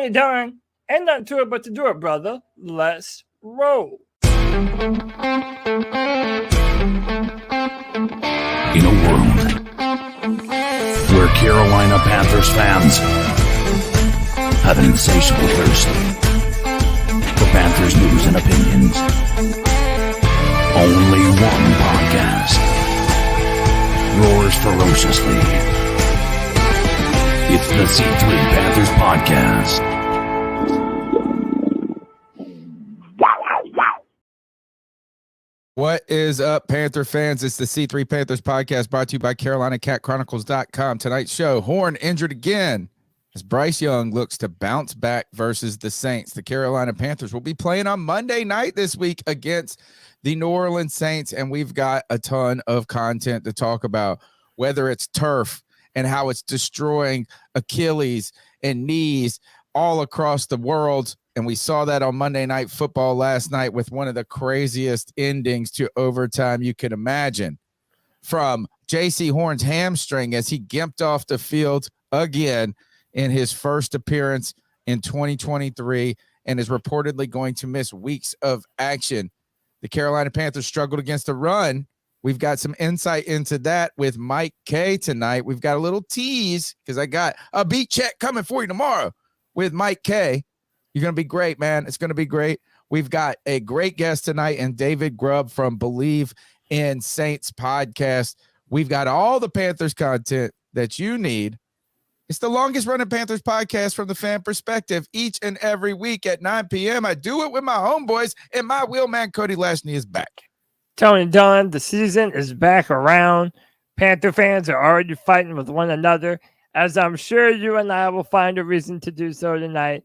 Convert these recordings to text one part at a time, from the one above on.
Tony Dunn, ain't nothing to it but to do it, brother. Let's roll. In a world where Carolina Panthers fans have an insatiable thirst for Panthers news and opinions, only one podcast roars ferociously. It's the C3 Panthers Podcast. What is up, Panther fans? It's the C3 Panthers Podcast brought to you by CarolinaCatChronicles.com. Tonight's show, Horn injured again as Bryce Young looks to bounce back versus the Saints. The Carolina Panthers will be playing on Monday night this week against the New Orleans Saints, and we've got a ton of content to talk about, whether it's turf and how it's destroying Achilles and knees all across the world. And we saw that on Monday Night Football last night with one of the craziest endings to overtime you can imagine. From J.C. Horn's hamstring as he gimped off the field again in his first appearance in 2023 and is reportedly going to miss weeks of action. The Carolina Panthers struggled against the run. We've got some insight into that with Mike K tonight. We've got a little tease because I got a beat check coming for you tomorrow with Mike K. You're going to be great, man. It's going to be great. We've got a great guest tonight and David Grubb from Bleav in Saints podcast. We've got all the Panthers content that you need. It's the longest running Panthers podcast from the fan perspective each and every week at 9 p.m. I do it with my homeboys, and my wheelman Cody Lashney is back. Tony Dunn, the season is back around. Panther fans are already fighting with one another, as I'm sure you and I will find a reason to do so tonight.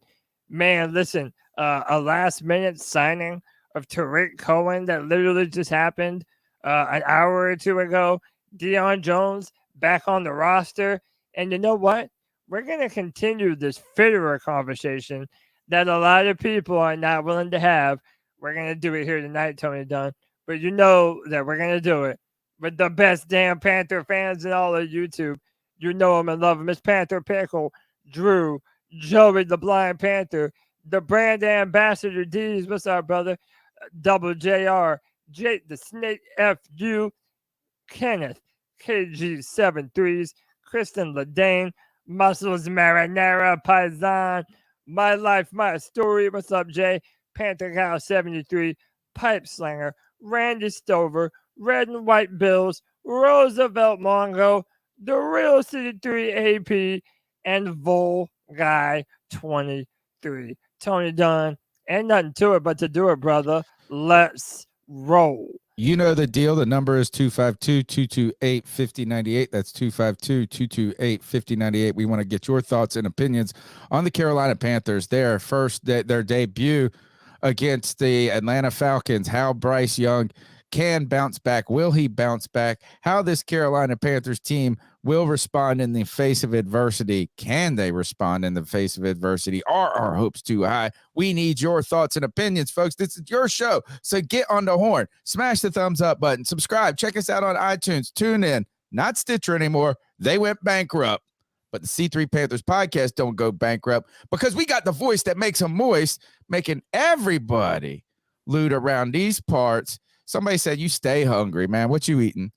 Man, listen, a last-minute signing of Tariq Cohen that literally just happened an hour or two ago. Deion Jones back on the roster. And you know what? We're going to continue this Fitterer conversation that a lot of people are not willing to have. We're going to do it here tonight, Tony Dunn. But you know that we're going to do it with the best damn Panther fans in all of YouTube. You know them and love them. It's Panther Pickle, Drew, Joey the Blind Panther, the brand ambassador D's. What's up, brother? Double JR, Jake the Snake FU, Kenneth, KG73s, Kristen Ladane, Muscles Marinara, Paisan, My Life, My Story. What's up, Jay? Panther Cow 73, Pipe Slinger, Randy Stover, Red and White Bills, Roosevelt Mongo, The Real City 3 AP, and Vol Guy 23. Tony Dunn, ain't nothing to it but to do it, brother. Let's roll. You know the deal. The number is 252-228-5098. That's 252-228-5098. We want to get your thoughts and opinions on the Carolina Panthers. Their debut against the Atlanta Falcons. How Bryce Young can bounce back. Will he bounce back? How this Carolina Panthers team will respond in the face of adversity. Can they respond in the face of adversity? Are our hopes too high? We need your thoughts and opinions, folks. This is your show, so get on the horn. Smash the thumbs up button. Subscribe. Check us out on iTunes. Tune in. Not Stitcher anymore. They went bankrupt. But the C3 Panthers podcast don't go bankrupt because we got the voice that makes them moist, making everybody loot around these parts. Somebody said you stay hungry, man. What you eating?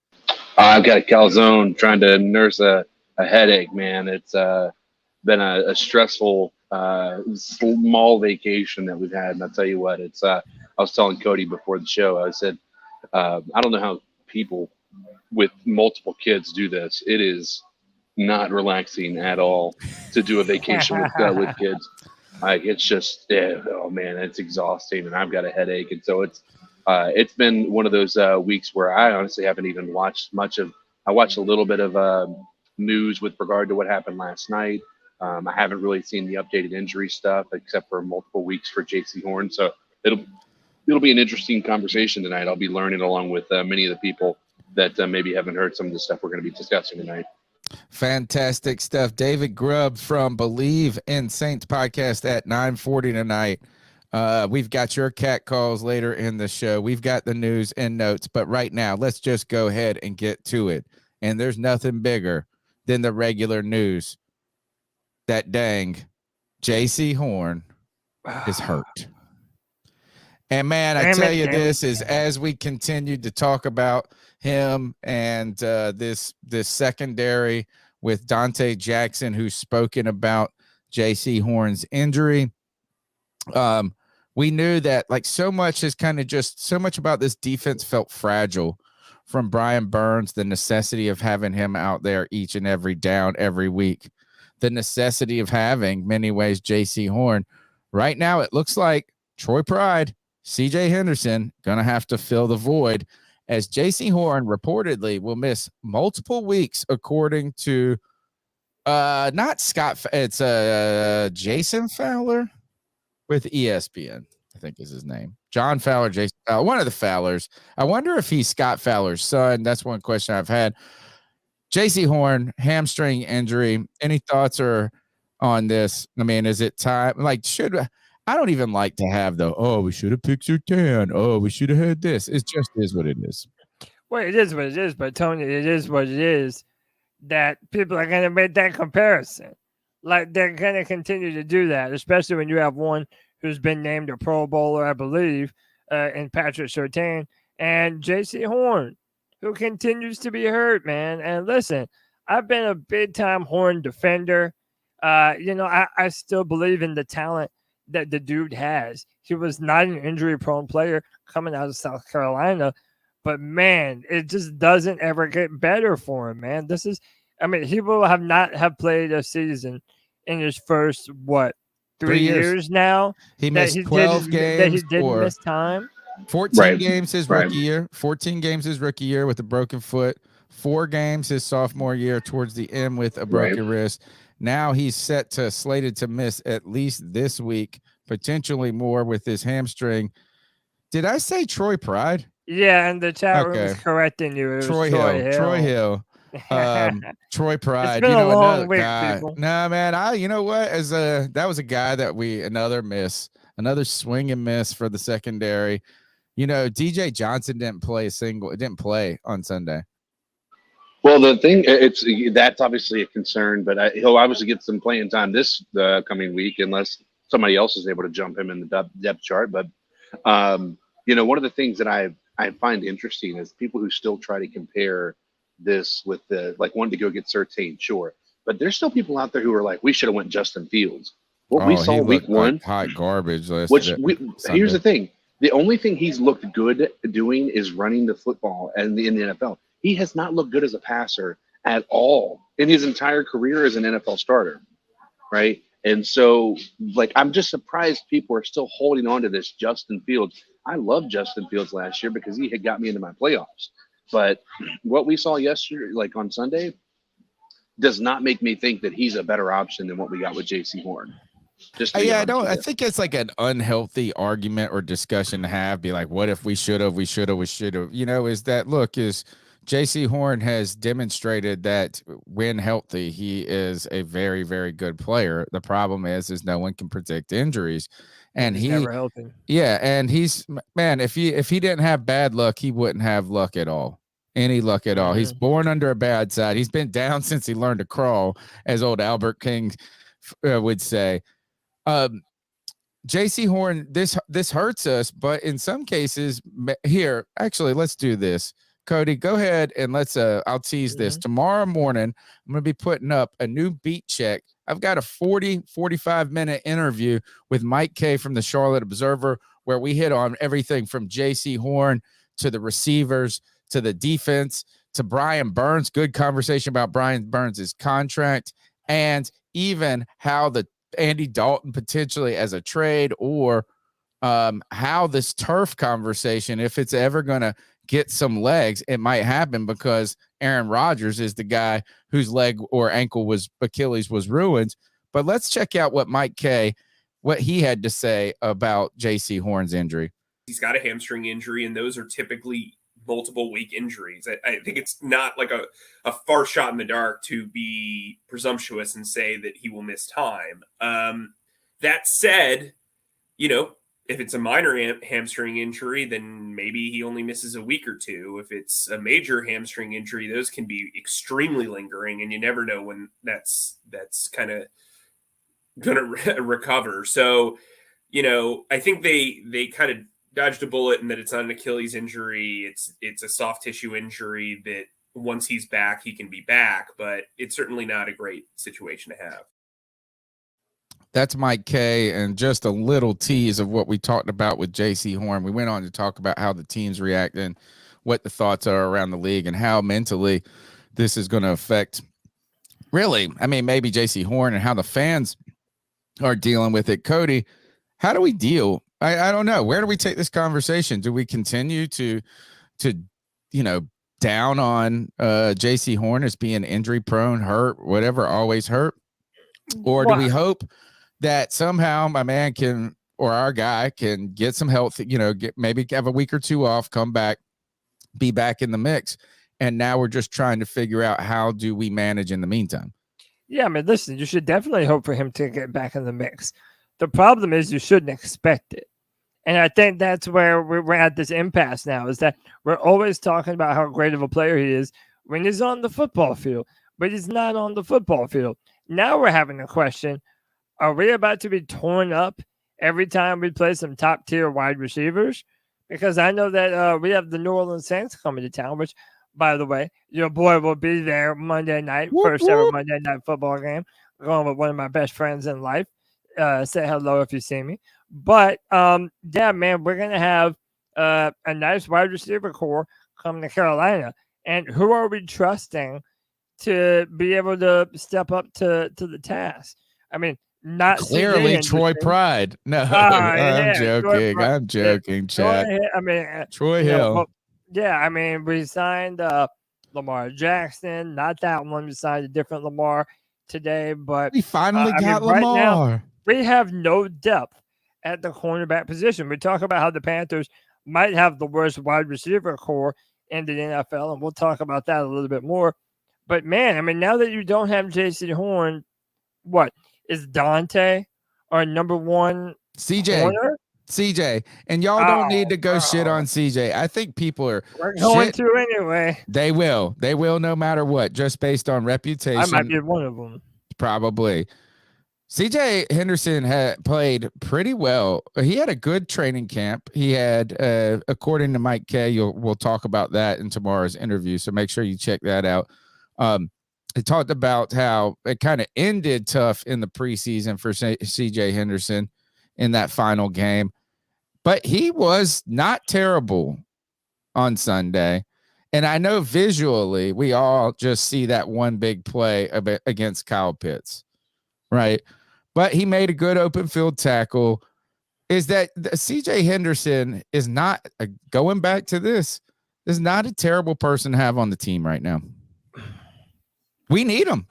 I've got a calzone, trying to nurse a headache, man. It's been a stressful small vacation that we've had. And I'll tell you what, it's I was telling Cody before the show, I said, I don't know how people with multiple kids do this. It is not relaxing at all to do a vacation with kids. Like, it's just, oh man, it's exhausting, and I've got a headache. And so it's been one of those weeks where I honestly haven't even watched much of. I watched a little bit of news with regard to what happened last night. I haven't really seen the updated injury stuff except for multiple weeks for J.C. Horn. So it'll be an interesting conversation tonight. I'll be learning along with many of the people that maybe haven't heard some of the stuff we're going to be discussing tonight. Fantastic stuff. David Grubb from Bleav in Saints podcast at 9:40 tonight. We've got your cat calls later in the show. We've got the news and notes, but right now let's just go ahead and get to it. And there's nothing bigger than the regular news. That dang JC Horn is hurt. And man, I Damn tell it, you, damn it, this is damn it. as we continue to talk about him and this secondary with Dante Jackson, who's spoken about JC Horn's injury. We knew that like so much is kind of just so much about this defense felt fragile from Brian Burns, the necessity of having him out there each and every down every week, the necessity of having many ways JC Horn. Right now, it looks like Troy Pride, CJ Henderson going to have to fill the void as JC Horn reportedly will miss multiple weeks, according to not Scott. It's Jason Fowler with ESPN, I think is his name. John Fowler, Jason Fowler, one of the Fowlers. I wonder if he's Scott Fowler's son. That's one question I've had. JC Horn, hamstring injury. Any thoughts or on this? I mean, is it time? Like, I don't even like to have we should have picked Surtain. Oh, we should have had this. It just is what it is. Well, it is what it is, but Tony, it is what it is that people are going to make that comparison. Like, they're going to continue to do that, especially when you have one who's been named a Pro Bowler, I Bleav, in Patrick Surtain, and JC Horn, who continues to be hurt, man. And listen, I've been a big-time Horn defender. I still believe in the talent that the dude has. He was not an injury-prone player coming out of South Carolina, but, man, it just doesn't ever get better for him, man. He will not have played a season in his first, 3 years now? He missed 12 games. That he didn't miss time? 14 games his rookie year. 14 games his rookie year with a broken foot. 4 games his sophomore year towards the end with a broken wrist. Now he's slated to miss at least this week, potentially more with his hamstring. Did I say Troy Pride? Yeah, and the chat room is correcting you. It was Troy Hill. Troy Hill. Troy Pride. It's been a long week, people. Nah, man. You know what? That was a guy that another swing and miss for the secondary. DJ Johnson didn't play on Sunday. Well, the thing that's obviously a concern, but he'll obviously get some playing time this coming week unless somebody else is able to jump him in the depth chart. But one of the things that I find interesting is people who still try to compare this with wanting to go get Surtain, sure, but there's still people out there who are like, we should have went Justin Fields. What we saw week one, like hot garbage. Here's the thing: the only thing he's looked good doing is running the football, and in the NFL, he has not looked good as a passer at all in his entire career as an NFL starter, right? And so, I'm just surprised people are still holding on to this Justin Fields. I loved Justin Fields last year because he had got me into my playoffs. But what we saw yesterday, on Sunday, does not make me think that he's a better option than what we got with JC Horn. I think it's like an unhealthy argument or discussion to have. Be like, what if we should have? Is JC Horn has demonstrated that when healthy, he is a very, very good player. The problem is no one can predict injuries. And he's never healthy. Yeah, and if he didn't have bad luck, he wouldn't have luck at all. Any luck at all. He's born under a bad side. He's been down since he learned to crawl, as old Albert King would say. JC Horn, this hurts us, but in some cases, here, actually, let's do this. Cody, go ahead and I'll tease this. Tomorrow morning, I'm going to be putting up a new beat check. I've got a 45-minute interview with Mike K from the Charlotte Observer, where we hit on everything from JC Horn to the receivers, to the defense, to Brian Burns. Good conversation about Brian Burns' contract, and even how the Andy Dalton potentially as a trade, or how this turf conversation, if it's ever going to get some legs, it might happen because Aaron Rodgers is the guy whose leg or ankle Achilles was ruined. But let's check out what Mike K, what he had to say about JC Horn's injury. He's got a hamstring injury, and those are typically multiple week injuries. I think it's not like a far shot in the dark to be presumptuous and say that he will miss time. That said, if it's a minor hamstring injury, then maybe he only misses a week or two. If it's a major hamstring injury, those can be extremely lingering, and you never know when that's kind of recover. So, I think they kind of dodged a bullet in that it's not an Achilles injury. It's a soft tissue injury that once he's back, he can be back, but it's certainly not a great situation to have. That's Mike K, and just a little tease of what we talked about with JC Horn. We went on to talk about how the teams react and what the thoughts are around the league and how mentally this is going to affect, really, I mean, maybe JC Horn and how the fans are dealing with it. Cody, how do we deal? I don't know. Where do we take this conversation? Do we continue to down on JC Horn as being injury prone, hurt, whatever, always hurt? Or do we hope that somehow my man can, or our guy can get some health, maybe have a week or two off, come back, be back in the mix. And now we're just trying to figure out how do we manage in the meantime. Yeah, I mean, listen, you should definitely hope for him to get back in the mix. The problem is you shouldn't expect it. And I think that's where we're at this impasse now, is that we're always talking about how great of a player he is when he's on the football field, but he's not on the football field. Now we're having a question, are we about to be torn up every time we play some top-tier wide receivers? Because I know that we have the New Orleans Saints coming to town, which, by the way, your boy will be there Monday night, first ever Monday night football game, going with one of my best friends in life. Say hello if you see me. But, yeah, man, we're going to have a nice wide receiver core coming to Carolina. And who are we trusting to be able to step up to the task? I mean, not clearly Troy Pride. No, I'm joking. I'm joking, Chad. I mean, Troy Hill. I mean, we signed Lamar Jackson. Not that one. We signed a different Lamar today, but we finally got Lamar. Right now, we have no depth at the cornerback position. We talk about how the Panthers might have the worst wide receiver core in the NFL, and we'll talk about that a little bit more. But man, I mean, now that you don't have JC Horn, what is Dante our number one corner? CJ, and y'all don't need to go shit on CJ. I think people are going to anyway. They will no matter what, just based on reputation. I might be one of them. Probably. CJ Henderson had played pretty well. He had a good training camp. He had, according to Mike K, we'll talk about that in tomorrow's interview, so make sure you check that out. He talked about how it kind of ended tough in the preseason for CJ Henderson in that final game, but he was not terrible on Sunday. And I know visually we all just see that one big play against Kyle Pitts, right? But he made a good open field tackle. Is that CJ Henderson is not, going back to this, is not a terrible person to have on the team right now. We need him.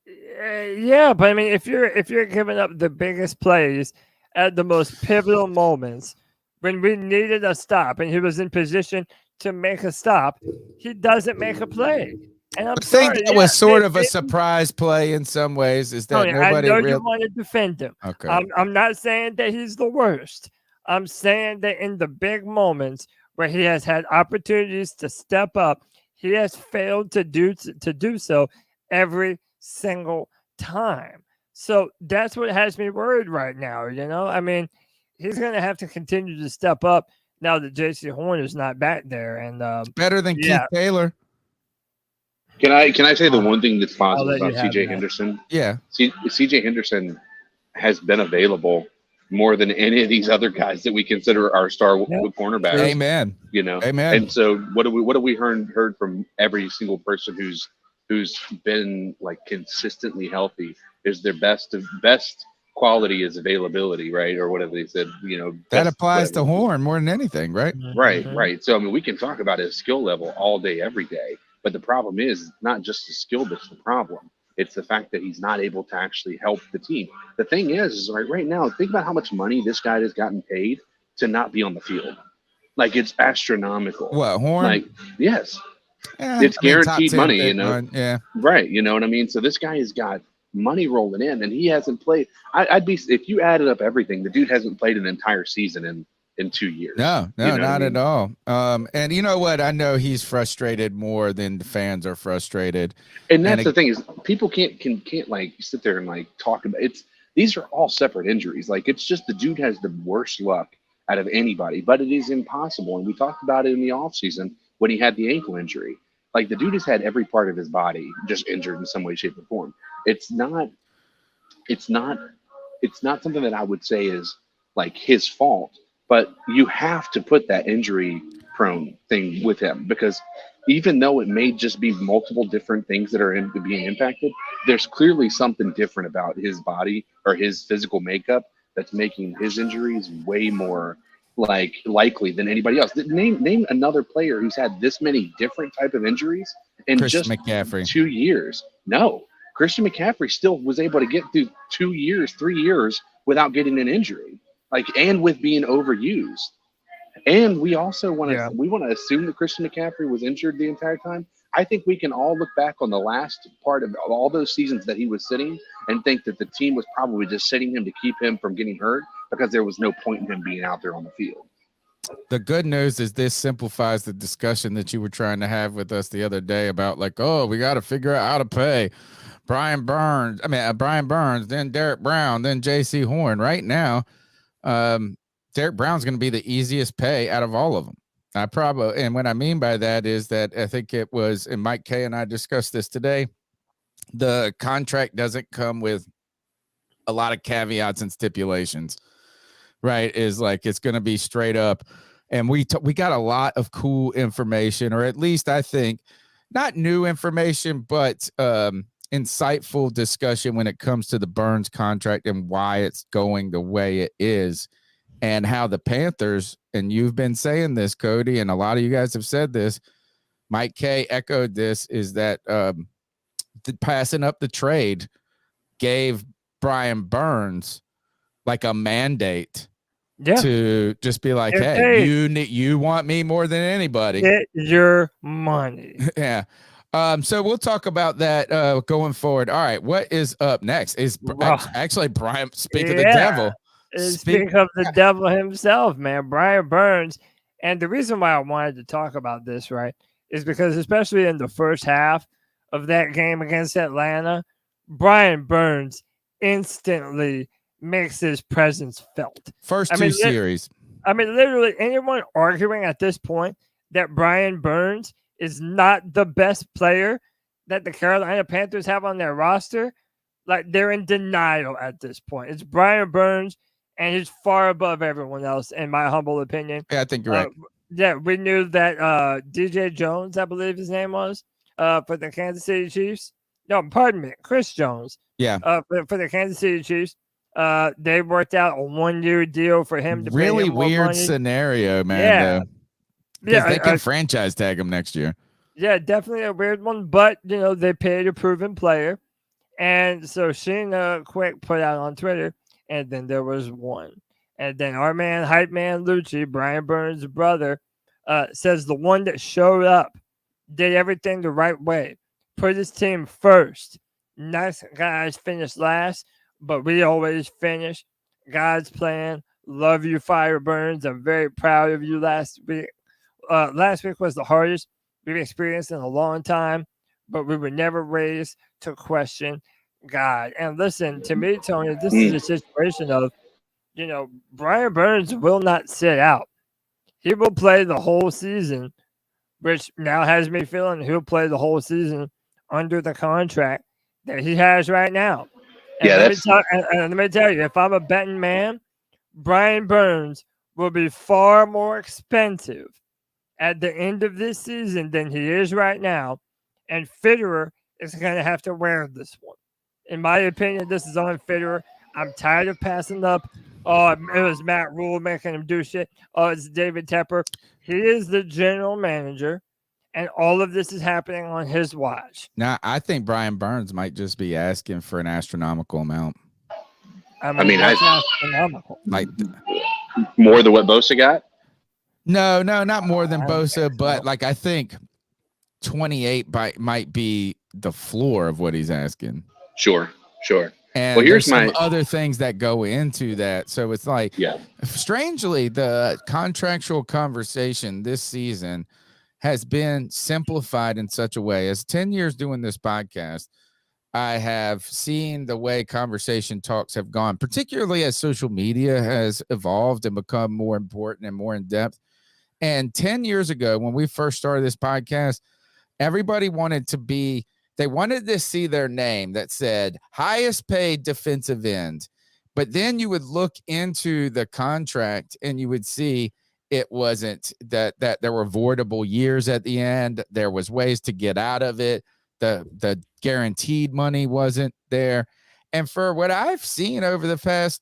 Yeah, but I mean, if you're giving up the biggest plays at the most pivotal moments when we needed a stop and he was in position to make a stop, he doesn't make a play. And I think that was sort of a surprise play in some ways. Is that nobody? I know you want to defend him. Okay. I'm not saying that he's the worst. I'm saying that in the big moments where he has had opportunities to step up, he has failed to do so every single time. So that's what has me worried right now. I mean, he's going to have to continue to step up now that JC Horn is not back there. And better than Keith Taylor. Can I say the one thing that's positive about CJ Henderson? Yeah. CJ Henderson has been available more than any of these other guys that we consider our star cornerbacks. Amen. Amen. And so what have we heard from every single person who's been like consistently healthy is their best quality is availability, right? Or whatever they said, that applies to Horn more than anything, right? Right. So I mean, we can talk about his skill level all day, every day, but the problem is not just the skill that's the problem. It's the fact that he's not able to actually help the team. The thing is right now, think about how much money this guy has gotten paid to not be on the field. Like, it's astronomical. What, Horn? Like, yes. Yeah, it's guaranteed money, Yeah. Right. You know what I mean? So this guy has got money rolling in, and he hasn't played. I'd be, if you added up everything, the dude hasn't played an entire season in 2 years. No, not at all. And you know what? I know he's frustrated more than the fans are frustrated. And that's the thing is, people can't like sit there and like talk about it. These are all separate injuries. Like, it's just the dude has the worst luck out of anybody, but it is impossible. And we talked about it in the offseason when he had the ankle injury. Like, the dude has had every part of his body just injured in some way, shape, or form. It's not something that I would say is like his fault, but you have to put that injury prone thing with him, because even though it may just be multiple different things that are being impacted, there's clearly something different about his body or his physical makeup that's making his injuries way more like likely than anybody else. Name another player who's had this many different type of injuries in Christian just McCaffrey. 2 years. No, Christian McCaffrey still was able to get through 2 years, 3 years without getting an injury, like, and with being overused. And we also want to assume that Christian McCaffrey was injured the entire time. I think we can all look back on the last part of all those seasons that he was sitting and think that the team was probably just sitting him to keep him from getting hurt, because there was no point in him being out there on the field. The good news is this simplifies the discussion that you were trying to have with us the other day about, like, oh, we got to figure out how to pay Brian Burns, then Derek Brown, then JC Horn. Right now, Derek Brown's going to be the easiest pay out of all of them. And what I mean by that is that I think it was, and Mike K and I discussed this today, the contract doesn't come with a lot of caveats and stipulations, right? Is like, it's going to be straight up. And we got a lot of cool information, or at least I think not new information, but insightful discussion when it comes to the Burns contract and why it's going the way it is, and how the Panthers, and you've been saying this, Cody, and a lot of you guys have said this, Mike K echoed this, is that passing up the trade gave Brian Burns like a mandate to just be like, hey, you want me more than anybody. Get your money. Yeah. So we'll talk about that going forward. All right. What is up next? Is actually Brian, speak of the devil. Speak of the devil himself, man, Brian Burns. And the reason why I wanted to talk about this, right, is because especially in the first half of that game against Atlanta, Brian Burns instantly makes his presence felt. First two series. Literally anyone arguing at this point that Brian Burns is not the best player that the Carolina Panthers have on their roster, like, they're in denial at this point. It's Brian Burns, and he's far above everyone else, in my humble opinion. Yeah, I think you're right. Yeah, we knew that DJ Jones, I Bleav his name was, for the Kansas City Chiefs. No, pardon me, Chris Jones. Yeah. For the Kansas City Chiefs. They worked out a 1-year deal for him to really pay him weird money. scenario, man. Yeah, they can franchise tag him next year. Yeah, definitely a weird one, but they paid a proven player, and so Sheena quick put out on Twitter, and then there was one, and then our man, hype man Lucci, Brian Burns' brother, says the one that showed up, did everything the right way, put his team first. Nice guys finished last, but we always finish. God's plan. Love you, Fire Burns. I'm very proud of you last week. Last week was the hardest we've experienced in a long time, but we were never raised to question God. And listen, to me, Tony, this is a situation of, Brian Burns will not sit out. He will play the whole season, which now has me feeling he'll play the whole season under the contract that he has right now. And let me tell you, if I'm a betting man, Brian Burns will be far more expensive at the end of this season than he is right now. And Fitterer is going to have to wear this one. In my opinion, this is on Fitterer. I'm tired of passing up. Oh, it was Matt Rule making him do shit. Oh, it's David Tepper. He is the general manager, and all of this is happening on his watch. Now, I think Brian Burns might just be asking for an astronomical amount. That's astronomical. Like more than what Bosa got? No, not more than Bosa, but like I think 28 might be the floor of what he's asking. Sure. And here's some other things that go into that. So it's like, strangely, the contractual conversation this season has been simplified in such a way. As 10 years doing this podcast, I have seen the way conversation talks have gone, particularly as social media has evolved and become more important and more in depth. And 10 years ago, when we first started this podcast, everybody wanted to see their name that said highest paid defensive end. But then you would look into the contract and you would see it wasn't that there were voidable years at the end. There was ways to get out of it. The guaranteed money wasn't there. And for what I've seen over the past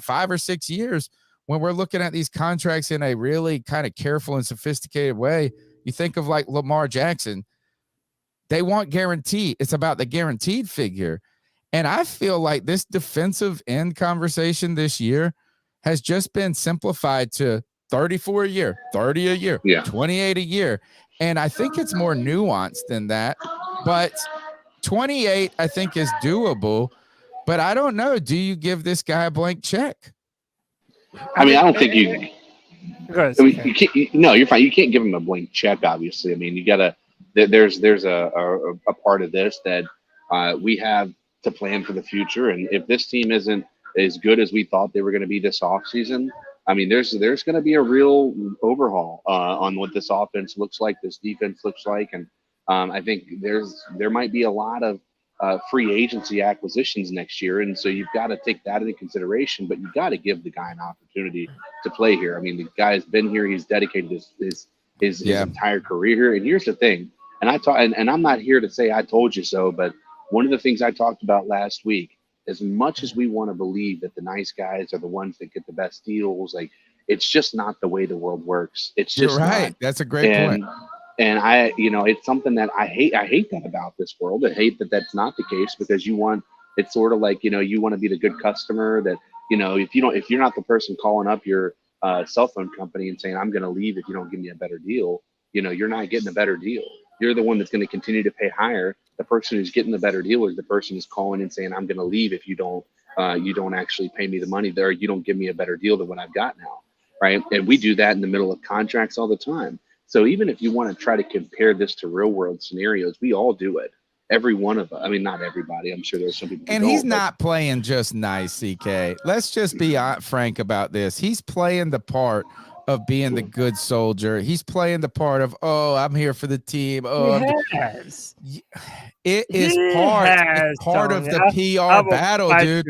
5 or 6 years, when we're looking at these contracts in a really kind of careful and sophisticated way, you think of like Lamar Jackson, they want guarantee. It's about the guaranteed figure. And I feel like this defensive end conversation this year has just been simplified to 34 a year, 30 a year, 28 a year. And I think it's more nuanced than that. But 28, I think, is doable. But I don't know. Do you give this guy a blank check? I mean, I don't think you. Go ahead, I mean, you can't. No, you're fine. You can't give him a blank check. Obviously, I mean, you gotta. There's a part of this that we have to plan for the future, and if this team isn't as good as we thought they were going to be this offseason, I mean, there's going to be a real overhaul on what this offense looks like, this defense looks like, and I think there might be a lot of free agency acquisitions next year, and so you've got to take that into consideration. But you've got to give the guy an opportunity to play here. I mean, the guy's been here; he's dedicated his entire career here. And here's the thing, and I'm not here to say I told you so, but one of the things I talked about last week, as much as we want to believe that the nice guys are the ones that get the best deals, like it's just not the way the world works. It's just You're right. Not. That's a great point. And I, it's something that I hate. I hate that about this world. I hate that that's not the case because it's sort of like, you want to be the good customer that, if you're not the person calling up your cell phone company and saying, I'm going to leave if you don't give me a better deal, you're not getting a better deal. You're the one that's going to continue to pay higher. The person who's getting the better deal is the person who's calling and saying, I'm going to leave if you don't actually pay me the money there. You don't give me a better deal than what I've got now. Right. And we do that in the middle of contracts all the time. So even if you want to try to compare this to real world scenarios, we all do it. Every one of us. I mean, not everybody. I'm sure there's some people. And he's not playing just nice, CK. Let's just be frank about this. He's playing the part of being the good soldier. He's playing the part of, I'm here for the team. It is part of the PR battle, dude.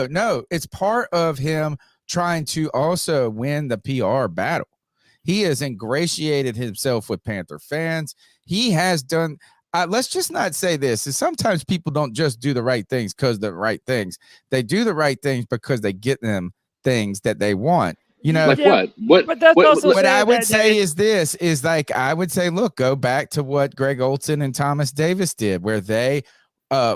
No. It's part of him trying to also win the PR battle. He has ingratiated himself with Panther fans. He has done. Let's just not say this. Is sometimes people don't just do the right things because the right things. They do the right things because they get them things that they want. Like what? What I would say is like, I would say, look, go back to what Greg Olsen and Thomas Davis did, where they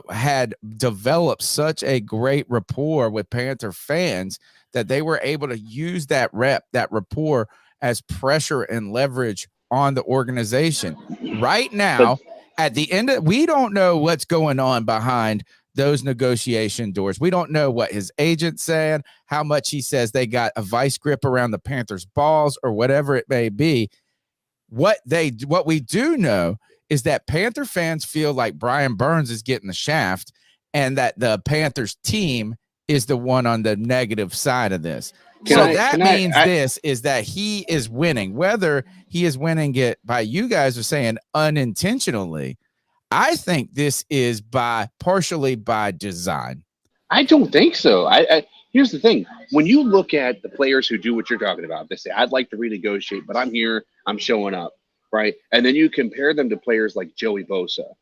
had developed such a great rapport with Panther fans that they were able to use that rapport as pressure and leverage on the organization. Right now, at the end of, we don't know what's going on behind those negotiation doors. We don't know what his agent's saying, how much he says they got a vice grip around the Panthers' balls or whatever it may be. What we do know is that Panther fans feel like Brian Burns is getting the shaft and that the Panthers team is the one on the negative side of this. That means that he is winning, whether he is winning it by, you guys are saying, unintentionally. I think this is partially by design. I don't think so. Here's the thing. When you look at the players who do what you're talking about, they say, I'd like to renegotiate, but I'm here, I'm showing up, right? And then you compare them to players like Joey Bosa,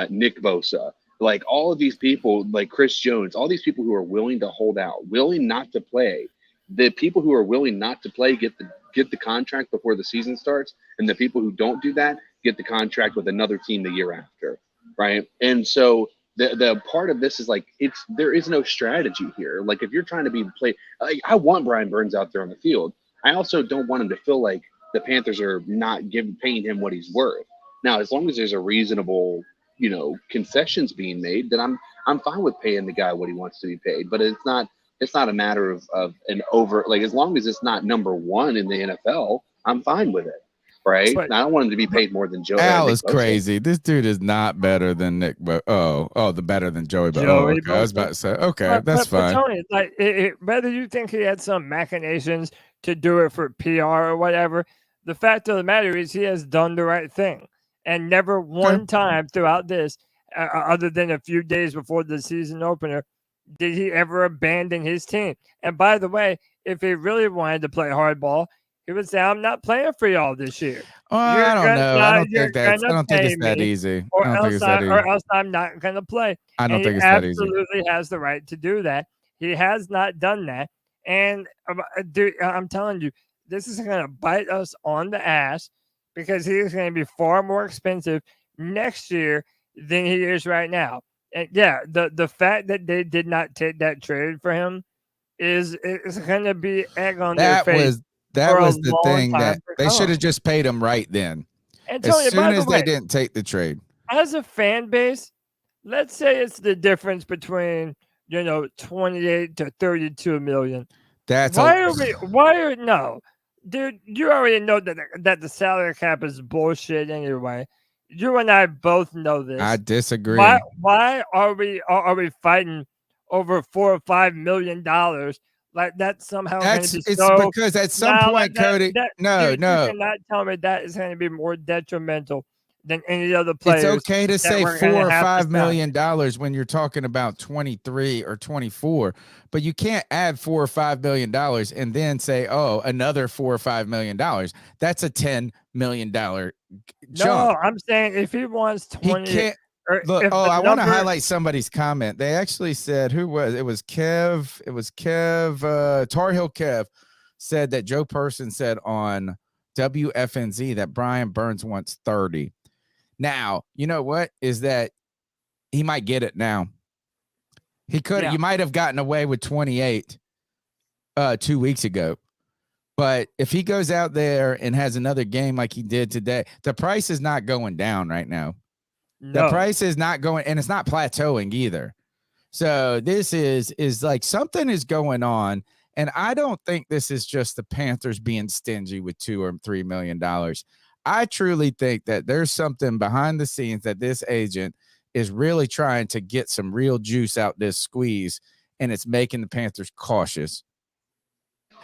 Nick Bosa, like all of these people, like Chris Jones, all these people who are willing to hold out, willing not to play. The people who are willing not to play get the contract before the season starts, and the people who don't do that get the contract with another team the year after, right? And so the part of this is like there is no strategy here. Like if you're trying to I want Brian Burns out there on the field. I also don't want him to feel like the Panthers are not paying him what he's worth. Now, as long as there's a reasonable, concessions being made, then I'm fine with paying the guy what he wants to be paid. But it's not a matter of an over, like as long as it's not number one in the NFL, I'm fine with it. right? But I don't want him to be paid more than Joe. Al Nick is Bosa. crazy. This dude is not better than Nick. The better than Joey. But Joey okay. I was Bosa. about to say, okay, that's but fine. Tony, like, whether you think he had some machinations to do it for PR or whatever, the fact of the matter is he has done the right thing. And never one time throughout this, other than a few days before the season opener, did he ever abandon his team. And by the way, if he really wanted to play hardball, he would say, "I'm not playing for y'all this year." I don't know. I don't think You're that's. I gonna don't think it's pay that me, easy. or I don't think else it's that easy. I'm not gonna play. I don't And think he it's that easy. absolutely has the right to do that. He has not done that. And dude, I'm telling you, this is going to bite us on the ass because he is going to be far more expensive next year than he is right now. And yeah, the fact that they did not take that trade for him is going to be egg on their face. That for was a the long thing time that to they come. should have just paid him right then. And As Tony, soon by the as they way, didn't take the trade. as a fan base, let's say it's the difference between 28 to 32 million. That's No, dude, you already know that the salary cap is bullshit anyway. You and I both know this. I disagree. Why are we fighting over $4 or $5 million? Like that's somehow going to be It's so. because at some point, Cody. You cannot tell me that is going to be more detrimental than any other players. It's okay to say $4 or $5 million when you're talking about 23 or 24, but you can't add $4 or $5 million and then say, "Oh, another $4 or $5 million." That's a $10 million jump. No, I'm saying if he wants 20, he can't. Look, I want to highlight somebody's comment. They actually said, who was it? Was Kev? It was Kev. Tar Heel Kev said that Joe Person said on WFNZ that Brian Burns wants 30. Now, you know what is that he might get it now. He could. Yeah. You might have gotten away with 28 2 weeks ago. But if he goes out there and has another game like he did today, the price is not going down right now. No. The price is not going, and it's not plateauing either. So this is like something is going on. And I don't think this is just the Panthers being stingy with $2 or $3 million. I truly think that there's something behind the scenes that this agent is really trying to get some real juice out this squeeze, and it's making the Panthers cautious.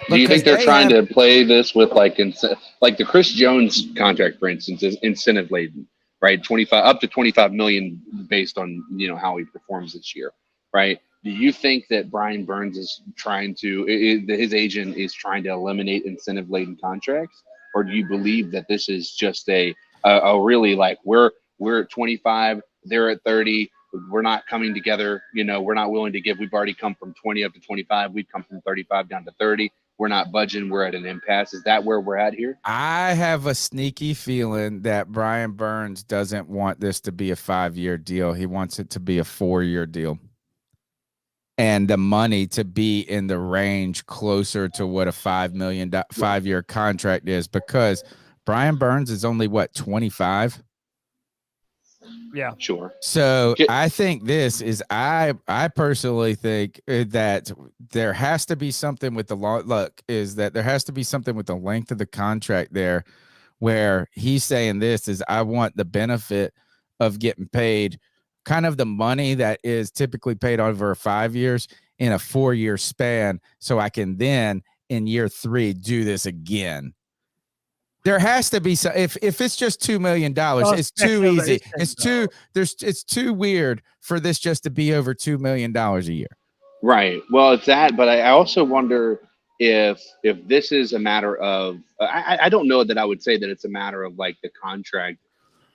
Do you think they're trying to play this with like the Chris Jones contract, for instance, is incentive laden, right? Up to 25 million based on how he performs this year, right? Do you think that Brian Burns is trying to his agent is trying to eliminate incentive laden contracts, or do you believe that this is just a really like we're at 25, they're at 30, we're not coming together, we're not willing to give. We've already come from 20 up to 25, we've come from 35 down to 30. We're not budging. We're at an impasse. Is that where we're at here? I have a sneaky feeling that Brian Burns doesn't want this to be a 5-year deal. He wants it to be a 4-year deal. And the money to be in the range closer to what a $5 million 5-year contract is, because Brian Burns is only 25. Yeah, sure. So I think this is, I personally think that there has to be something with the there has to be something with the length of the contract there, where he's saying this is, I want the benefit of getting paid kind of the money that is typically paid over 5 years in a 4-year span. So I can then in year 3 do this again. There has to be some. If it's just $2 million, it's too easy. It's too weird for this just to be over $2 million a year. Right. Well, it's that, but I also wonder if this is a matter of. I don't know that I would say that it's a matter of like the contract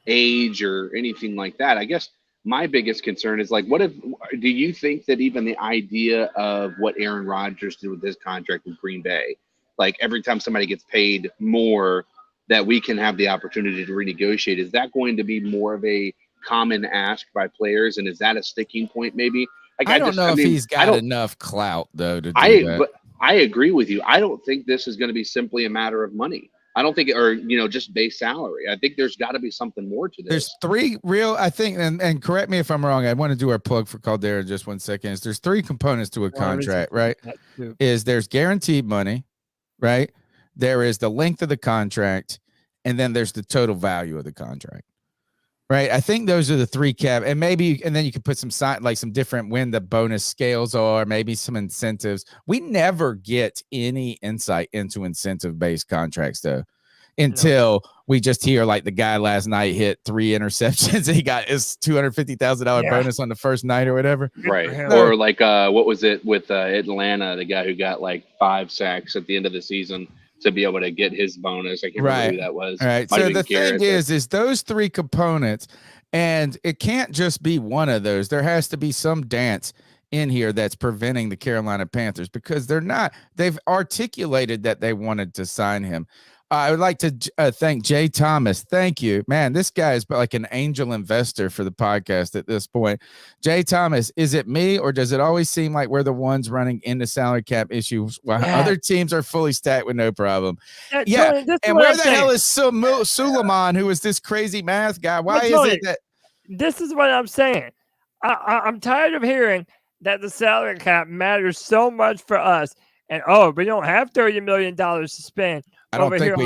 age or anything like that. I guess my biggest concern is like, do you think that even the idea of what Aaron Rodgers did with his contract with Green Bay, like every time somebody gets paid more, that we can have the opportunity to renegotiate, is that going to be more of a common ask by players? And is that a sticking point maybe? Like, I don't know if he's got enough clout though to do that. But I agree with you. I don't think this is going to be simply a matter of money. I don't think, or just base salary. I think there's got to be something more to this. There's 3 real, I think, and correct me if I'm wrong. I want to do our plug for Caldera in just 1 second. There's 3 components to a contract, right? There's guaranteed money, right? There is the length of the contract, and then there's the total value of the contract. Right. I think those are the three cap, and then you could put some some different when the bonus scales are, maybe some incentives. We never get any insight into incentive-based contracts though, until we just hear like the guy last night hit 3 interceptions. And he got his $250,000 bonus on the first night or whatever. Right. Or like, what was it with Atlanta, the guy who got like 5 sacks at the end of the season to be able to get his bonus. I can't remember who that was. All right. So the thing is those 3 components, and it can't just be one of those. There has to be some dance in here that's preventing the Carolina Panthers, because they've articulated that they wanted to sign him. I would like to thank Jay Thomas. Thank you, man. This guy is like an angel investor for the podcast at this point. Jay Thomas, is it me, or does it always seem like we're the ones running into salary cap issues while other teams are fully stacked with no problem? Yeah. And where the hell is Suleiman, who is this crazy math guy? Why is it that? This is what I'm saying. I'm tired of hearing that the salary cap matters so much for us. And we don't have $30 million to spend. I think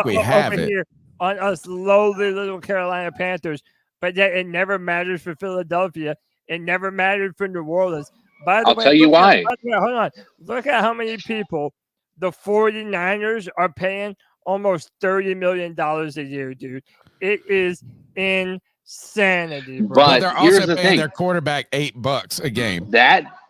we have it here on us lowly little Carolina Panthers, but yet it never matters for Philadelphia. It never mattered for New Orleans. By the way, I'll tell you why. Hold on. Look at how many people the 49ers are paying almost $30 million a year, dude. It is insanity, bro. But they're also paying their quarterback $8 a game.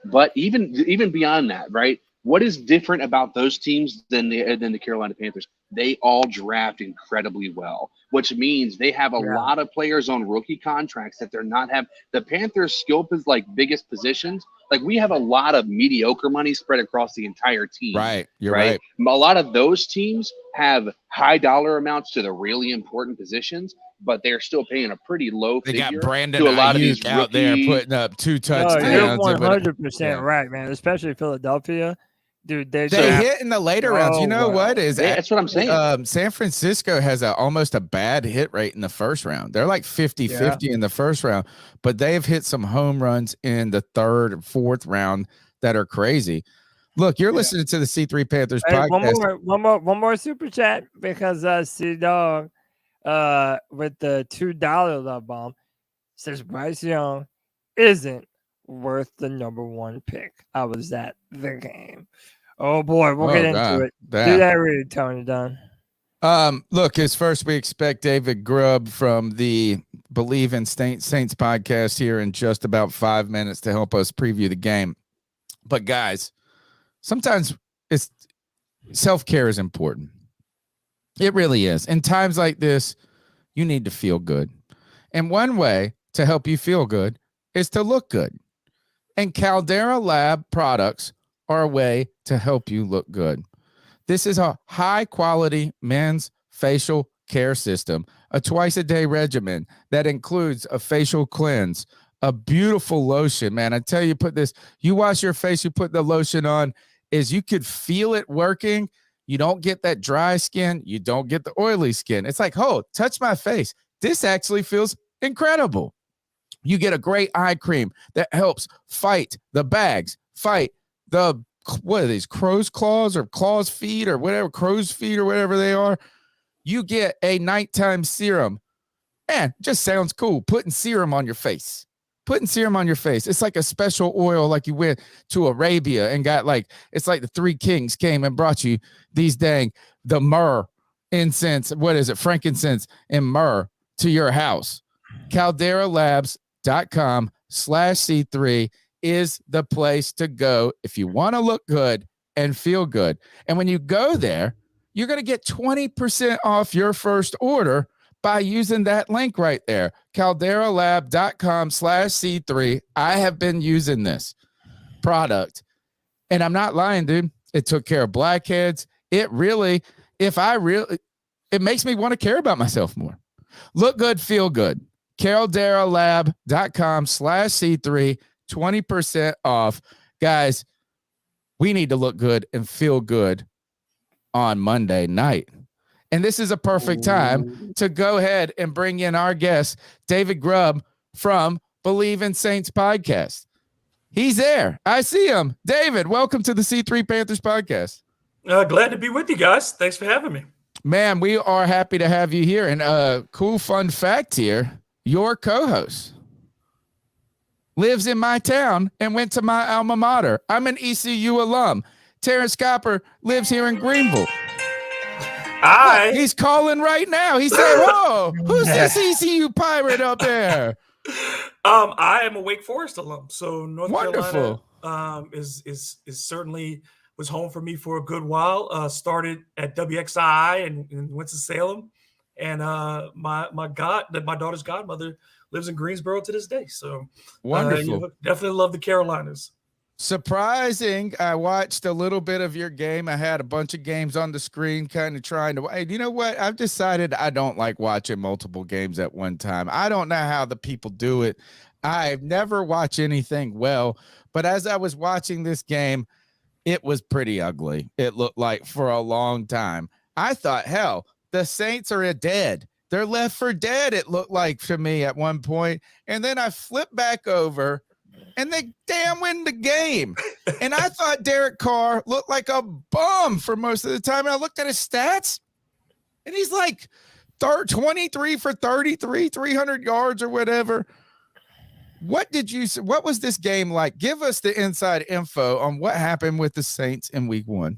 But even beyond that, right? What is different about those teams than the Carolina Panthers? They all draft incredibly well, which means they have a lot of players on rookie contracts that they're not have. The Panthers' skill is like biggest positions. Like we have a lot of mediocre money spread across the entire team. Right. You're right. A lot of those teams have high dollar amounts to the really important positions, but they're still paying a pretty low figure. They got Brandon to a lot of these out there putting up 2 touchdowns. You're 100% right, man. Especially Philadelphia. Dude, they hit in the later rounds. You know what is? That's what I'm saying. San Francisco has almost a bad hit rate in the first round. They're like 50-50 in the first round, but they've hit some home runs in the 3rd and 4th round that are crazy. Look, you're listening to the C3 Panthers podcast. One more super chat, because C-Dog with the $2 love bomb says Bryce Young isn't worth the number 1 pick. I was at the game. Oh boy, we'll get into it. Do that read, Tony Dunn. Look, as first we expect David Grubb from the Bleav in Saints podcast here in just about 5 minutes to help us preview the game. But guys, sometimes self-care is important. It really is. In times like this, you need to feel good. And one way to help you feel good is to look good. And Caldera Lab products are a way to help you look good. This is a high-quality men's facial care system, a twice-a-day regimen that includes a facial cleanse, a beautiful lotion. Man, I tell you, you wash your face, you put the lotion on, you could feel it working. You don't get that dry skin. You don't get the oily skin. It's like, touch my face. This actually feels incredible. You get a great eye cream that helps fight the bags, fight the, what are these, crow's claws or claws feet or whatever, crow's feet or whatever they are. You get a nighttime serum. Man, just sounds cool. Putting serum on your face. It's like a special oil, like you went to Arabia and got it's like the 3 kings came and brought you the myrrh incense. What is it? Frankincense and myrrh to your house. CalderaLabs.com/C3 is the place to go if you want to look good and feel good. And when you go there, you're going to get 20% off your first order by using that link right there, CalderaLab.com/C3. I have been using this product, and I'm not lying, dude. It took care of blackheads. It makes me want to care about myself more. Look good, feel good. CalderaLab.com/C3, 20% off. Guys, we need to look good and feel good on Monday night. And this is a perfect time to go ahead and bring in our guest, David Grubb from Bleav in Saints podcast. He's there. I see him. David, welcome to the C3 Panthers podcast. Glad to be with you guys. Thanks for having me. Man, we are happy to have you here. And cool fun fact here, your co-host lives in my town and went to my alma mater. I'm an ECU alum. Terrence Copper lives here in Greenville. Look, he's calling right now. He said, whoa, who's this ECU pirate up there? I am a Wake Forest alum, so North Wonderful. Carolina is certainly was home for me for a good while. Started at WXII and went to Salem, and my daughter's godmother lives in Greensboro to this day. So Wonderful. Definitely love the Carolinas. Surprising. I watched a little bit of your game. I had a bunch of games on the screen, kind of trying to. Hey, you know what? I've decided I don't like watching multiple games at one time. I don't know how the people do it. I've never watched anything well, but as I was watching this game, it was pretty ugly. It looked like for a long time. I thought, hell, the Saints are dead. They're left for dead, it looked like to me at one point. And then I flipped back over, and they damn win the game. And I thought Derek Carr looked like a bum for most of the time. And I looked at his stats, and he's like 23 for 33, 300 yards or whatever. What was this game like? Give us the inside info on what happened with the Saints in week 1.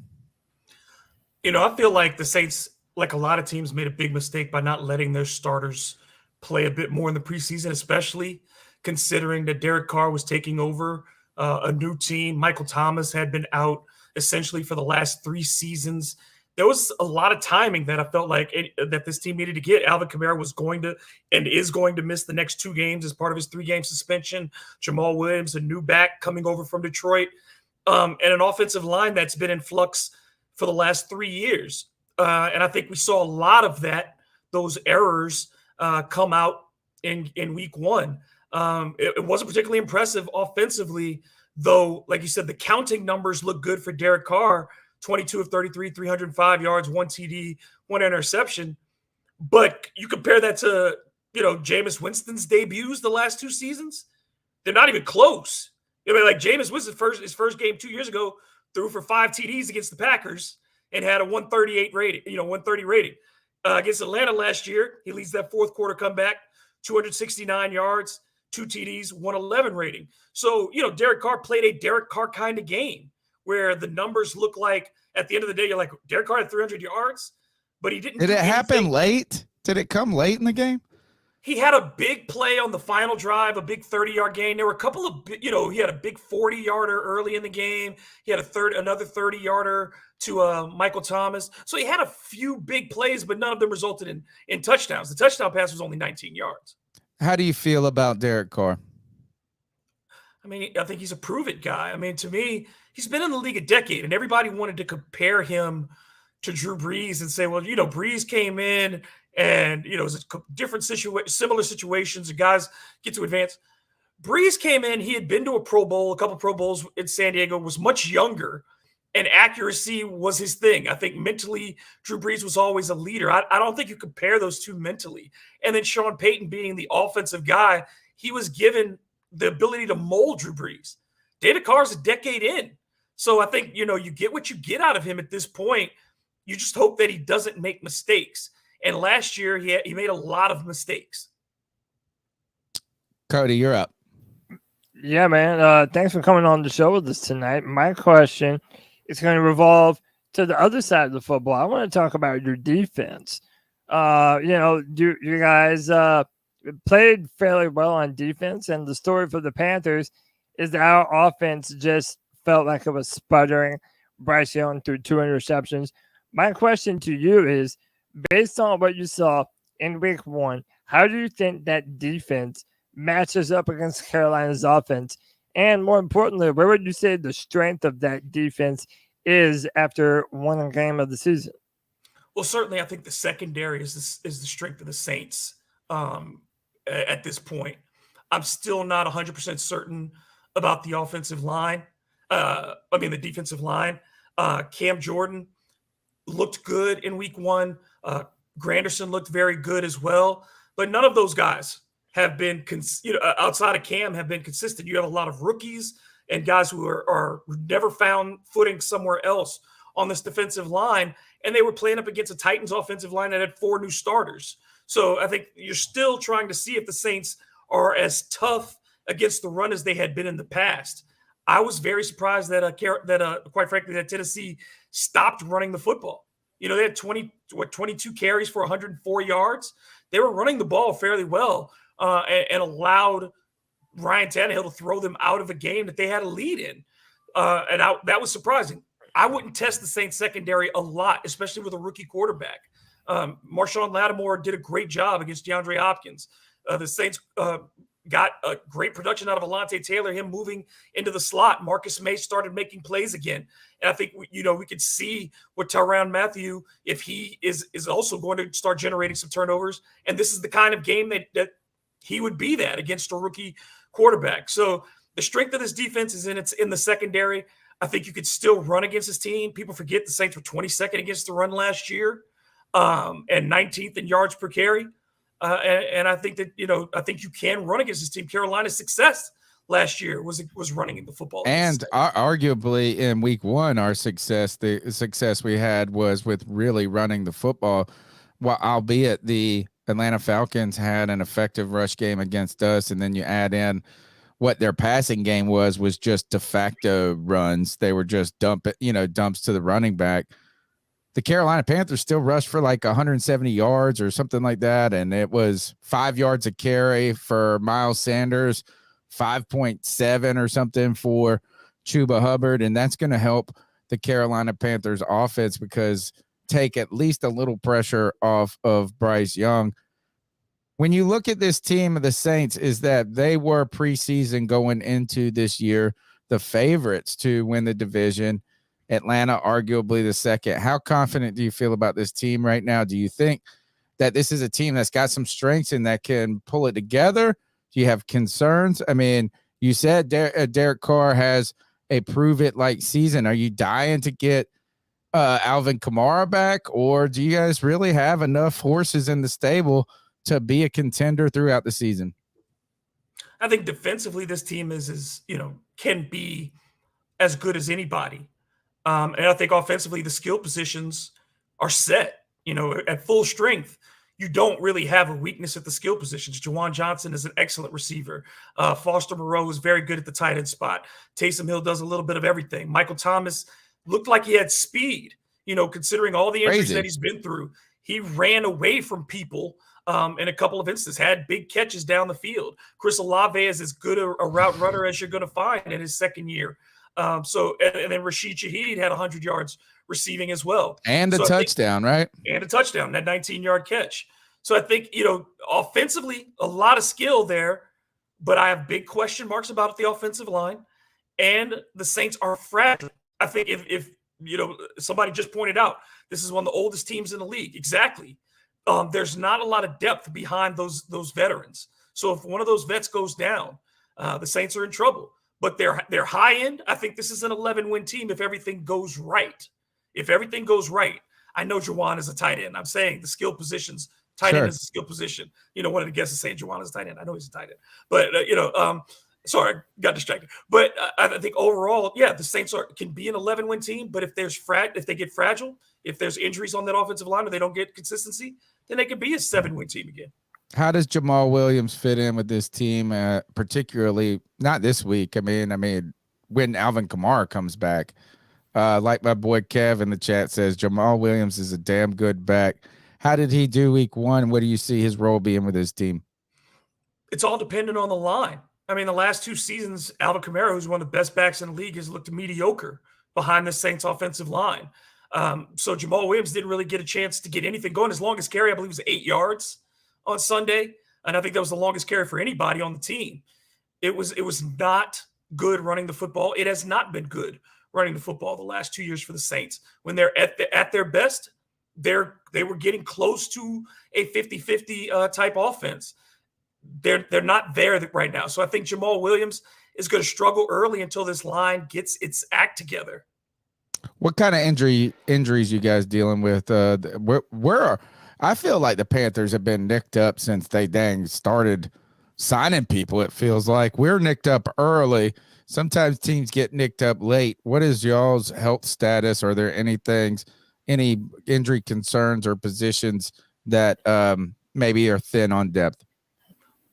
I feel like the Saints, like a lot of teams, made a big mistake by not letting their starters play a bit more in the preseason, especially considering that Derek Carr was taking over a new team. Michael Thomas had been out essentially for the last 3 seasons. There was a lot of timing that I felt like that this team needed to get. Alvin Kamara was going to and is going to miss the next 2 games as part of his 3-game suspension. Jamal Williams, a new back coming over from Detroit, and an offensive line that's been in flux for the last 3 years. And I think we saw a lot of those errors come out in week 1. It wasn't particularly impressive offensively, though. Like you said, the counting numbers look good for Derek Carr: 22 of 33, 305 yards, 1 TD, 1 interception. But you compare that to, Jameis Winston's debuts the last 2 seasons, they're not even close. Like Jameis Winston, his first game 2 years ago, threw for 5 TDs against the Packers and had a 138 rating, 130 rating. Against Atlanta last year, he leads that fourth quarter comeback, 269 yards, 2 TDs, 111 rating. So, Derek Carr played a Derek Carr kind of game where the numbers look like at the end of the day, you're like, Derek Carr had 300 yards, but he didn't. Did it happen late? Did it come late in the game? He had a big play on the final drive, a big 30-yard gain. There were a couple of, he had a big 40-yarder early in the game. He had another 30-yarder to Michael Thomas. So he had a few big plays, but none of them resulted in touchdowns. The touchdown pass was only 19 yards. How do you feel about Derek Carr? I mean, I think he's a prove-it guy. I mean, to me, he's been in the league a decade, and everybody wanted to compare him to Drew Brees and say, well, Brees came in and, it was a different similar situations, and guys get to advance. Brees came in, he had been to a Pro Bowl, a couple Pro Bowls in San Diego, was much younger, and accuracy was his thing. I think mentally, Drew Brees was always a leader. I don't think you compare those two mentally. And then Sean Payton being the offensive guy, he was given the ability to mold Drew Brees. David Carr's a decade in. So I think, you get what you get out of him at this point. You just hope that he doesn't make mistakes. And last year, he made a lot of mistakes. Cody, you're up. Yeah, man. Thanks for coming on the show with us tonight. My question is going to revolve to the other side of the football. I want to talk about your defense. You guys played fairly well on defense, and the story for the Panthers is that our offense just felt like it was sputtering. Bryce Young threw 2 interceptions. My question to you is, based on what you saw in week 1, how do you think that defense matches up against Carolina's offense? And more importantly, where would you say the strength of that defense is after one game of the season? Well, certainly I think the secondary is the strength of the Saints at this point. I'm still not 100% certain about the offensive line. The defensive line. Cam Jordan looked good in week 1. Granderson looked very good as well. But none of those guys have been, outside of Cam, have been consistent. You have a lot of rookies and guys who are never found footing somewhere else on this defensive line. and they were playing up against a Titans offensive line that had 4 new starters. So I think you're still trying to see if the Saints are as tough against the run as they had been in the past. I was very surprised that quite frankly, that Tennessee stopped running the football. They had 22 carries for 104 yards. They were running the ball fairly well and allowed Ryan Tannehill to throw them out of a game that they had a lead in. That was surprising. I wouldn't test the Saints secondary a lot, especially with a rookie quarterback. Marshawn Lattimore did a great job against DeAndre Hopkins. The Saints got a great production out of Alontae Taylor, him moving into the slot. Marcus May started making plays again. And I think, we could see what Tyrann Mathieu, if he is also going to start generating some turnovers. And this is the kind of game that he would be that against a rookie quarterback. So the strength of this defense is in the secondary. I think you could still run against this team. People forget the Saints were 22nd against the run last year and 19th in yards per carry. And I think that, I think you can run against this team. Carolina's success last year was running in the football. And arguably in week 1, the success we had was with really running the football. Well, albeit the Atlanta Falcons had an effective rush game against us, and then you add in what their passing game was just de facto runs. They were just dumps to the running back. The Carolina Panthers still rushed for like 170 yards or something like that. And it was 5 yards a carry for Miles Sanders, 5.7 or something for Chuba Hubbard. And that's going to help the Carolina Panthers offense because take at least a little pressure off of Bryce Young. When you look at this team of the Saints, is that they were preseason going into this year, the favorites to win the division. Atlanta, arguably the second. How confident do you feel about this team right now? Do you think that this is a team that's got some strengths and that can pull it together? Do you have concerns? I mean, you said Derek Carr has a prove-it-like season. Are you dying to get Alvin Kamara back, or do you guys really have enough horses in the stable to be a contender throughout the season? I think defensively, this team can be as good as anybody. And I think offensively, the skill positions are set, at full strength. You don't really have a weakness at the skill positions. Juwan Johnson is an excellent receiver. Foster Moreau is very good at the tight end spot. Taysom Hill does a little bit of everything. Michael Thomas looked like he had speed, considering all the injuries that he's been through. He ran away from people in a couple of instances, had big catches down the field. Chris Olave is as good a route runner as you're going to find in his second year. And then Rashid Shaheed had 100 yards receiving as well. And a touchdown, right? And a touchdown, that 19-yard catch. So I think, offensively, a lot of skill there, but I have big question marks about the offensive line. And the Saints are fragile. I think if somebody just pointed out, this is one of the oldest teams in the league. Exactly. There's not a lot of depth behind those veterans. So if one of those vets goes down, the Saints are in trouble. But they're high end. I think this is an 11-win team if everything goes right. If everything goes right, I know Juwan is a tight end. I'm saying the skill positions, tight end is a skill position. One of the guests is saying Juwan is a tight end. I know he's a tight end. But, sorry, I got distracted. But I think overall, the Saints can be an 11-win team. But if they get fragile, if there's injuries on that offensive line or they don't get consistency, then they could be a 7-win team again. How does Jamal Williams fit in with this team, particularly not this week? I mean, when Alvin Kamara comes back, like my boy Kev in the chat says, Jamal Williams is a damn good back. How did he do week 1? What do you see his role being with his team? It's all dependent on the line. I mean, the last 2 seasons, Alvin Kamara, who's one of the best backs in the league, has looked mediocre behind the Saints offensive line. So Jamal Williams didn't really get a chance to get anything going. His longest carry, I believe, was 8 yards on Sunday, and I think that was the longest carry for anybody on the team. It was not good running the football. It has not been good running the football the last 2 years for the Saints. When they're at their best, they were getting close to a 50-50 type offense. They're not there right now. So I think Jamal Williams is going to struggle early until this line gets its act together. What kind of injuries you guys dealing with? Where I feel like the Panthers have been nicked up since they started signing people. It feels like we're nicked up early. Sometimes teams get nicked up late. What is y'all's health status? Are there any things any injury concerns or positions that maybe are thin on depth?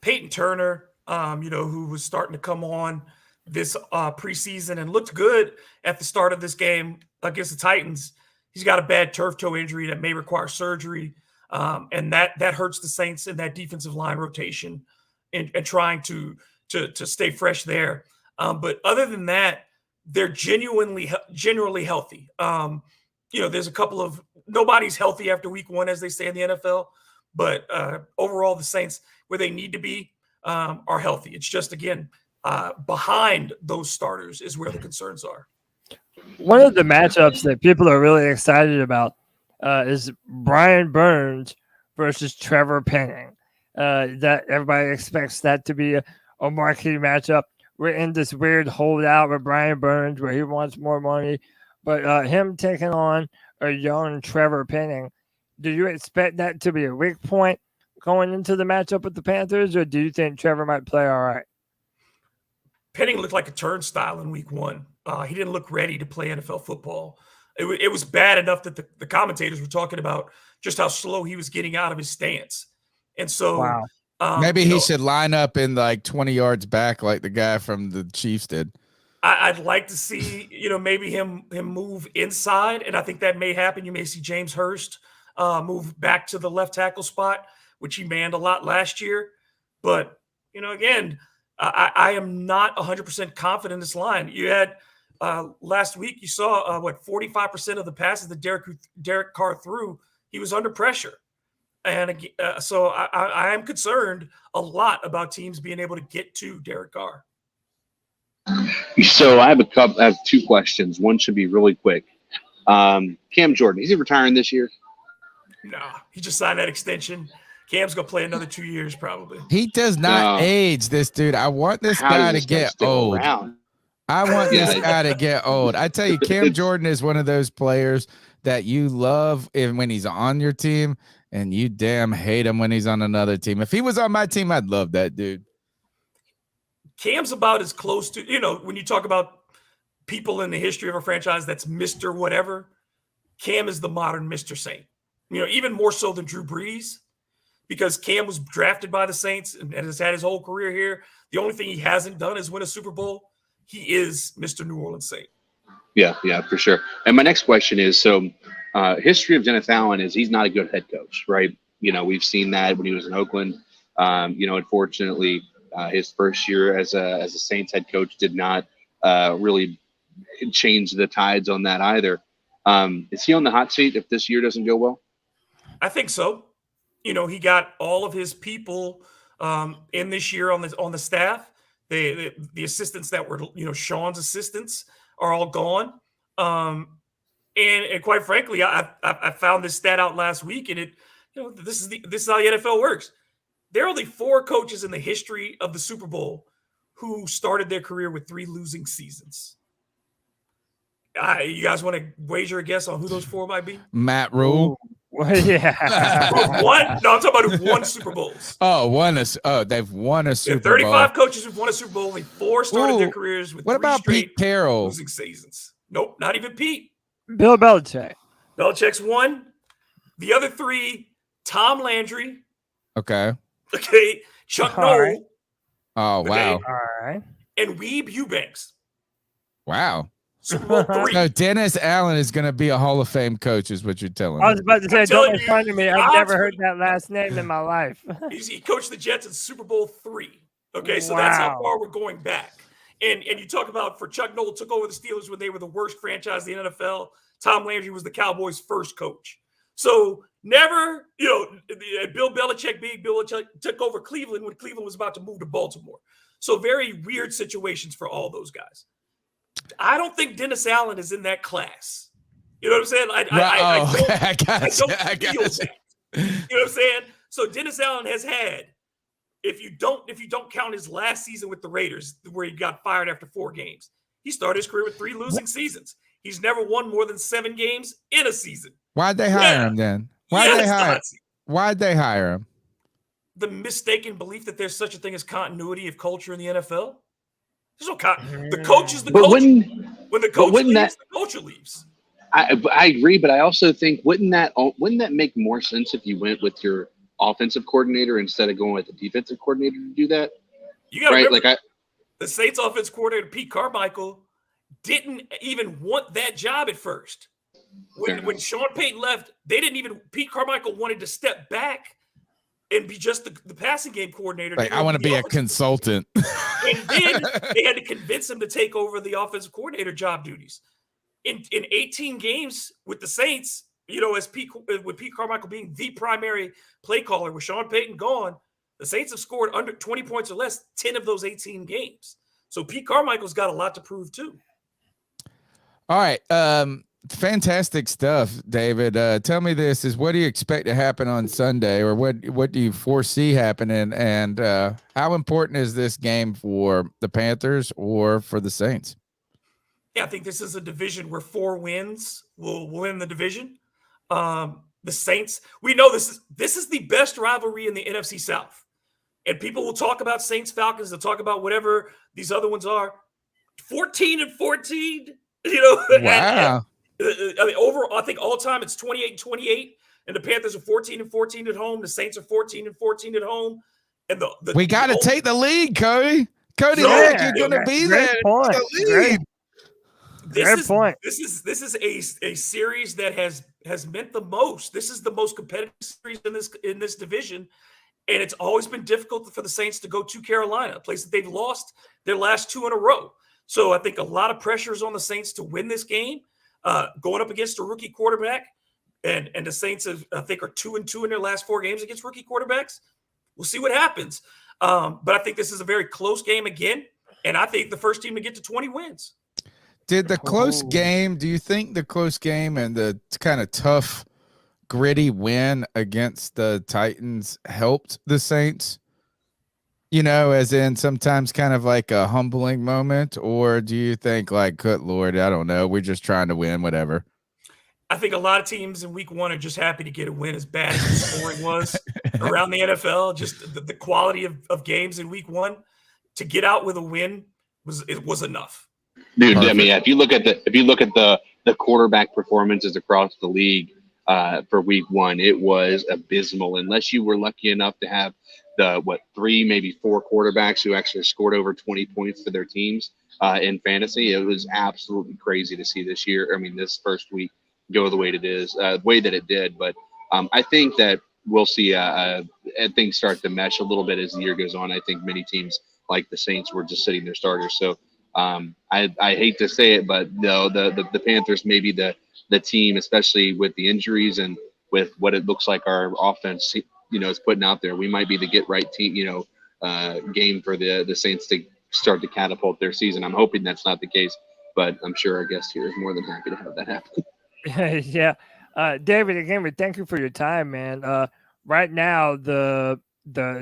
Peyton Turner, who was starting to come on this preseason and looked good at the start of this game against the Titans. He's got a bad turf toe injury that may require surgery, and that hurts the Saints in that defensive line rotation and trying to stay fresh there. But other than that, they're generally healthy. There's a couple of nobody's healthy after week one, as they say in the NFL. But overall, the Saints, where they need to be, are healthy. It's just, again, behind those starters is where the concerns are. One of the matchups that people are really excited about is Brian Burns versus Trevor Penning. That everybody expects that to be a marquee matchup. We're in this weird holdout with Brian Burns where he wants more money, but him taking on a young Trevor Penning, do you expect that to be a weak point going into the matchup with the Panthers, or do you think Trevor might play all right? Penning looked like a turnstile in week one. He didn't look ready to play NFL football. It was bad enough that the commentators were talking about just how slow he was getting out of his stance. And so wow. Maybe he should line up in like 20 yards back like the guy from the Chiefs did. I'd like to see, maybe him move inside, and I think that may happen. You may see James Hurst move back to the left tackle spot, which he manned a lot last year. But, again, I am not 100% confident in this line. You had last week, you saw 45% of the passes that Derek Carr threw, he was under pressure. And so I am concerned a lot about teams being able to get to Derek Carr. So I have two questions. One should be really quick. Cam Jordan, is he retiring this year? No, he just signed that extension. Cam's going to play another 2 years probably. He does not age, this dude. I want this guy to get old. I want this guy to get old. I tell you, Cam Jordan is one of those players that you love when he's on your team, and you damn hate him when he's on another team. If he was on my team, I'd love that dude. Cam's about as close to, when you talk about people in the history of a franchise that's Mr. Whatever, Cam is the modern Mr. Saint. Even more so than Drew Brees, because Cam was drafted by the Saints and has had his whole career here. The only thing he hasn't done is win a Super Bowl. He is Mr. New Orleans Saint. Yeah, for sure. And my next question is, history of Dennis Allen is he's not a good head coach, right? We've seen that when he was in Oakland. Unfortunately, his first year as a Saints head coach did not really change the tides on that either. Is he on the hot seat if this year doesn't go well? I think so. He got all of his people in this year on the staff. The assistants that were, Sean's assistants are all gone. And quite frankly, I found this stat out last week, and this is how the NFL works. There are only 4 coaches in the history of the Super Bowl who started their career with 3 losing seasons. You guys want to wager a guess on who those 4 might be? Matt Rule. Well, yeah. One? No, I'm talking about who won Super Bowls. They've won a Super Bowl. 35 coaches who've won a Super Bowl. Only 4 started their careers with 3 straight Pete Carroll? Losing seasons. Nope, not even Pete. Bill Belichick. Belichick's one. The other 3, Tom Landry. Okay. Chuck All Noll. right. Oh, wow. All right. And Weeb Eubanks. Wow. Super Bowl 3. So Dennis Allen is going to be a Hall of Fame coach, is what you're telling I me. was about to say, don't make fun of me. I've never heard that. that last name in my life. He coached the Jets in Super Bowl 3. So that's how far we're going back. And you talk about, for Chuck Noll took over the Steelers when they were the worst franchise in the NFL. Tom Landry was the Cowboys' first coach. So never, Bill Belichick took over Cleveland when Cleveland was about to move to Baltimore. So very weird situations for all those guys. I don't think Dennis Allen is in that class. You know what I'm saying? I don't feel that. You know what I'm saying? So Dennis Allen has had, if you don't count his last season with the Raiders, where he got fired after 4 games, he started his career with 3 losing seasons. He's never won more than 7 games in a season. Why'd they hire him then? Why'd they hire him? The mistaken belief that there's such a thing as continuity of culture in the NFL. There's no the coach is the coach. When the coach leaves, the culture leaves. I agree, but I also think wouldn't that make more sense if you went with your offensive coordinator instead of going with the defensive coordinator to do that? You got to Right? remember, the Saints offense coordinator, Pete Carmichael, didn't even want that job at first. When Sean Payton left, Pete Carmichael wanted to step back and be just the passing game coordinator. Like, I want to be a consultant. And then they had to convince him to take over the offensive coordinator job duties. In 18 games with the Saints, with Pete Carmichael being the primary play caller, with Sean Payton gone, the Saints have scored under 20 points or less 10 of those 18 games. So Pete Carmichael's got a lot to prove too. All right. Fantastic stuff, David. Tell me this is what do you expect to happen on Sunday, or what do you foresee happening, and how important is this game for the Panthers or for the Saints? Yeah, I think this is a division where 4 wins will win the division. The Saints, we know this is the best rivalry in the NFC South. And people will talk about Saints Falcons, they'll talk about whatever these other ones are. 14-14, Wow. I mean, overall, I think all time it's 28-28, and the Panthers are 14-14 at home. The Saints are 14-14 at home. And we got to take the lead, Cody. Cody, you're going to be there. Point. Great point. This is a series that has meant the most. This is the most competitive series in this division, and it's always been difficult for the Saints to go to Carolina, a place that they've lost their last 2 in a row. So I think a lot of pressure is on the Saints to win this game. Going up against a rookie quarterback, and the Saints I think are 2-2 in their last 4 games against rookie quarterbacks. We'll see what happens. But I think this is a very close game again, and I think the first team to get to 20 wins. Do you think the close game and the kind of tough, gritty win against the Titans helped the Saints? As in sometimes kind of like a humbling moment, or do you think like, good Lord, I don't know, we're just trying to win, whatever? I think a lot of teams in week 1 are just happy to get a win, as bad as the scoring was around the NFL. Just the quality of games in week 1 to get out with a win was enough. Dude, Perfect. I mean, if you look at the quarterback performances across the league for week 1, it was abysmal. Unless you were lucky enough to have 3, maybe 4 quarterbacks who actually scored over 20 points for their teams in fantasy. It was absolutely crazy to see this year. I mean, this first week go the way that it did. But I think that we'll see things start to mesh a little bit as the year goes on. I think many teams like the Saints were just sitting their starters. So I hate to say it, but no, the Panthers may be the team, especially with the injuries and with what it looks like our offense is putting out there. We might be the get right team, game for the Saints to start to catapult their season. I'm hoping that's not the case, but I'm sure our guest here is more than happy to have that happen. Yeah. David, again, we thank you for your time, man. Right now, the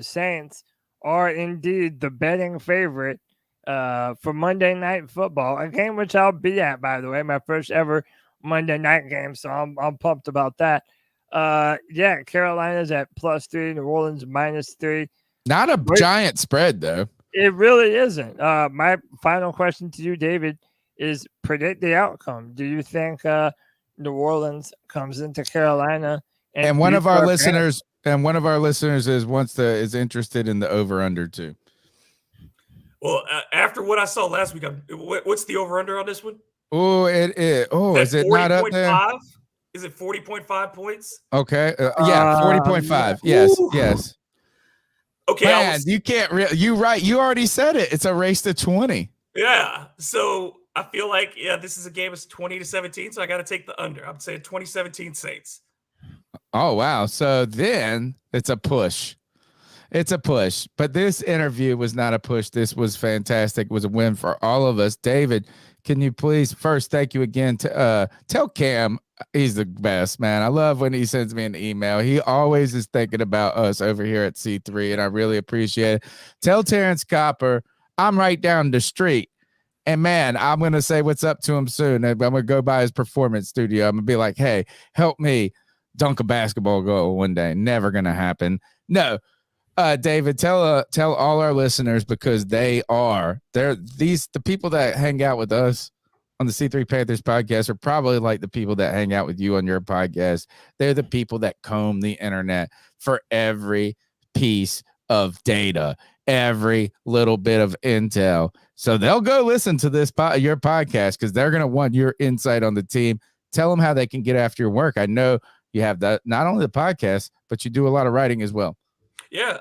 Saints are indeed the betting favorite for Monday Night Football, a game which I'll be at, by the way, my first ever Monday night game, so I'm pumped about that. Carolina's at +3, New Orleans -3. Not a giant spread, though. It really isn't. My final question to you, David, is predict the outcome. Do you think New Orleans comes into Carolina? And one of our listeners is interested in the over/under too. Well, after what I saw last week, what's the over/under on this one? Oh, is it not up there? Is it 40.5 points? Okay. 40.5. Yes. Ooh. Yes. Okay. Man, you can't you right. You already said it. It's a race to 20. Yeah. So I feel like, this is a game of 20-17. So I got to take the under. I'm saying 2017 Saints. Oh, wow. So then it's a push. It's a push. But this interview was not a push. This was fantastic. It was a win for all of us. David, can you please first thank you again to tell Cam he's the best, man. I love when he sends me an email. He always is thinking about us over here at C3, and I really appreciate it. Tell Terrence Copper I'm right down the street. And, man, I'm going to say what's up to him soon. I'm going to go by his performance studio. I'm going to be like, hey, help me dunk a basketball goal one day. Never going to happen. No. David, tell all our listeners, because the people that hang out with us, on the C3 Panthers podcast are probably like the people that hang out with you on your podcast. They're the people that comb the internet for every piece of data, every little bit of intel. So they'll go listen to your podcast because they're going to want your insight on the team. Tell them how they can get after your work. I know you have that, not only the podcast, but you do a lot of writing as well. Yeah,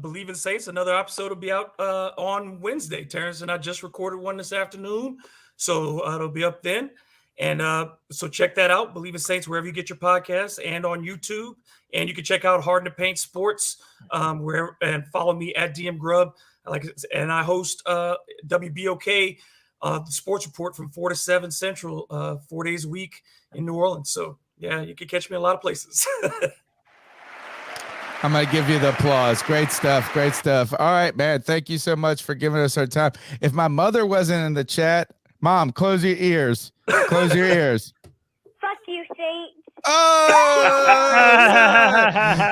Bleav in Saints, another episode will be out on Wednesday. Terrence and I just recorded one this afternoon, so it'll be up then. And so check that out, Bleav in Saints, wherever you get your podcasts, and on YouTube. And you can check out Hard to Paint Sports, and follow me at DM Grubb. And I host WBOK, the sports report from 4 to 7 Central, 4 days a week in New Orleans. So yeah, you can catch me in a lot of places. I'm going to give you the applause. Great stuff. Great stuff. All right, man. Thank you so much for giving us our time. If my mother wasn't in the chat, Mom, close your ears. Close your ears. Fuck you, Saints. Oh!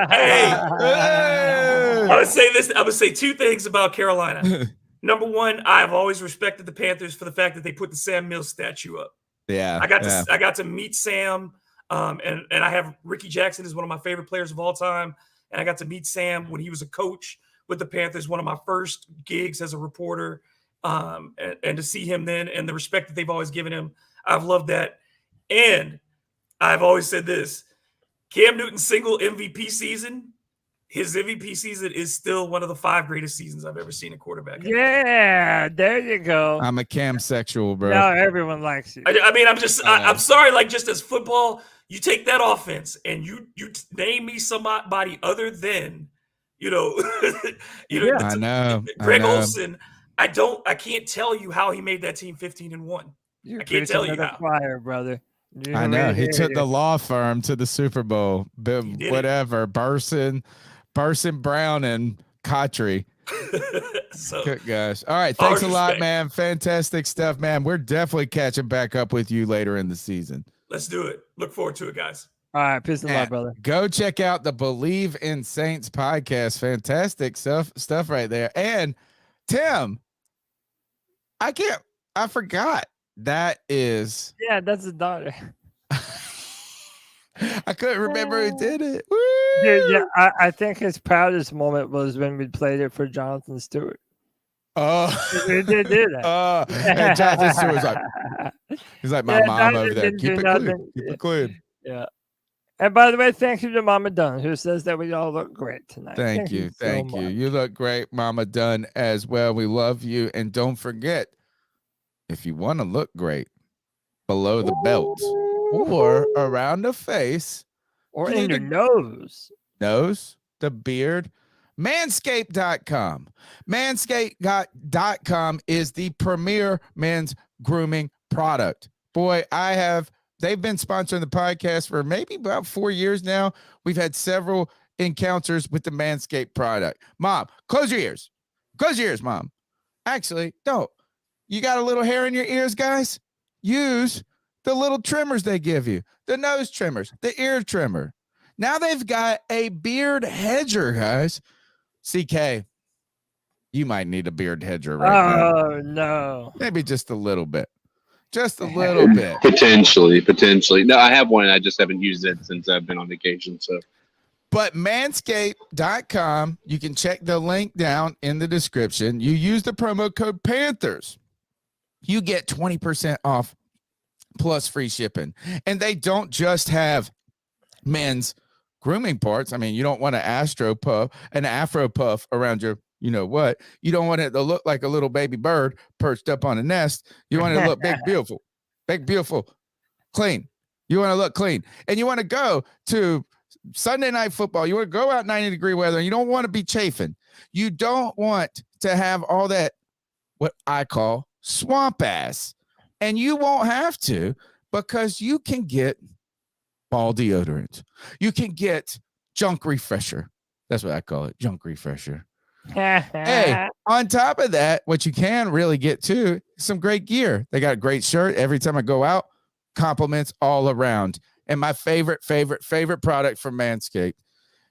Hey, I would say this. I would say two things about Carolina. Number one, I've always respected the Panthers for the fact that they put the Sam Mills statue up. Yeah. I got to meet Sam, and I have Ricky Jackson is one of my favorite players of all time. And I got to meet Sam when he was a coach with the Panthers, one of my first gigs as a reporter, and to see him then and the respect that they've always given him. I've loved that. And I've always said this, Cam Newton's single MVP season, his MVP season is still one of the 5 greatest seasons I've ever seen a quarterback. Yeah, there you go. I'm a Cam sexual, bro. Now everyone likes you. I mean, I'm sorry, like just as football, you take that offense and you name me somebody other than, I know. Greg Olsen. I can't tell you how he made that team 15-1. You're I can't tell you how. Fire, brother. I know. He took the law firm to the Super Bowl. Whatever. Burson, Brown, and Cotry. So, good gosh. All right. Thanks a lot, man. Fantastic stuff, man. We're definitely catching back up with you later in the season. Let's do it. Look forward to it, guys. All right. Peace and love, brother. Go check out the Bleav in Saints podcast. Fantastic stuff right there. And Tim, I forgot. That is. Yeah, that's his daughter. I couldn't remember who did it. Woo! Dude, yeah, I think his proudest moment was when we played it for Jonathan Stewart. Oh, we did do that. And Jonathan Stewart was like, he's like my mom over there. Keep it clean. Yeah. And by the way, thank you to Mama Dunn, who says that we all look great tonight. Thank you. Thank you. You look great, Mama Dunn, as well. We love you. And don't forget, if you want to look great, below the belt or around the face or in your nose, the beard, manscaped.com. Manscaped.com is the premier men's grooming product. Boy, they've been sponsoring the podcast for maybe about 4 years now. We've had several encounters with the Manscaped product. Mom, close your ears. Close your ears, Mom. Actually, don't. You got a little hair in your ears, guys? Use the little trimmers they give you. The nose trimmers, the ear trimmer. Now they've got a beard hedger, guys. CK, you might need a beard hedger right now. Oh, no. Maybe just a little bit. Just a little bit. Potentially. No, I have one. I just haven't used it since I've been on vacation. So, but manscaped.com, you can check the link down in the description. You use the promo code Panthers. You get 20% off plus free shipping. And they don't just have men's grooming parts. I mean, you don't want an afro puff around your, you know what? You don't want it to look like a little baby bird perched up on a nest. You want it to look big, beautiful, clean. You want to look clean. And you want to go to Sunday night football. You want to go out 90-degree weather. And you don't want to be chafing. You don't want to have all that, what I call swamp ass. And you won't have to, because you can get ball deodorant. You can get junk refresher. That's what I call it, junk refresher. Hey, on top of that, what you can really get too, some great gear. They got a great shirt. Every time I go out, compliments all around. And my favorite product from Manscaped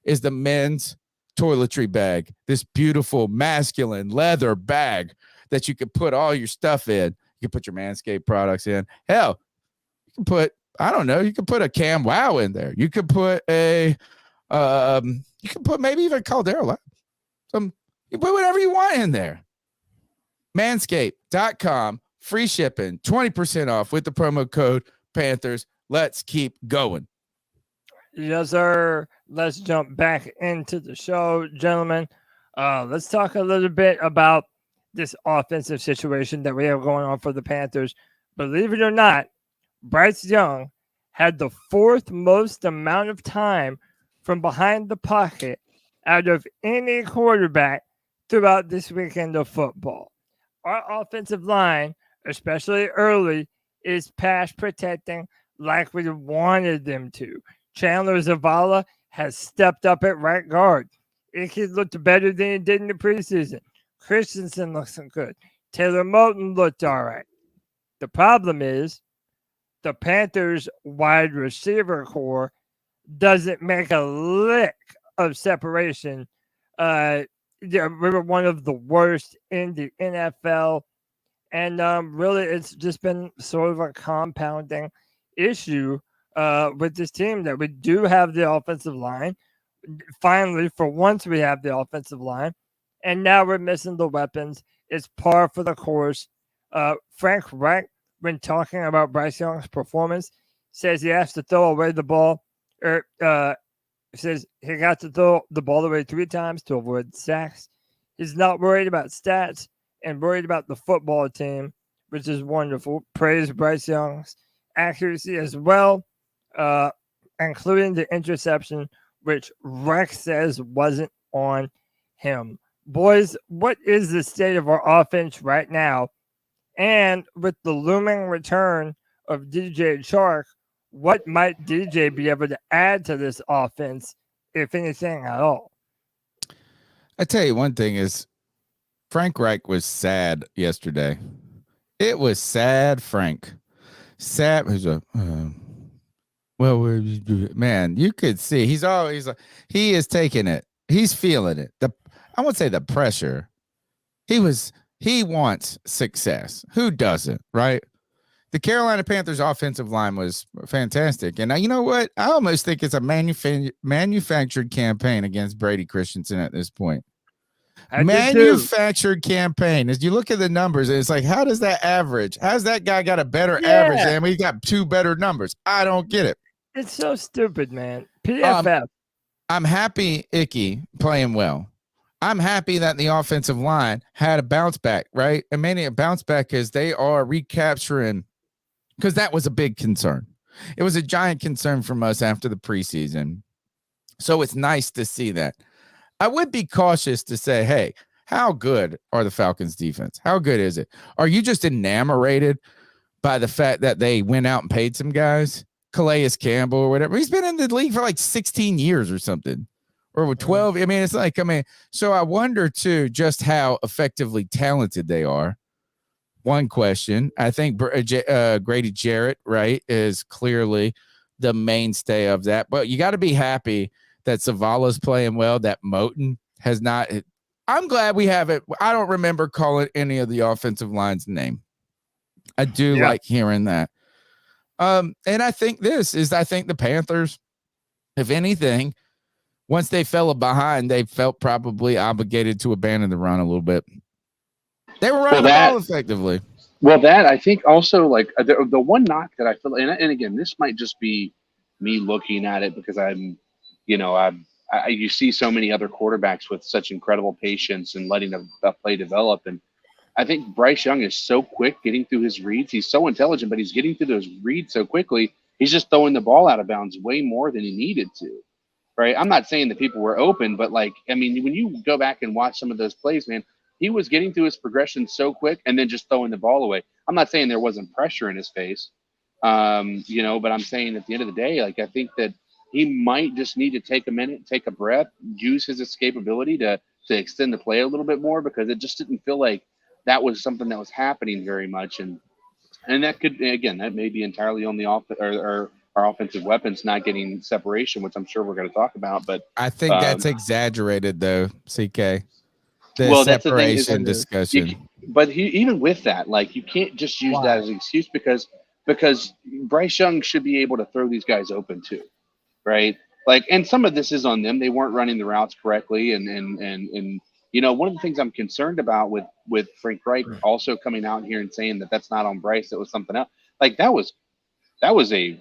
is the men's toiletry bag. This beautiful masculine leather bag that you can put all your stuff in. You can put your Manscaped products in. Hell, you can put, I don't know, you can put a Cam Wow in there. You could put a, you can put maybe even Caldera. You put whatever you want in there. Manscaped.com, free shipping, 20% off with the promo code Panthers. Let's keep going. Yes, sir. Let's jump back into the show, gentlemen. Let's talk a little bit about this offensive situation that we have going on for the Panthers. Believe it or not, Bryce Young had the fourth most amount of time from behind the pocket out of any quarterback throughout this weekend of football. Our offensive line, especially early, is pass protecting like we wanted them to. Chandler Zavala has stepped up at right guard. Icky looked better than he did in the preseason. Christensen looks good. Taylor Moton looked all right. The problem is the Panthers wide receiver core doesn't make a lick of separation. We were one of the worst in the NFL. And really, it's just been sort of a compounding issue with this team that we do have the offensive line. Finally, for once, we have the offensive line. And now we're missing the weapons. It's par for the course. Frank Reich, when talking about Bryce Young's performance, says he has to throw away the ball. Says he got to throw the ball away 3 times to avoid sacks. He's not worried about stats and worried about the football team, which is wonderful. Praise Bryce Young's accuracy as well, including the interception, which Rex says wasn't on him. Boys, what is the state of our offense right now? And with the looming return of DJ Chark, what might DJ be able to add to this offense, if anything at all? I tell you one thing is Frank Reich was sad yesterday. It was sad, Frank. Sad. Man, you could see he's always he is taking it. He's feeling it. I won't say the pressure. He wants success. Who doesn't, right? The Carolina Panthers offensive line was fantastic. And now, you know what? I almost think it's a manufactured campaign against Brady Christensen at this point. Manufactured campaign. As you look at the numbers, it's like, how does that average? How's that guy got a better average than we got 2 better numbers? I don't get it. It's so stupid, man. PFF. I'm happy Icky playing well. I'm happy that the offensive line had a bounce back, right? And many a bounce back as they are recapturing, because that was a big concern. It was a giant concern from us after the preseason. So it's nice to see that. I would be cautious to say, hey, how good are the Falcons defense? How good is it? Are you just enamored by the fact that they went out and paid some guys? Calais Campbell or whatever. He's been in the league for like 16 years or something. Or with 12. I mean, it's like, so I wonder too, just how effectively talented they are. One question. I think Grady Jarrett, right, is clearly the mainstay of that. But you got to be happy that Zavala's playing well, that Moton has not. I'm glad we have it. I don't remember calling any of the offensive line's name. I do like hearing that. And I think the Panthers, if anything, once they fell behind, they felt probably obligated to abandon the run a little bit. They were running the ball effectively. Well, that I think also like the one knock that I feel, and again, this might just be me looking at it because you see so many other quarterbacks with such incredible patience and letting a play develop. And I think Bryce Young is so quick getting through his reads. He's so intelligent, but he's getting through those reads so quickly. He's just throwing the ball out of bounds way more than he needed to. Right. I'm not saying that people were open, but when you go back and watch some of those plays, man, he was getting through his progression so quick and then just throwing the ball away. I'm not saying there wasn't pressure in his face, but I'm saying at the end of the day, like, I think that he might just need to take a minute, take a breath, use his escapability to extend the play a little bit more, because it just didn't feel like that was something that was happening very much. And that could, again, that may be entirely on the or our offensive weapons not getting separation, which I'm sure we're going to talk about. But I think that's exaggerated, though, CK. The separation discussion. but even with that, like you can't just use that as an excuse because Bryce Young should be able to throw these guys open too, right? Like, and some of this is on them. They weren't running the routes correctly, and one of the things I'm concerned about with Frank Reich also coming out here and saying that that's not on Bryce, that was something else. Like that was a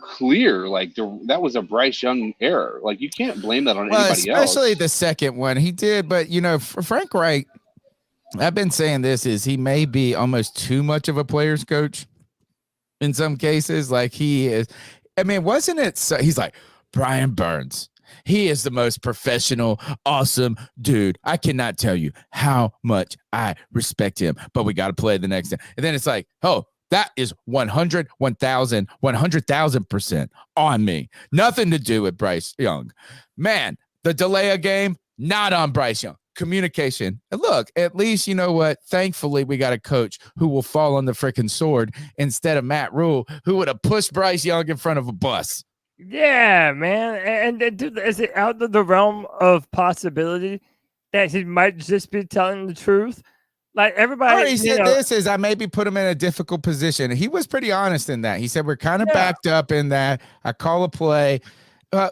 clear, like that was a Bryce Young error. Like you can't blame that on anybody else. Especially the second one he did, but for Frank Reich, I've been saying this is he may be almost too much of a player's coach in some cases. Like he is. I mean, wasn't it? So, he's like Brian Burns. He is the most professional, awesome dude. I cannot tell you how much I respect him, but we got to play the next day. And then it's like, oh, that is 100, 1,000, 100,000% on me. Nothing to do with Bryce Young. Man, the delay of game, not on Bryce Young. Communication. And look, at least you know what? Thankfully, we got a coach who will fall on the freaking sword instead of Matt Rule, who would have pushed Bryce Young in front of a bus. Yeah, man. And dude, is it out of the realm of possibility that he might just be telling the truth? Like everybody, he said this is I maybe put him in a difficult position. He was pretty honest in that. He said we're kind of backed up in that. I call a play.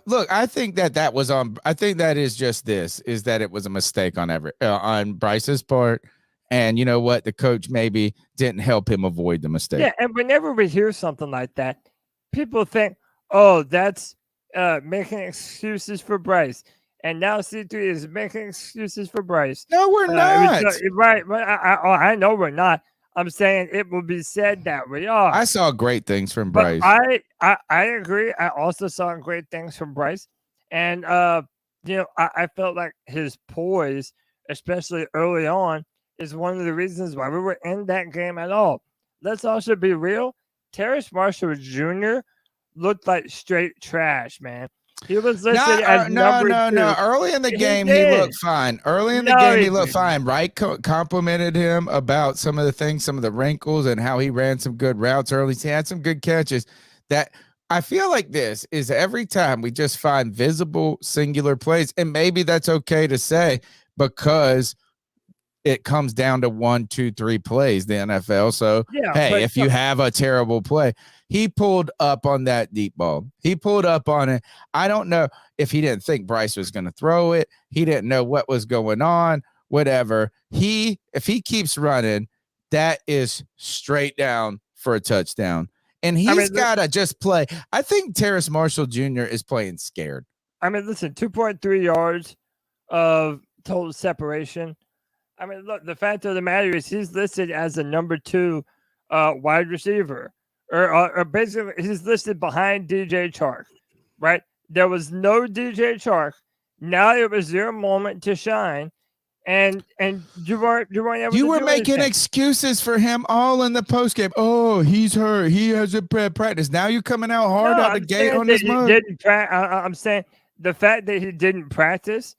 Look, I think that was on. I think that is just this is that it was a mistake on Bryce's part, and you know what, the coach maybe didn't help him avoid the mistake. Yeah, and whenever we hear something like that, people think, "Oh, that's making excuses for Bryce." And now C3 is making excuses for Bryce. No, we're not. Right. I know we're not. I'm saying it will be said that we are. I saw great things from Bryce. I agree. I also saw great things from Bryce. And, I felt like his poise, especially early on, is one of the reasons why we were in that game at all. Let's also be real. Terrace Marshall Jr. looked like straight trash, man. He was listed as number two. No. Early in the game, he looked fine. He looked fine. Right? Complimented him about some of the things, some of the wrinkles, and how he ran some good routes early. He had some good catches. That I feel like this is every time we just find visible singular plays, and maybe that's okay to say because it comes down to 1, 2, 3 plays, the NFL. So, hey, if you have a terrible play, he pulled up on that deep ball. He pulled up on it. I don't know if he didn't think Bryce was going to throw it. He didn't know what was going on, whatever. If he keeps running, that is straight down for a touchdown. And he's got to just play. I think Terrace Marshall Jr. is playing scared. I mean, listen, 2.3 yards of total separation. I mean, look, the fact of the matter is he's listed as a number 2 wide receiver. Or basically, he's listed behind DJ Chark, right? There was no DJ Chark. Now it was your moment to shine, and you weren't able. You were making excuses for him all in the postgame. Oh, he's hurt. He hasn't practice. Now you're coming out hard out the gate on this mug. I'm saying the fact that he didn't practice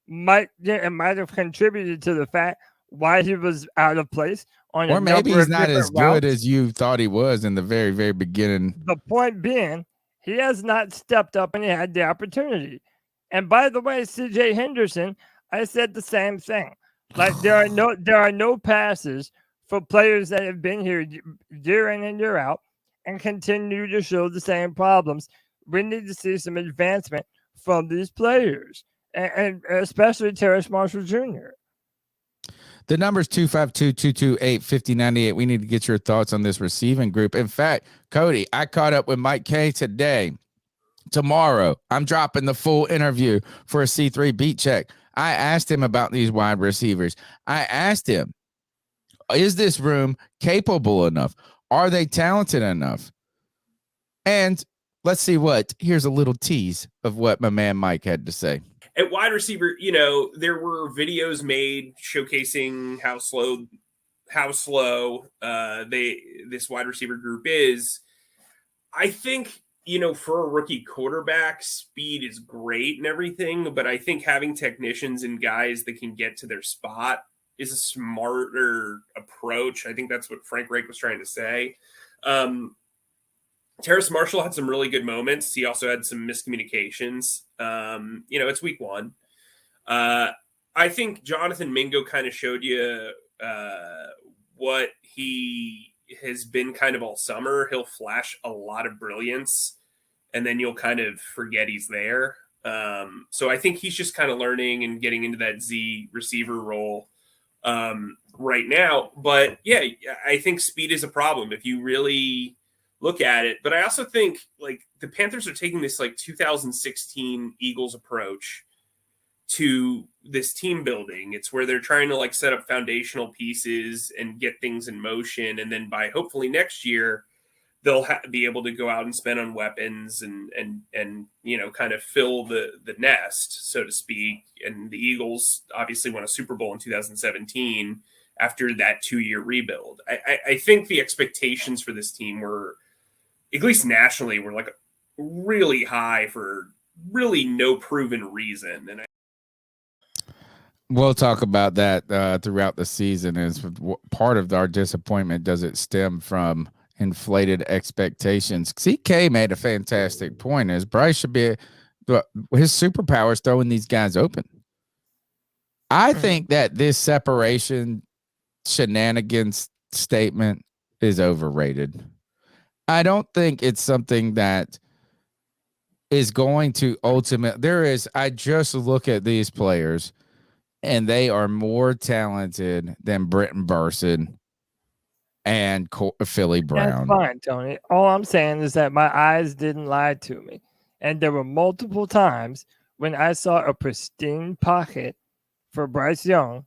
might have contributed to the fact why he was out of place. Or maybe he's not as good as you thought he was in the very, very beginning. The point being, he has not stepped up and he had the opportunity. And by the way, CJ Henderson, I said the same thing. Like there are no passes for players that have been here year in and year out and continue to show the same problems. We need to see some advancement from these players, and especially Terrace Marshall Jr. The number's 252-228-5098. We need to get your thoughts on this receiving group. In fact, Cody, I caught up with Mike K today. Tomorrow, I'm dropping the full interview for a C3 beat check. I asked him about these wide receivers. I asked him, is this room capable enough? Are they talented enough? And let's see here's a little tease of what my man Mike had to say. At wide receiver, there were videos made showcasing how slow this wide receiver group is. I think, for a rookie quarterback, speed is great and everything, but I think having technicians and guys that can get to their spot is a smarter approach. I think that's what Frank Reich was trying to say. Terrace Marshall had some really good moments. He also had some miscommunications. It's week 1. I think Jonathan Mingo kind of showed you what he has been kind of all summer. He'll flash a lot of brilliance, and then you'll kind of forget he's there. So I think he's just kind of learning and getting into that Z receiver role right now. But yeah, I think speed is a problem if you really look at it. But I also think like the Panthers are taking this like 2016 Eagles approach to this team building. It's where they're trying to like set up foundational pieces and get things in motion. And then by hopefully next year, they'll be able to go out and spend on weapons and you know, kind of fill the nest, so to speak. And the Eagles obviously won a Super Bowl in 2017 after that 2-year rebuild. I think the expectations for this team were, at least nationally, were like really high for really no proven reason. And we'll talk about that throughout the season. Is part of our disappointment, does it stem from inflated expectations? CK made a fantastic point, is Bryce should be his superpower is throwing these guys open. I think that this separation shenanigans statement is overrated. I don't think it's something that is going to I just look at these players and they are more talented than Britton Burson and Philly Brown. That's fine, Tony. All I'm saying is that my eyes didn't lie to me. And there were multiple times when I saw a pristine pocket for Bryce Young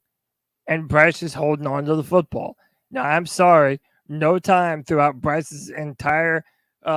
and Bryce is holding on to the football. Now, I'm sorry, no time throughout Bryce's entire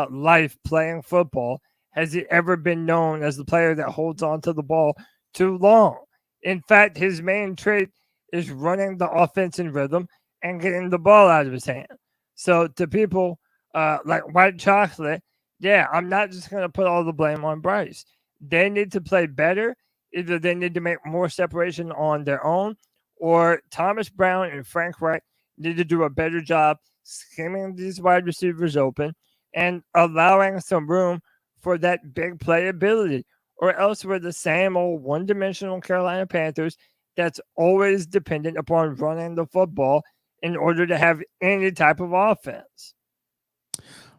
life playing football has he ever been known as the player that holds on to the ball too long. In fact, his main trait is running the offense in rhythm and getting the ball out of his hand. So to people like White Chocolate, yeah, I'm not just going to put all the blame on Bryce. They need to play better. Either they need to make more separation on their own, or Thomas Brown and Frank Reich need to do a better job scheming these wide receivers open and allowing some room for that big playability, or else we're the same old one-dimensional Carolina Panthers that's always dependent upon running the football in order to have any type of offense.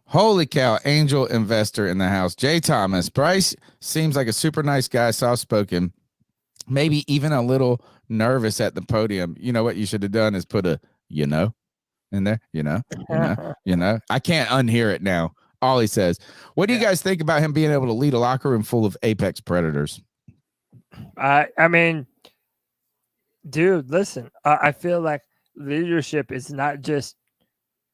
Holy cow, angel investor in the house. Jay Thomas. Bryce seems like a super nice guy, soft-spoken, maybe even a little nervous at the podium. You know what you should have done is put a, in there, you know. I can't unhear it now. All he says. What do you guys think about him being able to lead a locker room full of apex predators? I mean, dude, listen, I feel like leadership is not just,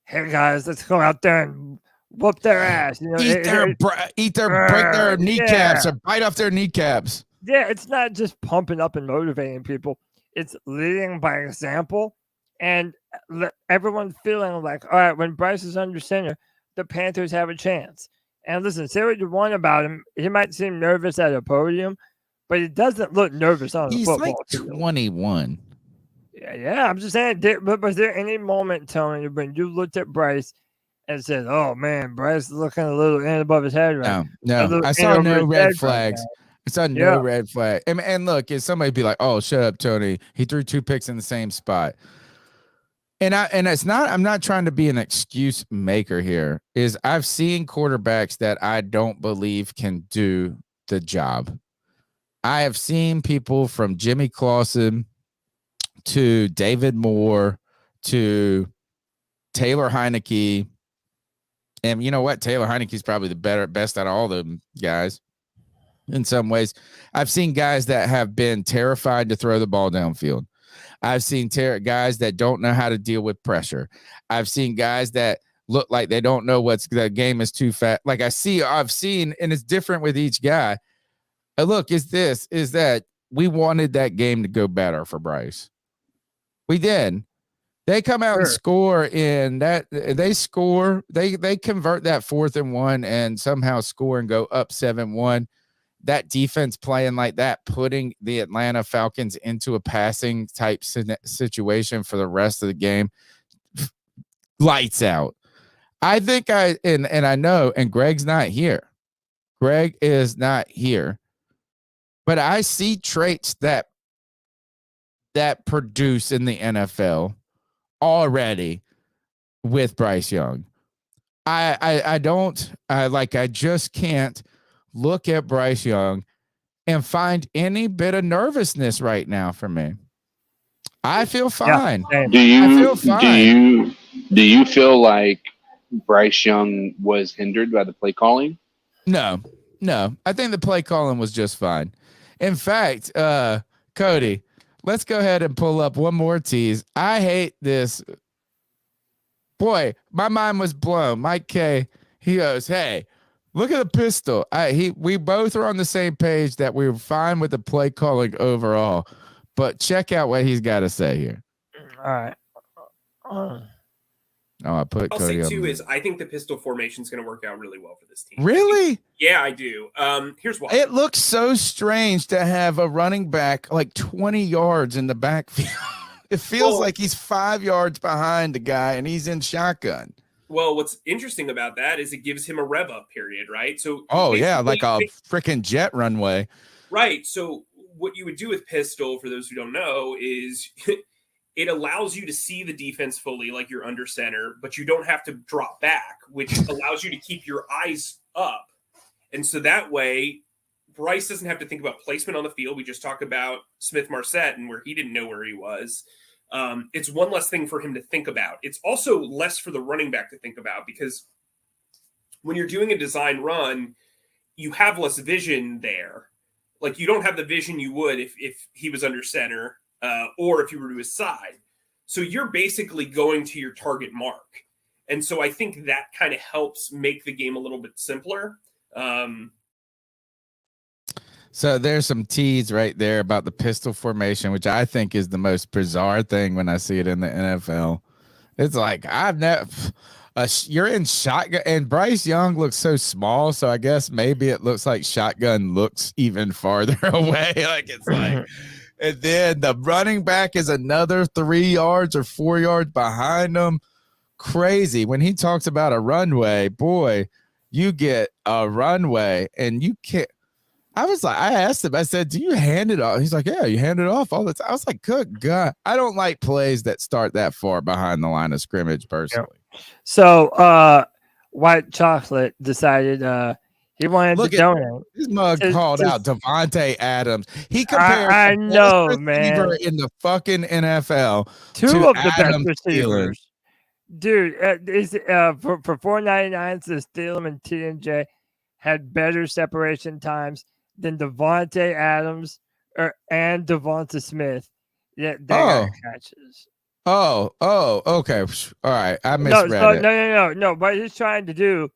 hey guys, let's go out there and whoop their ass. You know, break their kneecaps or bite off their kneecaps. Yeah, it's not just pumping up and motivating people. It's leading by example and everyone feeling like, all right, when Bryce is under center, the Panthers have a chance. And listen, say what you want about him. He might seem nervous at a podium, but he doesn't look nervous on the football field. He's like 21. Yeah, I'm just saying. But was there any moment, Tony, when you looked at Bryce and said, "Oh man, Bryce is looking a little in above his head right now"? No. I saw no red flags. I saw no red flag. And look, if somebody be like, "Oh, shut up, Tony. He threw 2 picks in the same spot." And I'm not trying to be an excuse maker here. Is I've seen quarterbacks that I don't believe can do the job. I have seen people from Jimmy Clausen to David Moore to Taylor Heineke. And you know what? Taylor Heineke's probably the best out of all them guys in some ways. I've seen guys that have been terrified to throw the ball downfield. I've seen guys that don't know how to deal with pressure. I've seen guys that look like they don't know the game is too fast. Like I've seen, and it's different with each guy. Look, is that we wanted that game to go better for Bryce. We did. They come out and score in that. They score. They convert that 4th and 1 and somehow score and go up 7-1. That defense playing like that, putting the Atlanta Falcons into a passing type situation for the rest of the game, lights out. I think I know, and Greg's not here. Greg is not here. But I see traits that produce in the NFL already with Bryce Young. I just can't look at Bryce Young and find any bit of nervousness right now for me. I feel fine. Yeah, Do I feel you fine. do you feel like Bryce Young was hindered by the play calling? No. I think the play calling was just fine. In fact, Cody, let's go ahead and pull up one more tease. I hate this. Boy, my mind was blown. Mike K, he goes, "Hey, look at the pistol." We both are on the same page that we were fine with the play calling overall, but check out what he's got to say here. all right. I put I'll Cody say on. too is I think the pistol formation is going to work out really well for this team. Really? Yeah, I do. Here's why. It looks so strange to have a running back like 20 yards in the backfield. It feels like he's 5 yards behind the guy and he's in shotgun. Well, what's interesting about that is it gives him a rev up period, right? So like a freaking jet runway. Right. So what you would do with pistol, for those who don't know, is it allows you to see the defense fully, like you're under center, but you don't have to drop back, which allows you to keep your eyes up. And so that way, Bryce doesn't have to think about placement on the field. We just talked about Smith-Marset and where he didn't know where he was. It's one less thing for him to think about. It's also less for the running back to think about, because when you're doing a design run, you have less vision there. Like, you don't have the vision you would if he was under center or if you were to his side. So you're basically going to your target mark. And so I think that kind of helps make the game a little bit simpler. So there's some tease right there about the pistol formation, which I think is the most bizarre thing when I see it in the NFL. It's like, you're in shotgun, and Bryce Young looks so small. So I guess maybe it looks like shotgun looks even farther away. Like, it's like, and then the running back is another 3 yards or 4 yards behind them. Crazy. When he talks about a runway, boy, you get a runway and you can't. I asked him, I said, "Do you hand it off?" He's like, "Yeah, you hand it off all the time." I was like, "Good God." I don't like plays that start that far behind the line of scrimmage personally. Yep. So White Chocolate decided he wanted to donate. His mug called out Devontae Adams. He compared I know, best receiver man, in the fucking NFL two to of the Adam best receivers. Dude, for $4.99, the Thielen and T&J had better separation times than Devontae Adams and Devonta Smith. Yeah, they got catches. Oh, okay. All right. I misread it. No. What he's trying to do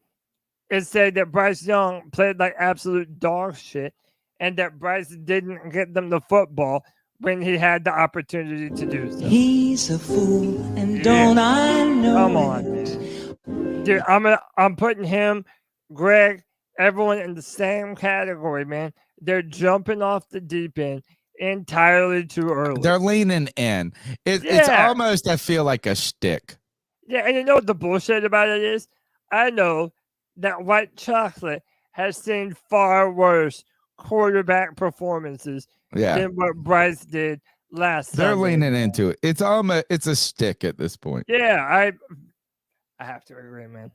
is say that Bryce Young played like absolute dog shit and that Bryce didn't get them the football when he had the opportunity to do so. He's a fool, and don't I know? Come on, man. Dude, I'm putting him, Greg, everyone in the same category, man. They're jumping off the deep end entirely too early. They're leaning in. It's almost, I feel like, a shtick. Yeah, and you know what the bullshit about it is? I know that White Chocolate has seen far worse quarterback performances than what Bryce did last They're Sunday. leaning into it. It's a shtick at this point. Yeah, I have to agree, man.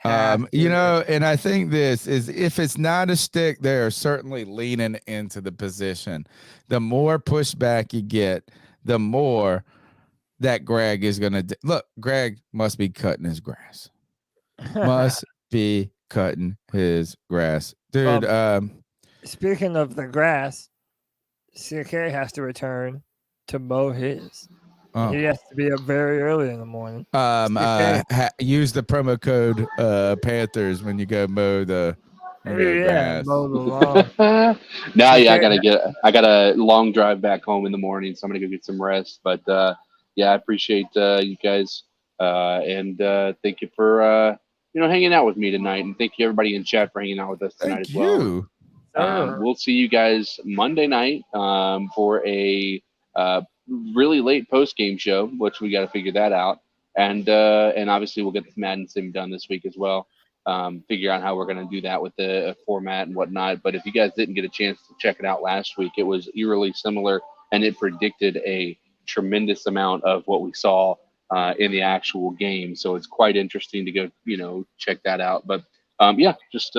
And I think this is, if it's not a stick, they're certainly leaning into the position. The more pushback you get, the more that Greg is going to look. Greg must be cutting his grass. Must be cutting his grass, dude. Speaking of the grass, CK has to return to mow his. Oh. He has to be up very early in the morning. Use the promo code Panthers when you go mow the grass. Mow the lawn. I got a long drive back home in the morning, so I'm gonna go get some rest. But I appreciate you guys and thank you for hanging out with me tonight, and thank you everybody in chat for hanging out with us tonight as well. We'll see you guys Monday night for a really late post-game show, which we got to figure that out, and obviously we'll get the Madden sim done this week as well. Figure out how we're going to do that with the format and whatnot. But if you guys didn't get a chance to check it out last week, it was eerily similar, and it predicted a tremendous amount of what we saw in the actual game. So it's quite interesting to go, check that out. But just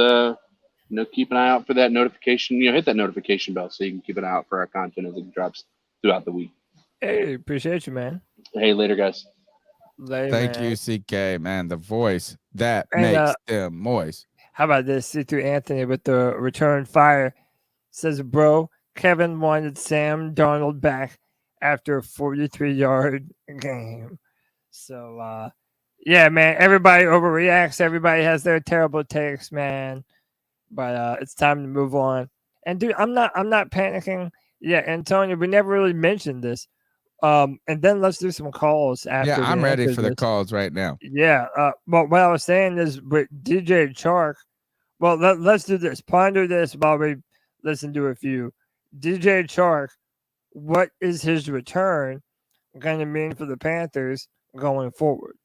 keep an eye out for that notification. Hit that notification bell so you can keep an eye out for our content as it drops throughout the week. Hey, appreciate you, man. Hey, later, guys. Later, Thank man. you, CK, man. The voice that And, makes them moist. How about this? C3 Anthony with the return fire says, bro, Kevin wanted Sam Darnold back after a 43-yard game. So, yeah, man, everybody overreacts. Everybody has their terrible takes, man. But it's time to move on. And dude, I'm not panicking. Yeah, Antonio, we never really mentioned this. And then let's do some calls after. Yeah, I'm ready for the this. calls right now. Yeah. But what I was saying is with DJ Chark. Well, let's do this. Ponder this while we listen to a few. DJ Chark, what is his return going to mean for the Panthers going forward?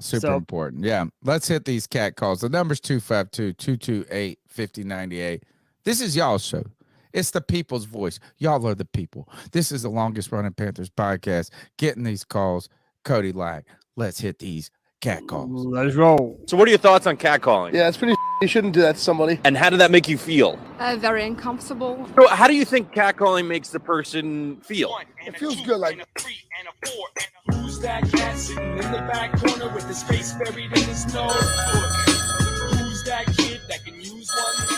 Super important. Yeah. Let's hit these cat calls. The number's 252-228-5098. This is y'all's show. It's the people's voice. Y'all are the people. This is the longest running Panthers podcast. Getting these calls. Cody Lack. Let's hit these cat calls. Let's roll. So what are your thoughts on catcalling? Yeah, it's pretty. You shouldn't do that to somebody. And how did that make you feel? Very uncomfortable. So how do you think catcalling makes the person feel? It feels good, like. Who's that cat sitting in the back corner with his face buried in his nose? Who's that kid that can use one?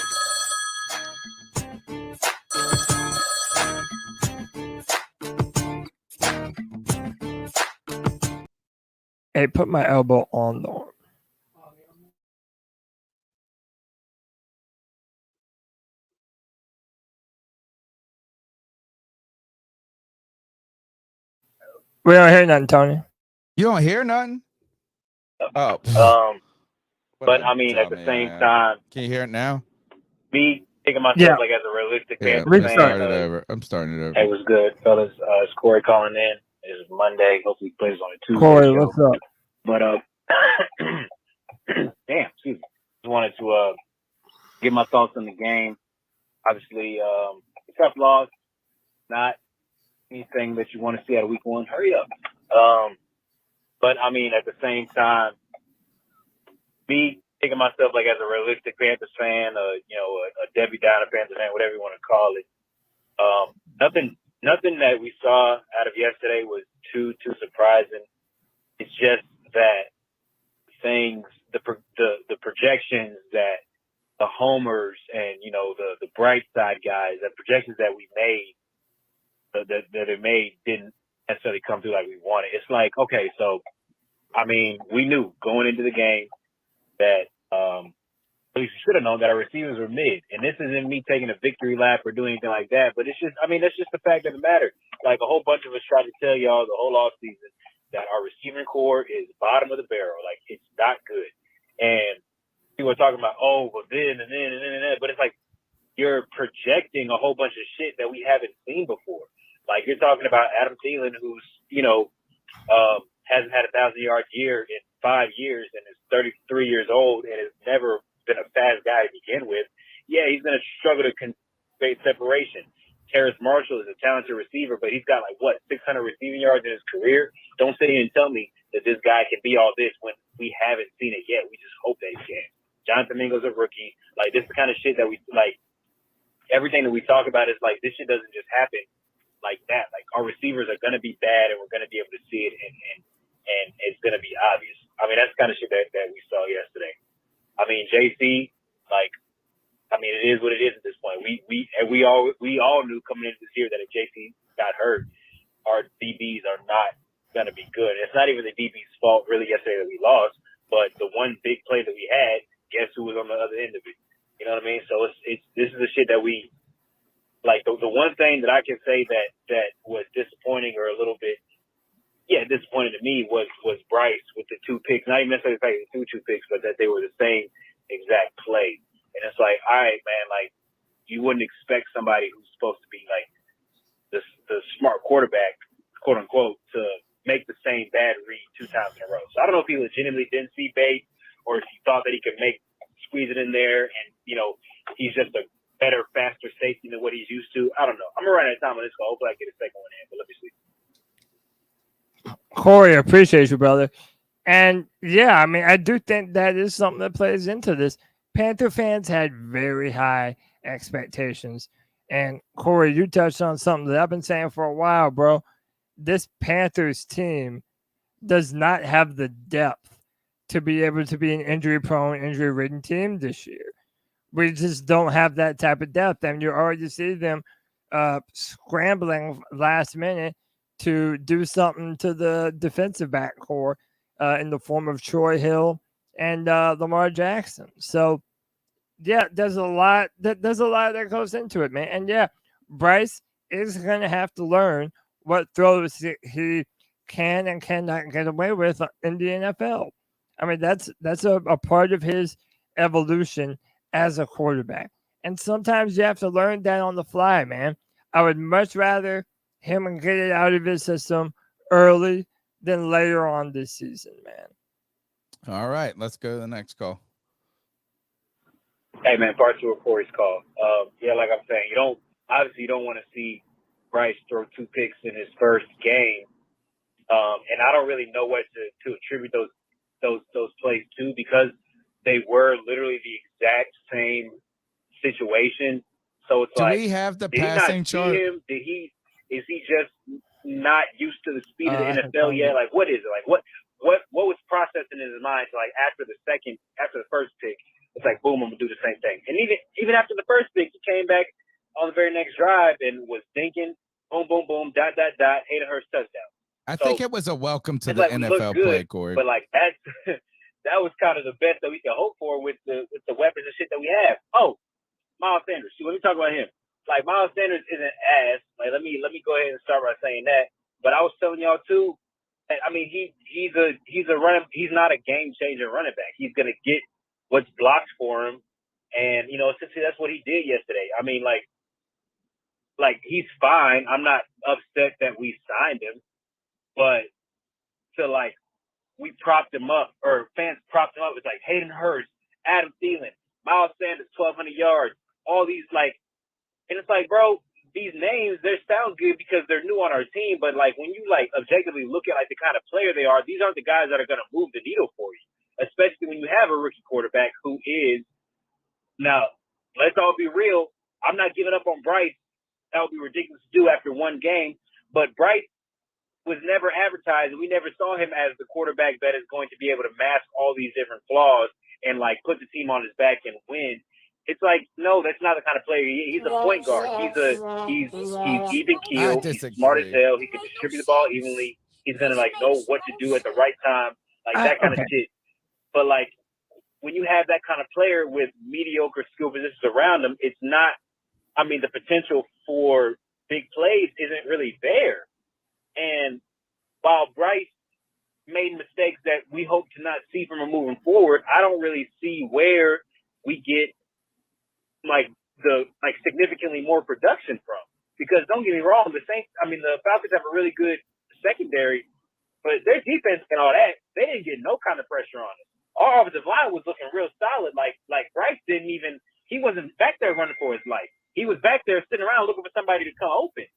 Hey, put my elbow on the arm. We don't hear nothing, Tony. You don't hear nothing? Oh. But I mean, at the same time, can you hear it now? Me thinking myself like as a realistic Panthers fan. I'm starting it over. It was good, fellas. It's Corey calling in. It's Monday. Hopefully, he plays on a Tuesday. Corey, what's up? But damn, excuse me. Just wanted to get my thoughts on the game. Obviously, tough loss. Not anything that you want to see out of week one. Hurry up. But I mean, at the same time, me thinking myself like as a realistic Panthers fan, a Debbie Downer Panthers fan, whatever you want to call it. Nothing that we saw out of yesterday was too surprising. It's just that things, the projections that the homers and the bright side guys, the projections that we made, that it made didn't necessarily come through like we wanted. It's like, okay, so I mean, we knew going into the game that at least we should have known that our receivers were mid. And this isn't me taking a victory lap or doing anything like that, but it's just, I mean, that's just the fact of the matter. Like a whole bunch of us tried to tell y'all the whole off season that our receiving core is bottom of the barrel. Like it's not good. And people are talking about, but it's like you're projecting a whole bunch of shit that we haven't seen before. Like you're talking about Adam Thielen, who's, hasn't had a 1,000-yard year in 5 years and is 33 years old and has never been a fast guy to begin with. Yeah, he's going to struggle to create separation. Terrace Marshall is a talented receiver, but he's got 600 receiving yards in his career. Don't sit here and tell me that this guy can be all this when we haven't seen it yet. We just hope that he can. Jonathan Mingle's a rookie. Like, this is the kind of shit that we, everything that we talk about is this shit doesn't just happen like that. Like, our receivers are going to be bad and we're going to be able to see it and it's going to be obvious. I mean, that's the kind of shit that we saw yesterday. I mean, JC, it is what it is at this point. We all knew coming into this year that if JC got hurt, our DBs are not going to be good. It's not even the DB's fault really yesterday that we lost, but the one big play that we had, guess who was on the other end of it? You know what I mean? So this is the shit that we the one thing that I can say that was disappointing or a little bit disappointing to me was Bryce with the 2 picks. Not even necessarily the fact that the two picks, but that they were the same exact play. And it's like, all right, man, you wouldn't expect somebody who's supposed to be the smart quarterback, quote unquote, to make the same bad read 2 times in a row. So I don't know if he legitimately didn't see bait or if he thought that he could squeeze it in there and, he's just a better, faster safety than what he's used to. I don't know. I'm going to run out of time on this call. Hopefully I get a second one in, but let me see. Corey, appreciate you, brother. And yeah, I mean, I do think that is something that plays into this. Panther fans had very high expectations. And Corey, you touched on something that I've been saying for a while, bro. This Panthers team does not have the depth to be able to be an injury prone, injury ridden team this year. We just don't have that type of depth. And you already see them scrambling last minute to do something to the defensive back core in the form of Troy Hill and Lamar Jackson. So yeah, there's a lot that goes into it, man. And yeah, Bryce is going to have to learn what throws he can and cannot get away with in the NFL. I mean, that's a part of his evolution as a quarterback. And sometimes you have to learn that on the fly, man. I would much rather him get it out of his system early than later on this season, man. All right, let's go to the next call. Hey man, part two of Corey's call. Yeah, like I'm saying, you don't want to see Bryce throw 2 picks in his first game, and I don't really know what to attribute those plays to, because they were literally the exact same situation. So it's Do like, we have the did he passing not chart? see him? Is he just not used to the speed of the I can NFL find yet? it. Like, what is it? Like, what was processing in his mind? Like after the first pick, it's like, boom, I'm gonna do the same thing. And even after the first pick, he came back on the very next drive and was thinking, boom, boom, boom, dot, dot, dot, Hayden Hurst touchdown. I think it was a welcome to It's the like, we look NFL good, play, Corey. but like that was kind of the best that we could hope for with the weapons and shit that we have. Oh, Miles Sanders. See, let me talk about him. Like, Miles Sanders is an ass. Like, let me go ahead and start by saying that. But I was telling y'all too. I mean, he's not a game changer running back. He's gonna get what's blocked for him, and essentially that's what he did yesterday. I mean, like he's fine. I'm not upset that we signed him, but we propped him up, or fans propped him up. It's like Hayden Hurst, Adam Thielen, Miles Sanders, 1,200 yards, all these and it's like, bro, these names, they sound good because they're new on our team, but when you objectively look at the kind of player they are, these aren't the guys that are going to move the needle for you, especially when you have a rookie quarterback who is, now, let's all be real, I'm not giving up on Bryce. That would be ridiculous to do after one game, but Bryce was never advertised, and we never saw him as the quarterback that is going to be able to mask all these different flaws and put the team on his back and win. It's like, no, that's not the kind of player. He's a point guard. He's even keel. He's smart as hell. He can distribute the ball evenly. He's gonna know what to do at the right time, that kind of shit. But when you have that kind of player with mediocre skill positions around him, it's not. I mean, the potential for big plays isn't really there. And while Bryce made mistakes that we hope to not see from him moving forward, I don't really see where we get significantly more production from. Because don't get me wrong, the Falcons have a really good secondary, but their defense and all that, they didn't get no kind of pressure on it. Our offensive line was looking real solid. Bryce he wasn't back there running for his life. He was back there sitting around looking for somebody to come open.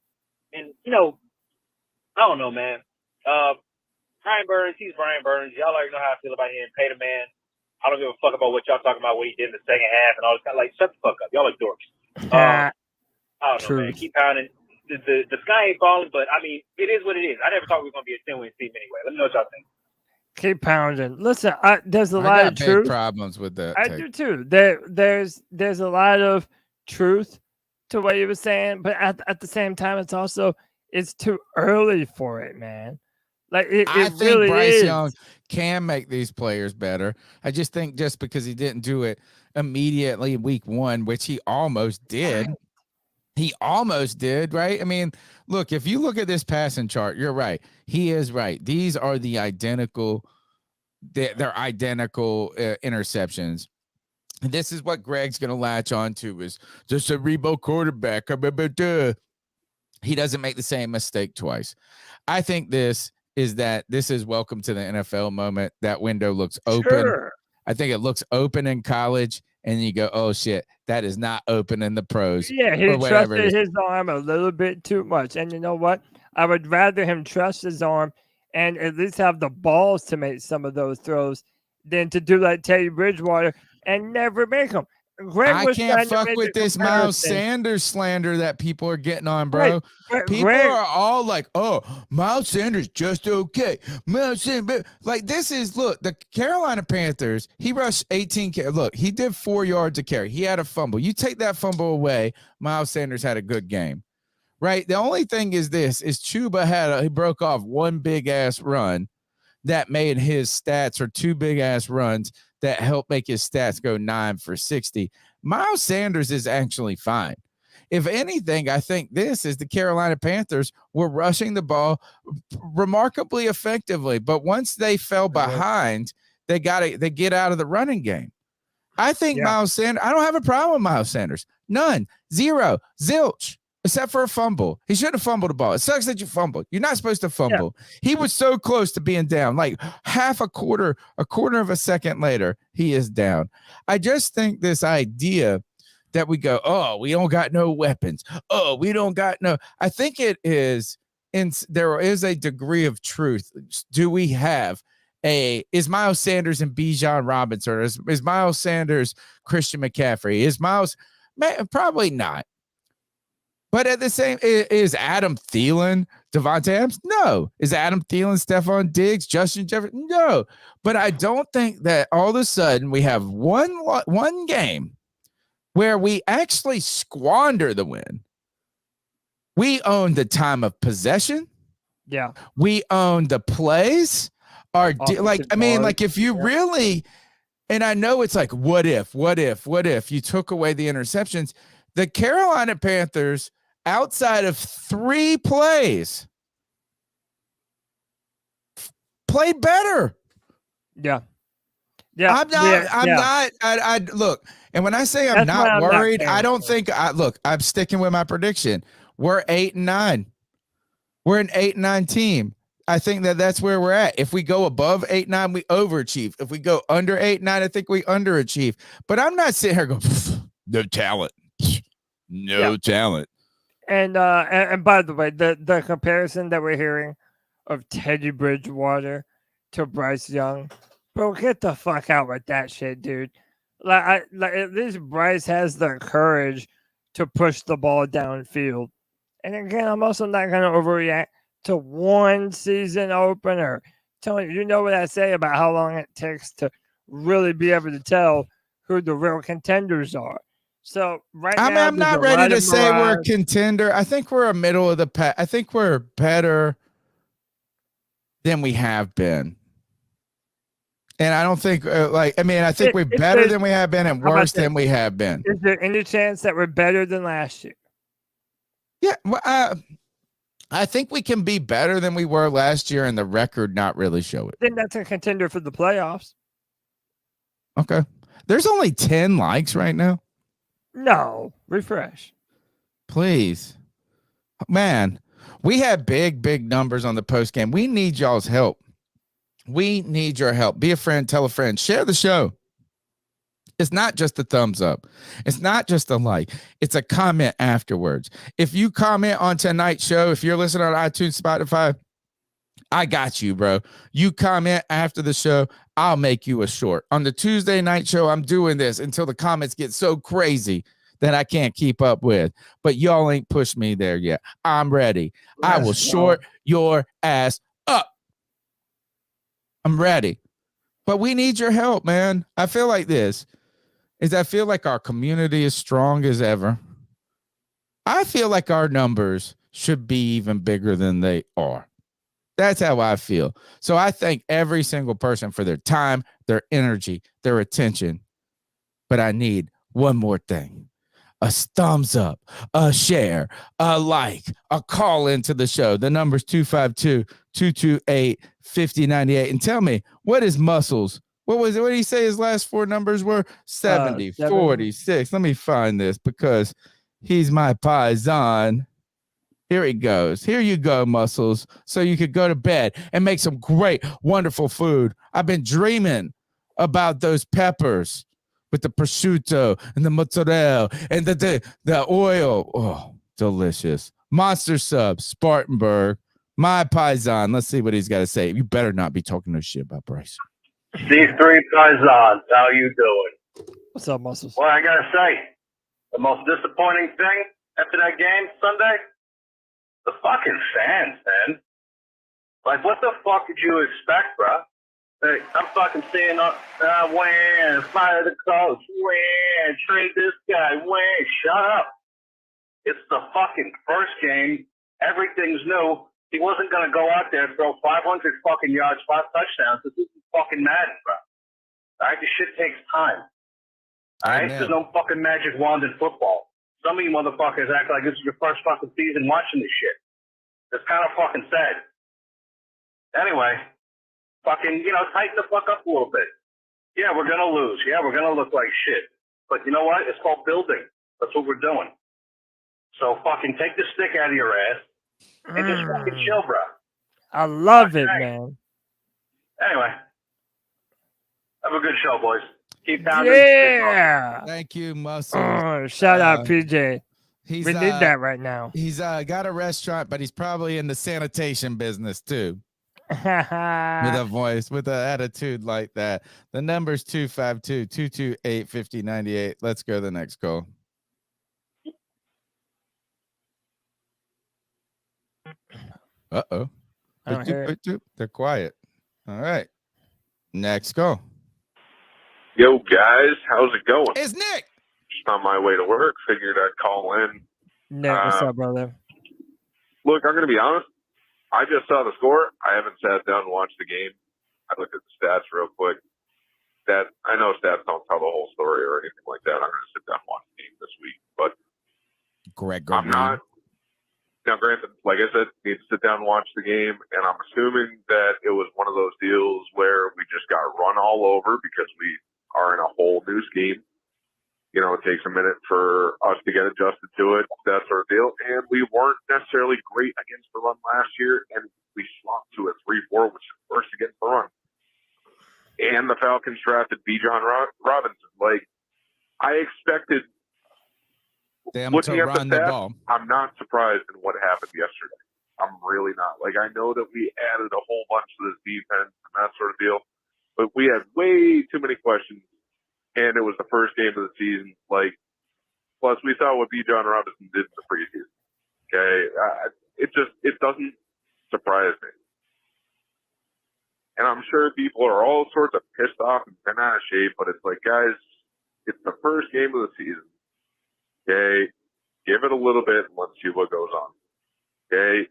And I don't know, man. Brian Burns, he's Brian Burns. Y'all already know how I feel about him. Pay the man. I don't give a fuck about what y'all talking about, what he did in the second half and all this kind of shut the fuck up. Y'all like dorks. I don't know, man. Keep pounding. The sky ain't falling, but I mean, it is what it is. I never thought we were going to be a 10-win team anyway. Let me know what y'all think. Keep pounding. Listen, there's a lot of big truth. problems with that. I do too. There's a lot of truth to what you were saying, but at the same time, it's too early for it, man. I think really Bryce is. Young can make these players better. I just think just because he didn't do it immediately week one, which he almost did. He almost did, right? I mean, look, if you look at this passing chart, you're right. He is right. These are the identical, they're identical interceptions. And this is what Greg's going to latch on to is just a Rebo quarterback. He doesn't make the same mistake twice. I think this is welcome to the NFL moment. That window looks open. Sure. I think it looks open in college, and you go, oh, shit, that is not open in the pros. Yeah, he trusted his arm a little bit too much. And you know what? I would rather him trust his arm and at least have the balls to make some of those throws than to do like Teddy Bridgewater and never make them. Greg I was can't trying to fuck make with the this Miles comparison. Sanders slander that people are getting on, Right, bro. but People Greg, are all like, oh, Miles Sanders just okay. Miles Sanders, like this is, look, the Carolina Panthers, he rushed 18. Look, he did 4 yards a carry. He had a fumble. You take that fumble away, Miles Sanders had a good game, right? The only thing is this, is Chuba he broke off one big-ass run that made his stats, or 2 big-ass runs that helped make his stats go 9 for 60. Miles Sanders is actually fine. If anything, I think this is the Carolina Panthers were rushing the ball remarkably effectively, but once they fell behind, they get out of the running game. I think Miles Sanders, I don't have a problem with Miles Sanders. None. Zero. Zilch. Except for a fumble. He shouldn't have fumbled the ball. It sucks that you fumbled. You're not supposed to fumble. Yeah. He was so close to being down. Like a quarter of a second later, he is down. I just think this idea that we go, oh, we don't got no weapons. Oh, we don't got no. I think it is, there is a degree of truth. Do we have is Miles Sanders and Bijan Robinson? Is Miles Sanders Christian McCaffrey? Is Miles, probably not. But at the same, is Adam Thielen Devontae Adams? No. Is Adam Thielen Stephon Diggs, Justin Jefferson? No. But I don't think that all of a sudden we have one game where we actually squander the win. We own the time of possession. Yeah. We own the plays. If you really, and I know it's like, what if you took away the interceptions? The Carolina Panthers, outside of 3 plays, played better. Yeah. Yeah. I'm not, look, and when I say I'm not worried, I don't think, I'm sticking with my prediction. We're 8-9. We're an 8-9 team. I think that's where we're at. If we go above 8-9, we overachieve. If we go under 8-9, I think we underachieve. But I'm not sitting here going, no talent. No talent. And by the way, the comparison that we're hearing of Teddy Bridgewater to Bryce Young, bro, get the fuck out with that shit, dude. Like at least Bryce has the courage to push the ball downfield. And again, I'm also not going to overreact to one season opener. Tony, you know what I say about how long it takes to really be able to tell who the real contenders are. So now, I'm not ready to say we're a contender. I think we're a middle of the pack. I think we're better than we have been. And I don't think, I think we're better than we have been and worse than we have been. Is there any chance that we're better than last year? Yeah, I think we can be better than we were last year, and the record not really show it. Then that's a contender for the playoffs. Okay. There's only 10 likes right now. No, refresh. Please. Man, we had big numbers on the post game. We need y'all's help. We need your help. Be a friend, tell a friend, share the show. It's not just a thumbs up. It's not just a like. It's a comment afterwards. If you comment on tonight's show, if you're listening on iTunes, Spotify, I got you, bro. You comment after the show, I'll make you a short. On the Tuesday night show, I'm doing this until the comments get so crazy that I can't keep up with. But y'all ain't pushed me there yet. I'm ready. I will short your ass up. I'm ready. But we need your help, man. I feel like I feel like our community is strong as ever. I feel like our numbers should be even bigger than they are. That's how I feel. So I thank every single person for their time, their energy, their attention. But I need one more thing. A thumbs up, a share, a like, a call into the show. The number's 252-228-5098. And tell me, what is Muscles? What did he say his last 4 numbers were? 70, 46. Let me find this because he's my paisan. Here he goes. Here you go, Muscles. So you could go to bed and make some great, wonderful food. I've been dreaming about those peppers with the prosciutto and the mozzarella and the oil. Oh, delicious. Monster Sub, Spartanburg. My Paisan. Let's see what he's got to say. You better not be talking no shit about Bryce. C3 Paisans, how you doing? What's up, Muscles? Well, I gotta say, the most disappointing thing after that game Sunday, the fucking fans, man. Like, what the fuck did you expect, bro? Hey, I'm fucking seeing win, fire the coach, win, trade this guy, win, shut up. It's the fucking first game. Everything's new. He wasn't going to go out there and throw 500 fucking yards, 5 touchdowns. This is fucking Madden, bro. All right? This shit takes time. All right? There's no fucking magic wand in football. Some of you motherfuckers act like this is your first fucking season watching this shit. It's kind of fucking sad. Anyway, fucking, tighten the fuck up a little bit. Yeah, we're going to lose. Yeah, we're going to look like shit. But you know what? It's called building. That's what we're doing. So fucking take the stick out of your ass and just fucking chill, bro. I love it, man. Anyway, have a good show, boys. Keep pounding. Yeah. Thank you, Muscle. Oh, shout out, PJ. We need He's that right now. He's got a restaurant, but he's probably in the sanitation business too. With a voice, with an attitude like that. The number's 252-228-5098. Let's go to the next call. Uh-oh. They're quiet. All right. Next call. Yo, guys. How's it going? It's Nick. Just on my way to work. Figured I'd call in. Nick, what's up, brother? Look, I'm going to be honest. I just saw the score. I haven't sat down and watched the game. I looked at the stats real quick. I know stats don't tell the whole story or anything like that. I'm going to sit down and watch the game this week. But I'm not. Now, granted, like I said, need to sit down and watch the game, and I'm assuming that it was one of those deals where we just got run all over because we are in a whole new scheme. It takes a minute for us to get adjusted to it, that sort of deal. And we weren't necessarily great against the run last year, and we slumped to a 3-4, which is worse against the run. And the Falcons drafted Bijan Robinson. Like, I expected. Looking at the stats, I'm not surprised in what happened yesterday. I'm really not. Like, I know that we added a whole bunch to this defense and that sort of deal, but we had way too many questions, and it was the first game of the season. Like, plus we saw what Bijan Robinson did in the preseason. Okay, it doesn't surprise me, and I'm sure people are all sorts of pissed off and bent out of shape. But it's like, guys, it's the first game of the season. Okay, give it a little bit and let's see what goes on. Okay,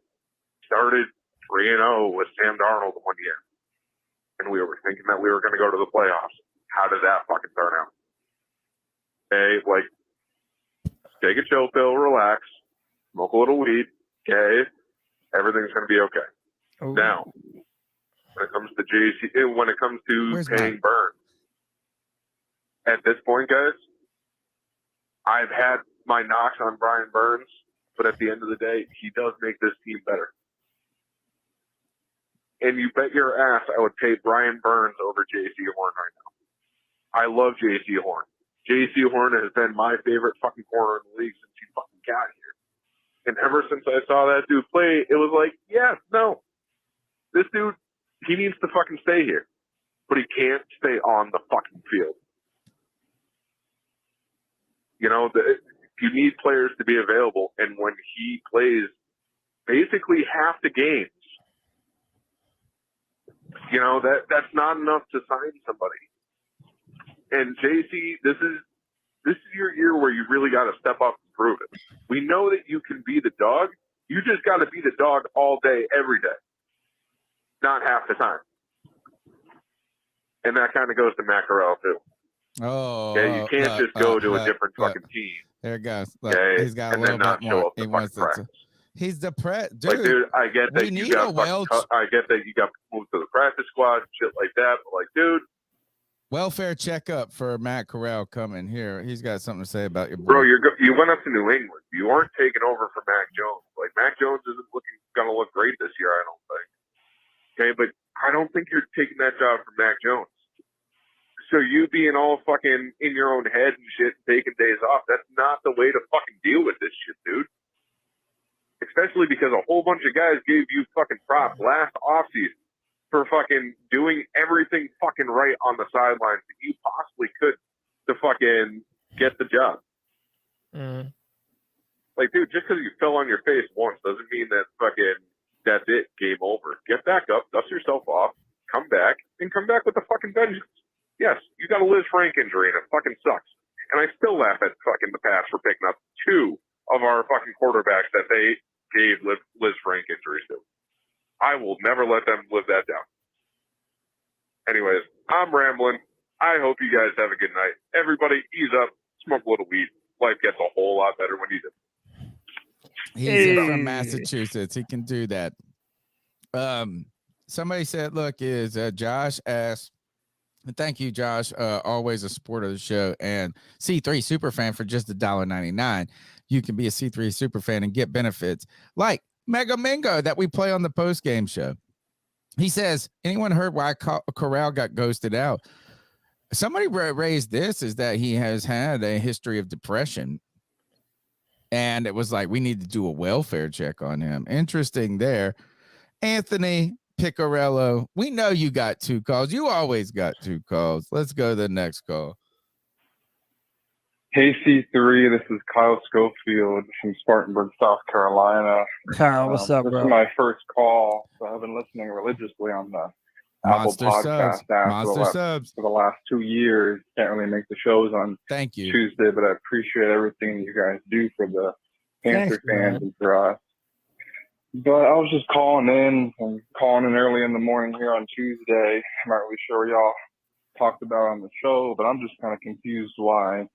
started 3-0 with Sam Darnold 1 year, and we were thinking that we were going to go to the playoffs. How did that fucking turn out? Okay, like, take a chill pill, relax, smoke a little weed. Okay, everything's going to be okay. Ooh. Now, when it comes to paying Burns, at this point, guys, I've had my knocks on Brian Burns, but at the end of the day, he does make this team better. And you bet your ass I would pay Brian Burns over J.C. Horn right now. I love J.C. Horn. J.C. Horn has been my favorite fucking corner in the league since he fucking got here. And ever since I saw that dude play, it was like, yeah, no. This dude, he needs to fucking stay here. But he can't stay on the fucking field. You need players to be available, and when he plays basically half the games, that's not enough to sign somebody. And JC, this is your year where you really got to step up and prove it. We know that you can be the dog. You just got to be the dog all day, every day, not half the time. And that kind of goes to Matt Corral too. Oh, yeah, you can't just go to a different fucking team. There it goes. Look, okay? He's got a and little then not bit show more. up to fucking practice. He's depressed, dude. Like, dude, I get that you got I get that you got moved to the practice squad and shit like that. But like, dude, welfare checkup for Matt Corral coming here. He's got something to say about your boy. Bro, you went up to New England. You aren't taking over for Mac Jones. Like, Mac Jones isn't gonna look great this year, I don't think. Okay, but I don't think you're taking that job from Mac Jones. So you being all fucking in your own head and shit, taking days off, that's not the way to fucking deal with this shit, dude. especially because a whole bunch of guys gave you fucking props last offseason for fucking doing everything fucking right on the sidelines that you possibly could to fucking get the job. Like, dude, just because you fell on your face once doesn't mean that fucking that's it, game over. Get back up, dust yourself off, come back with the fucking vengeance. Yes, you got a Liz Frank injury and it fucking sucks. And I still laugh at fucking the Pats for picking up 2 of our fucking quarterbacks that they gave Liz Frank injuries to. I will never let them live that down. Anyways, I'm rambling. I hope you guys have a good night. Everybody, ease up, smoke a little weed. Life gets a whole lot better when you do. He's from Massachusetts. He can do that. Somebody said, look, is Josh asked, thank you, Josh. Always a support of the show. And C3 Superfan for just $1.99. You can be a C3 Superfan and get benefits like Mega Mingo that we play on the post-game show. He says, anyone heard why Corral got ghosted out? Somebody raised this, is that he has had a history of depression. And it was like, we need to do a welfare check on him. Interesting there. Anthony Picarello, we know you got 2 calls. You always got 2 calls. Let's go to the next call. Hey, C3, this is Kyle Schofield from Spartanburg, South Carolina. Kyle, what's up, This bro? is my first call, so I've been listening religiously on the Monster Apple subs. Podcast app Monster subs. for the last 2 years. Can't really make the shows on Thank you. Tuesday, but I appreciate everything you guys do for the Panther Thanks, man. fans and for us. But I was just calling in early in the morning here on Tuesday. I'm not really sure what y'all talked about on the show, but I'm just kind of confused why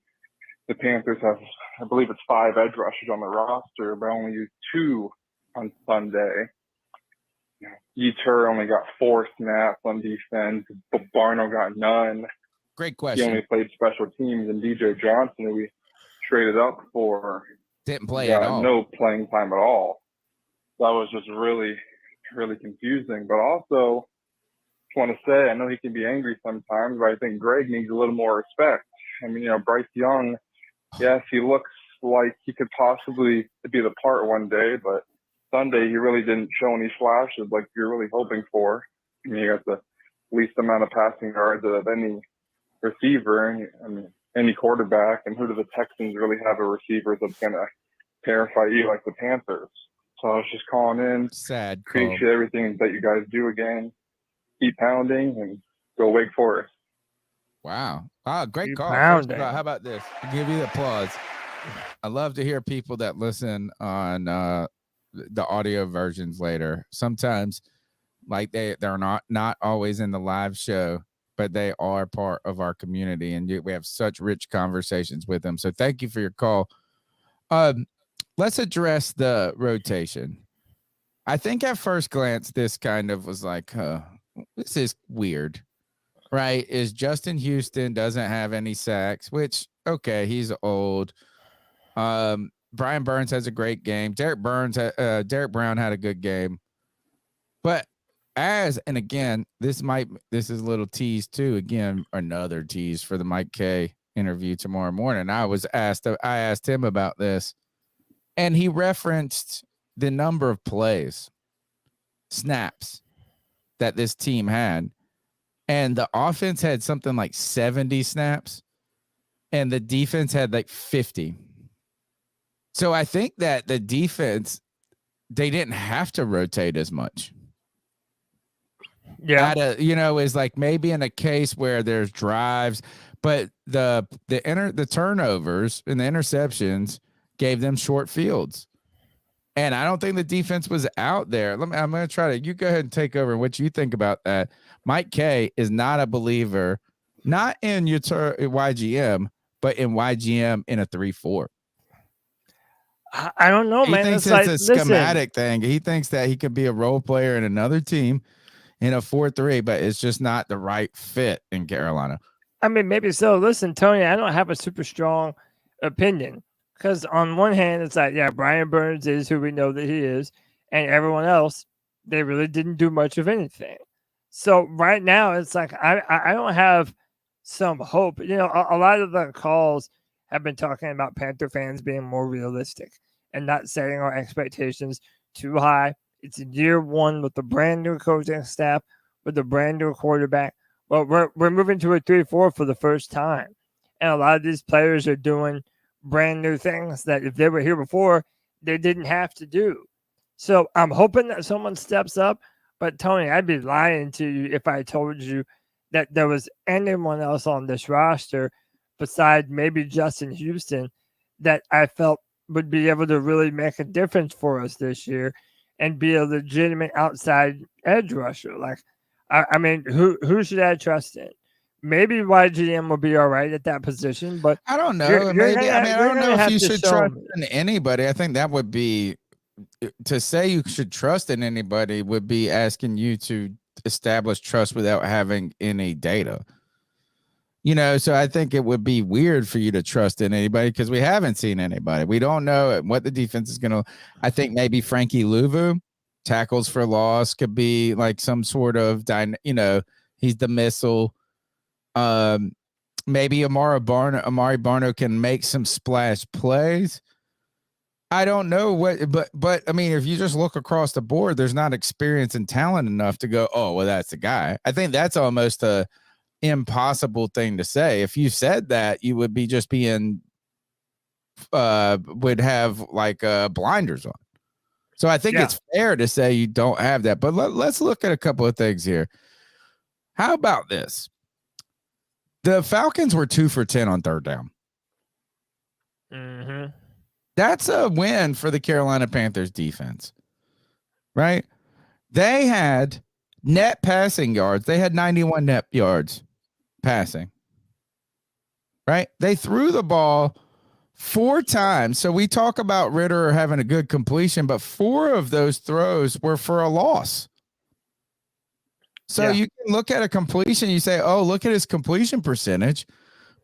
the Panthers have, I Bleav it's 5 edge rushers on the roster, but only used 2 on Sunday. Yetur only got 4 snaps on defense. Barno got none. Great He question. only played special teams, and DJ Johnson, who we traded up for, Didn't play got at all. no playing time at all. That was just really, really confusing. But also, just want to say, I know he can be angry sometimes, but I think Greg needs a little more respect. I mean, Bryce Young, yes, he looks like he could possibly be the part one day, but Sunday he really didn't show any flashes like you're really hoping for. I mean, you got the least amount of passing yards of any receiver, any quarterback, and who do the Texans really have a receiver that's going to terrify you like the Panthers? So I was just calling in. Sad call. Appreciate everything that you guys do again. Keep pounding and go Wake Forest. Wow. Great Keep call. pounding. First of all, how about this? I'll give you the applause. I love to hear people that listen on the audio versions later. Sometimes, like they're not always in the live show, but they are part of our community, and we have such rich conversations with them. So thank you for your call. Let's address the rotation. I think at first glance, this kind of was like, this is weird, right? Is Justin Houston doesn't have any sacks, which, okay, he's old. Brian Burns has a great game. Derek Brown had a good game. But and again, this is a little tease too. Again, another tease for the Mike K interview tomorrow morning. I asked him about this, and he referenced the number of snaps that this team had. And the offense had something like 70 snaps, and the defense had like 50. So I think that the defense, they didn't have to rotate as much. Yeah. Is like maybe in a case where there's drives, but the turnovers and the interceptions gave them short fields. And I don't think the defense was out there. I'm going to try to, you go ahead and take over what you think about that. Mike K is not a believer, not in your YGM, but in YGM in a 3-4. I don't know, man. He thinks it's a schematic thing. He thinks that he could be a role player in another team in a 4-3, but it's just not the right fit in Carolina. I mean, maybe so. Listen, Tony, I don't have a super strong opinion because on one hand, it's like, yeah, Brian Burns is who we know that he is, and everyone else, they really didn't do much of anything. So right now, it's like I don't have some hope. A lot of the calls have been talking about Panther fans being more realistic. and not setting our expectations too high. It's year one with a brand new coaching staff, with a brand new quarterback. Well, we're moving to a 3-4 for the first time. And a lot of these players are doing brand new things that if they were here before, they didn't have to do. So I'm hoping that someone steps up. But Tony, I'd be lying to you if I told you that there was anyone else on this roster besides maybe Justin Houston that I felt would be able to really make a difference for us this year and be a legitimate outside edge rusher. Like, I mean, who should I trust in? Maybe YGM will be all right at that position, but I don't know. you're Maybe gonna, I mean I don't know if you should trust me. in anybody. I think that would be to say you should trust in anybody would be asking you to establish trust without having any data. You know, so I think it would be weird for you to trust in anybody because we haven't seen anybody. We don't know what the defense is going to. I think maybe Frankie Louvu, tackles for loss, could be like some sort of, you know, he's the missile. Maybe Amari Barno can make some splash plays. I don't know but I mean, if you just look across the board, there's not experience and talent enough to go, oh, well, that's the guy. I think that's almost a impossible thing to say. If you said that, you would be just being would have like blinders on. So I think it's fair to say you don't have that. But let's look at a couple of things here. How about this? The Falcons were 2 for 10 on third down. Mm-hmm. That's a win for the Carolina Panthers defense, right? They had net passing yards. They had 91 net yards passing, right? They threw the ball 4 times. So we talk about Ritter having a good completion, but 4 of those throws were for a loss. So you can look at a completion, you say, oh, look at his completion percentage.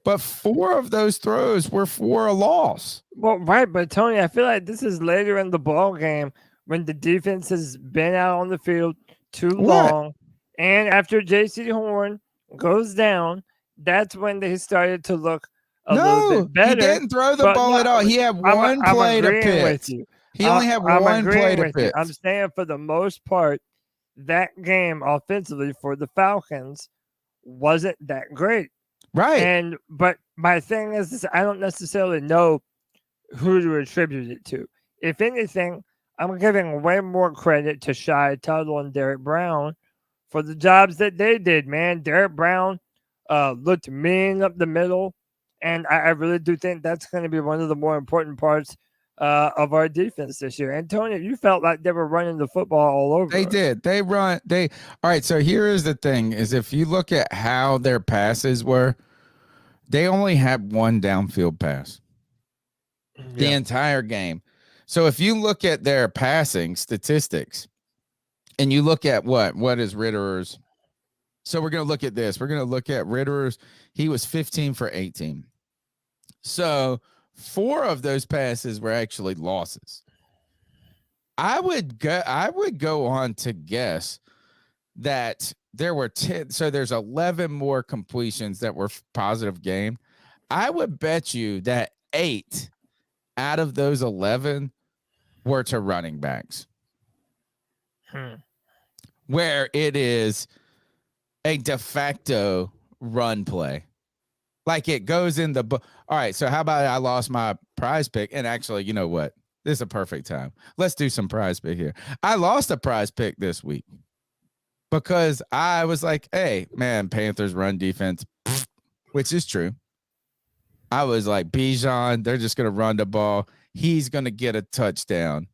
But 4 of those throws were for a loss. Well, right, but Tony, I feel like this is later in the ball game when the defense has been out on the field too long. And after J.C. Horn goes down, that's when they started to look a little bit better. He didn't throw the ball at all. He had one play to pitch. He only had one play to pitch. I'm saying for the most part, that game offensively for the Falcons wasn't that great. Right. But my thing is I don't necessarily know who to attribute it to. If anything, I'm giving way more credit to Shai Tuttle and Derek Brown for the jobs that they did, man. Derek Brown looked mean up the middle, and I really do think that's going to be one of the more important parts of our defense this year. Antonio, you felt like they were running the football all over. They did. All right. So here is the thing: is if you look at how their passes were, they only had one downfield pass the entire game. So if you look at their passing statistics, and you look at what is Ritter's. So we're going to look at this. We're going to look at Ritter's. He was 15 for 18. So 4 of those passes were actually losses. I would go on to guess that there were 10. So there's 11 more completions that were positive game. I would bet you that 8 out of those 11 were to running backs. Where it is a de facto run play. Like it goes in the book. All right. So how about I lost my prize pick? And actually, you know what? This is a perfect time. Let's do some prize pick here. I lost a prize pick this week because I was like, hey, man, Panthers run defense, which is true. I was like, Bijan, they're just going to run the ball. He's going to get a touchdown.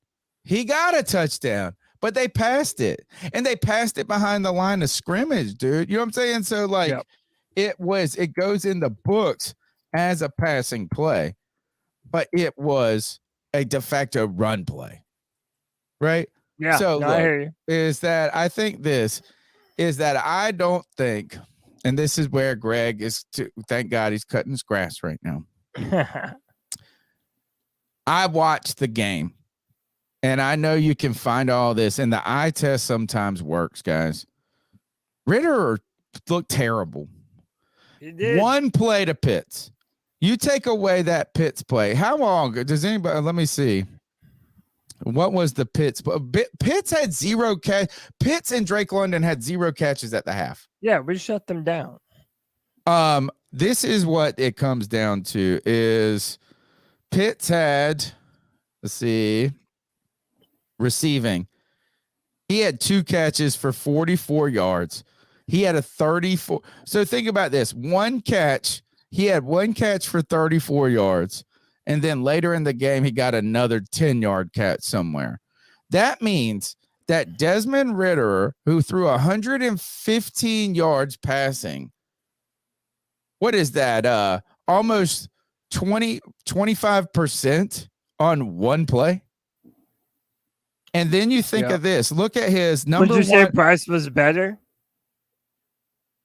He got a touchdown, but they passed it. And they passed it behind the line of scrimmage, dude. You know what I'm saying? So, like, it goes in the books as a passing play, but it was a de facto run play, right? Yeah. So no, I hear you. I don't think, and this is where Greg is. Thank God he's cutting his grass right now. I watched the game, and I know you can find all this, and the eye test sometimes works, guys. Ritter looked terrible. He did. One play to Pitts. You take away that Pitts play. How long does anybody? Let me see. What was the Pitts? Pitts had 0 catch. Pitts and Drake London had 0 catches at the half. Yeah, we shut them down. This is what it comes down to is Pitts had, let's see, receiving. He had 2 catches for 44 yards. He had a 34. So think about this. One catch. He had 1 catch for 34 yards. And then later in the game, he got another 10-yard catch somewhere. That means that Desmond Ridder, who threw 115 yards passing, what is that? Almost 25% on one play. And then you think of this. Look at his number. Would you say Bryce was better?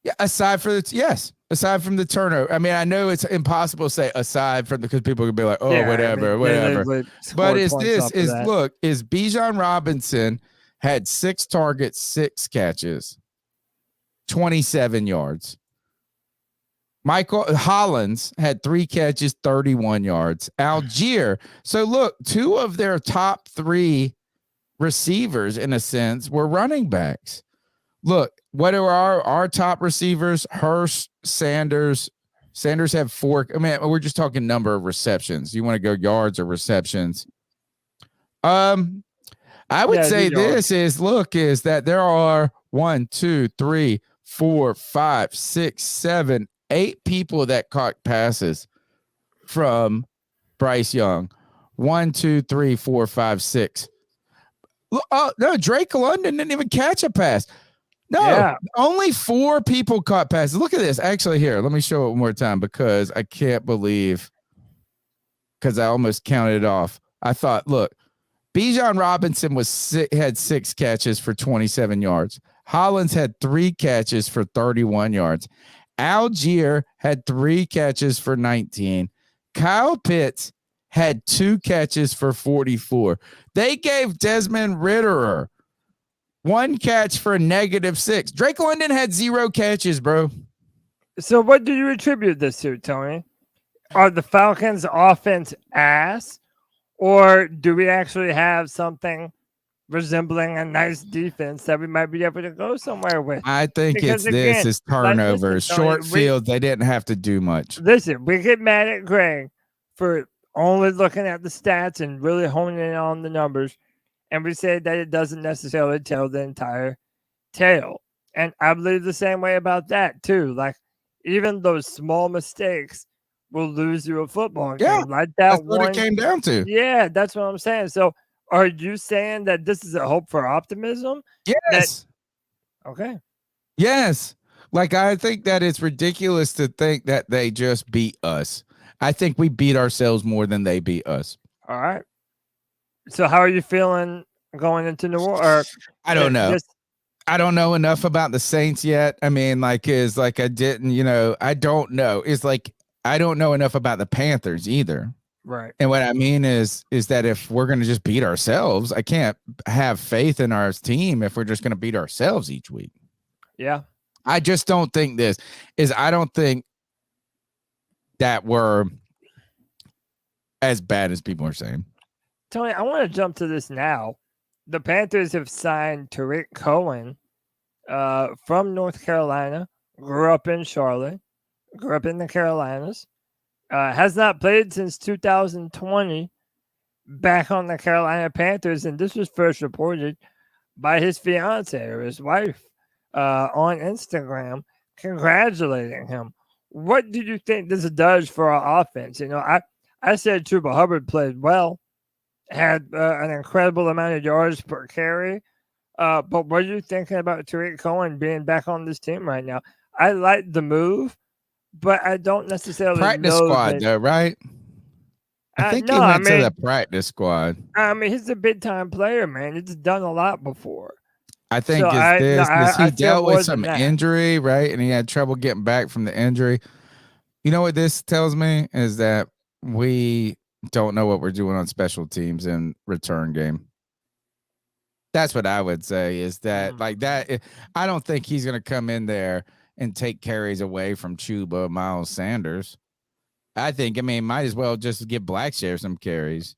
Yeah, aside from the turnover. I mean, I know it's impossible to say aside from because people could be like, oh, yeah, whatever. But is Bijan Robinson had 6 targets, 6 catches, 27 yards. Michael Hollins had 3 catches, 31 yards. Algier. So look, 2 of their top 3 receivers, in a sense, were running backs. Look, what are our top receivers? Hurst, Sanders. Sanders have 4. I mean, we're just talking number of receptions. You want to go yards or receptions? I would say this is that there are 1, 2, 3, 4, 5, 6, 7, 8 people that caught passes from Bryce Young. 1, 2, 3, 4, 5, 6. No, Drake London didn't even catch a pass. No, only 4 people caught passes. Look at this. Actually, here, let me show it one more time because I can't believe because I almost counted it off. I thought, look, Bijan Robinson had 6 catches for 27 yards. Hollins had 3 catches for 31 yards. Algier had 3 catches for 19. Kyle Pitts had 2 catches for 44. They gave Desmond Ridder 1 catch for -6. Drake London had 0 catches, bro. So what do you attribute this to, Tony? Are the Falcons' offense ass, or do we actually have something resembling a nice defense that we might be able to go somewhere with? I think it's turnovers, short field. They didn't have to do much. Listen, we get mad at Greg for only looking at the stats and really honing in on the numbers, and we say that it doesn't necessarily tell the entire tale. And I believe the same way about that too. Like even those small mistakes will lose you a football game. Yeah, like that that's what it came down to. Yeah, that's what I'm saying. So are you saying that this is a hope for optimism? Yes. Okay. Yes. Like, I think that it's ridiculous to think that they just beat us. I think we beat ourselves more than they beat us. All right. So how are you feeling going into New Orleans? I don't know. I don't know enough about the Saints yet. I mean, I don't know. It's like I don't know enough about the Panthers either. Right. And what I mean is that if we're going to just beat ourselves, I can't have faith in our team if we're just going to beat ourselves each week. Yeah. I just don't think I don't think that we're as bad as people are saying. Tony, I want to jump to this now. The Panthers have signed Tariq Cohen from North Carolina, grew up in Charlotte, grew up in the Carolinas, has not played since 2020, back on the Carolina Panthers, and this was first reported by his fiance or his wife on Instagram, congratulating him. What do you think this does for our offense? You know, I said Chuba Hubbard played well, had an incredible amount of yards per carry. But what are you thinking about Tariq Cohen being back on this team right now? I like the move, but I don't necessarily practice know squad though, right? I think he went to the practice squad. I mean, he's a big time player, man. He's done a lot before. I think he dealt with some injury, right? And he had trouble getting back from the injury. You know what this tells me is that we don't know what we're doing on special teams and return game. That's what I would say is that I don't think he's going to come in there and take carries away from Chuba, Miles Sanders. I mean, might as well just give Blackshear some carries.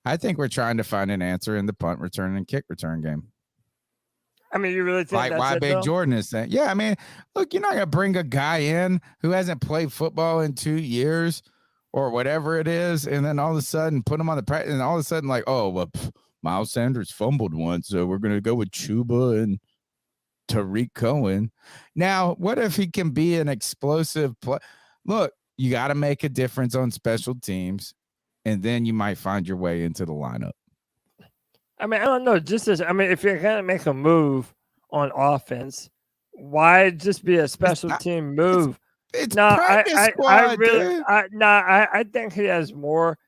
I think we're trying to find an answer in the punt return and kick return game. I mean, you really think Like that's why it, Big though? Jordan is saying, yeah, I mean, look, you're not going to bring a guy in who hasn't played football in 2 years or whatever it is, and then all of a sudden put him on the practice, and all of a sudden like, oh, well, Miles Sanders fumbled once, so we're going to go with Chuba and Tariq Cohen. Now, what if he can be an explosive play? Look, you got to make a difference on special teams, and then you might find your way into the lineup. I mean, I don't know. If you're going to make a move on offense, why just be a special team move? It's No, practice squad, dude. I think he has more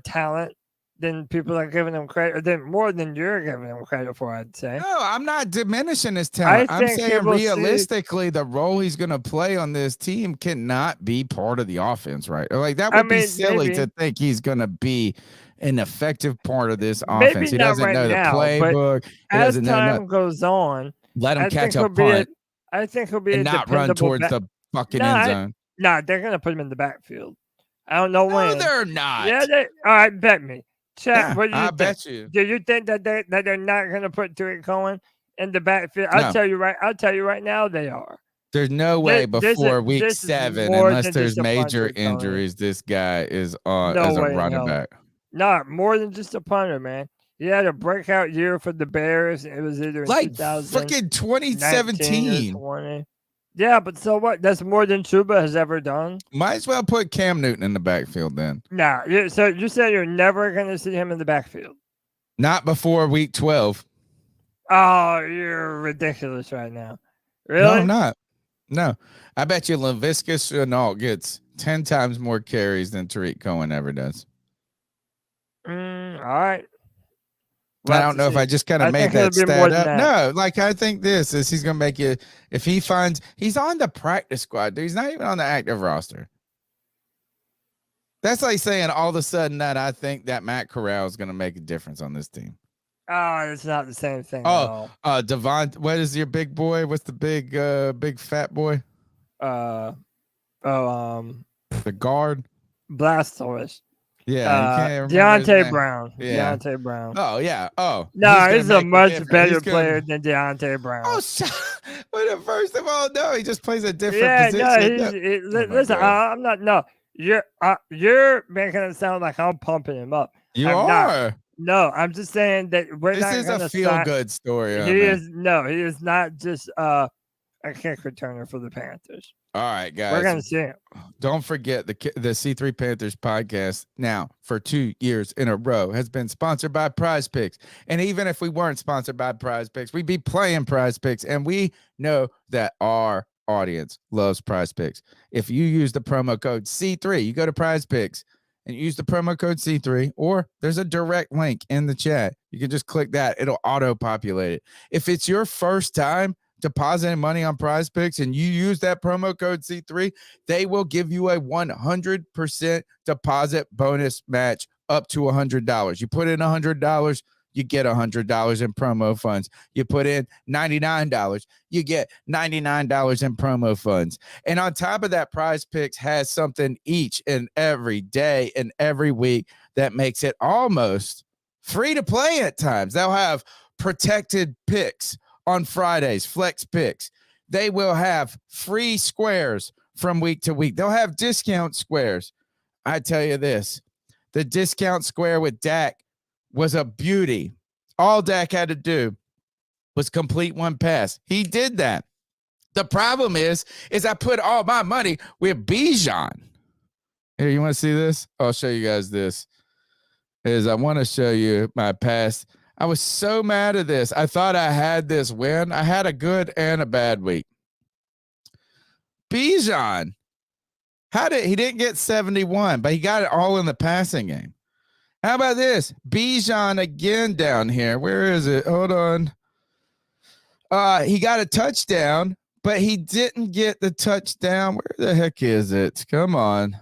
talent than people are giving him credit, more than you're giving him credit for, I'd say. No, I'm not diminishing his talent. I'm saying realistically, the role he's going to play on this team cannot be part of the offense, right? Like that would be silly to think he's going to be an effective part of this offense. He doesn't know the playbook. As time goes on, let him catch a punt. I think he'll be and not run towards the fucking end zone. No, they're going to put him in the backfield. I don't know when. No, they're not. Yeah, all right, bet me. Chat, what do you think? bet you. Do you think that they're not going to put Tariq Cohen in the backfield? No. I'll tell you right now, they are. There's no way before week 7, unless there's major injuries, this guy is on as a running back. No, more than just a punter, man. He had a breakout year for the Bears. It was either in like freaking 2017. 20. Yeah, but so what? That's more than Chuba has ever done. Might as well put Cam Newton in the backfield then. Nah, so you said you're never going to see him in the backfield? Not before week 12. Oh, you're ridiculous right now. Really? No, I'm not. No. I bet you Laviska Shenault gets 10 times more carries than Tariq Cohen ever does. All right. I don't know if I just kind of made that stat up. No, like I think this is he's going to make you, if he finds, he's on the practice squad, dude. He's not even on the active roster. That's like saying all of a sudden that I think that Matt Corral is going to make a difference on this team. Oh, it's not the same thing. Devon, what is your big boy? What's the big fat boy? The guard. Blastoise. Yeah, Deontay Brown. Yeah. Deontay Brown. Oh yeah. Oh no, he's a much better player than Deontay Brown. Oh, but first of all, no, he just plays a different position. Listen, I'm not. No, you're making it sound like I'm pumping him up. You are. No, I'm just saying that this is a feel-good story. He is not just a kick returner for the Panthers. All right, guys. We're going to see him. Don't forget the C3 Panthers podcast now for 2 years in a row has been sponsored by Prize Picks. And even if we weren't sponsored by Prize Picks, we'd be playing Prize Picks. And we know that our audience loves Prize Picks. If you use the promo code C3, you go to Prize Picks and use the promo code C3, or there's a direct link in the chat. You can just click that. It'll auto-populate it. If it's your first time depositing money on Prize Picks and you use that promo code C3, they will give you a 100% deposit bonus match up to $100. You put in $100, you get $100 in promo funds. You put in $99, you get $99 in promo funds. And on top of that, Prize Picks has something each and every day and every week that makes it almost free to play at times. They'll have protected picks on Fridays, flex picks. They will have free squares from week to week. They'll have discount squares. I tell you this, the discount square with Dak was a beauty. All Dak had to do was complete one pass. He did that. The problem is I put all my money with Bijan. Here, you want to see this? I'll show you guys this. I want to show you my past. I was so mad at this. I thought I had this win. I had a good and a bad week. Bijan, he didn't get 71, but he got it all in the passing game. How about this? Bijan again down here. Where is it? Hold on. He got a touchdown, but he didn't get the touchdown. Where the heck is it? Come on.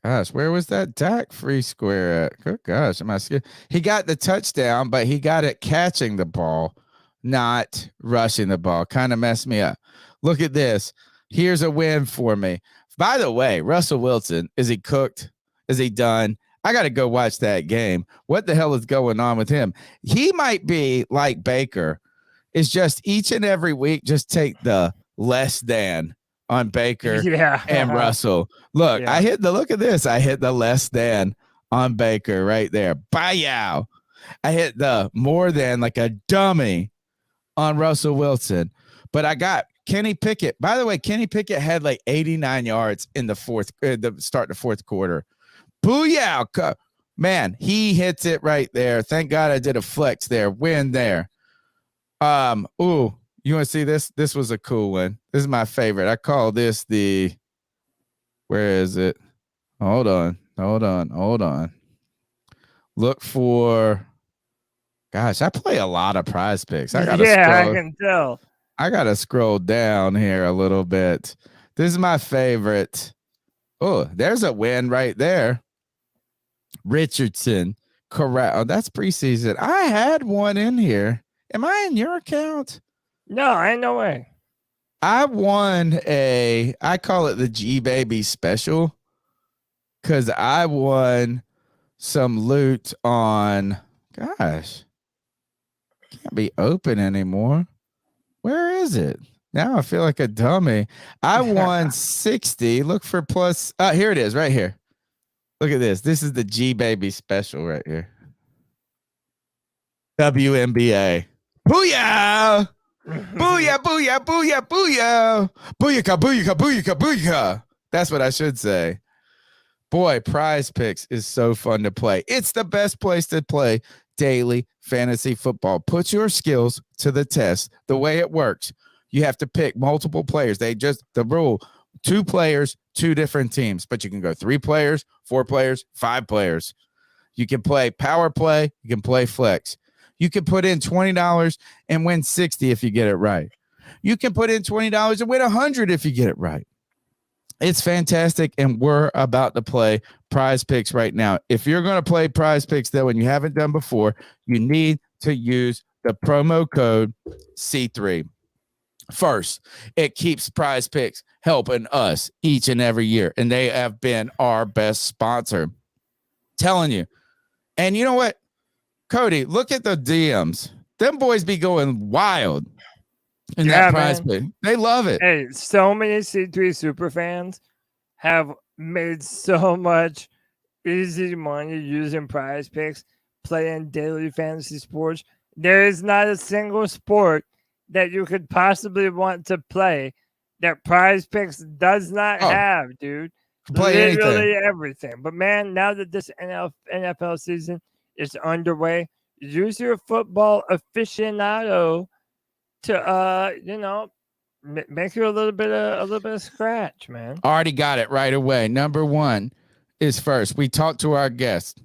Gosh, where was that Dak free square at? Good gosh, am I scared? He got the touchdown, but he got it catching the ball, not rushing the ball. Kind of messed me up. Look at this. Here's a win for me. By the way, Russell Wilson, is he cooked? Is he done? I got to go watch that game. What the hell is going on with him? He might be like Baker. It's just each and every week, just take the less than on Baker and Russell. Look, look at this. I hit the less than on Baker right there. Bye. I hit the more than like a dummy on Russell Wilson. But I got Kenny Pickett. By the way, Kenny Pickett had like 89 yards in the start of the fourth quarter. Booyah. Man, he hits it right there. Thank God I did a flex there. Win there. You want to see this? This was a cool one. This is my favorite. I call this where is it? Hold on. Look for, gosh, I play a lot of Prize Picks. I can tell. I got to scroll down here a little bit. This is my favorite. Oh, there's a win right there. Richardson, correct. Oh, that's preseason. I had one in here. Am I in your account? No, ain't no way. I won I call it the G Baby special because I won some loot on, gosh, can't be open anymore. Where is it? Now I feel like a dummy. I won 60. Look for plus. Here it is right here. Look at this. This is the G Baby special right here. WNBA. Booyah! Booyah, booyah, booyah, booyah. Booyaka, booyaka, booyaka, booyaka. That's what I should say. Boy, Prize Picks is so fun to play. It's the best place to play daily fantasy football. Put your skills to the test. The way it works, you have to pick multiple players. The rule, 2 players, 2 different teams, but you can go 3 players, 4 players, 5 players. You can play power play. You can play flex. You can put in $20 and win 60 if you get it right. You can put in $20 and win 100 if you get it right. It's fantastic, and we're about to play Prize Picks right now. If you're going to play Prize Picks, though, and you haven't done before, you need to use the promo code C3. First, it keeps Prize Picks helping us each and every year, and they have been our best sponsor. Telling you. And you know what? Cody, look at the DMs. Them boys be going wild in that Prize Pick. They love it. Hey, so many C3 super fans have made so much easy money using Prize Picks, playing daily fantasy sports. There is not a single sport that you could possibly want to play that Prize Picks does not have, dude. Play literally everything. But man, now that this NFL season is underway, use your football aficionado to make you a little bit of scratch, man. Already got it right away. Number 1 is first. We talked to our guest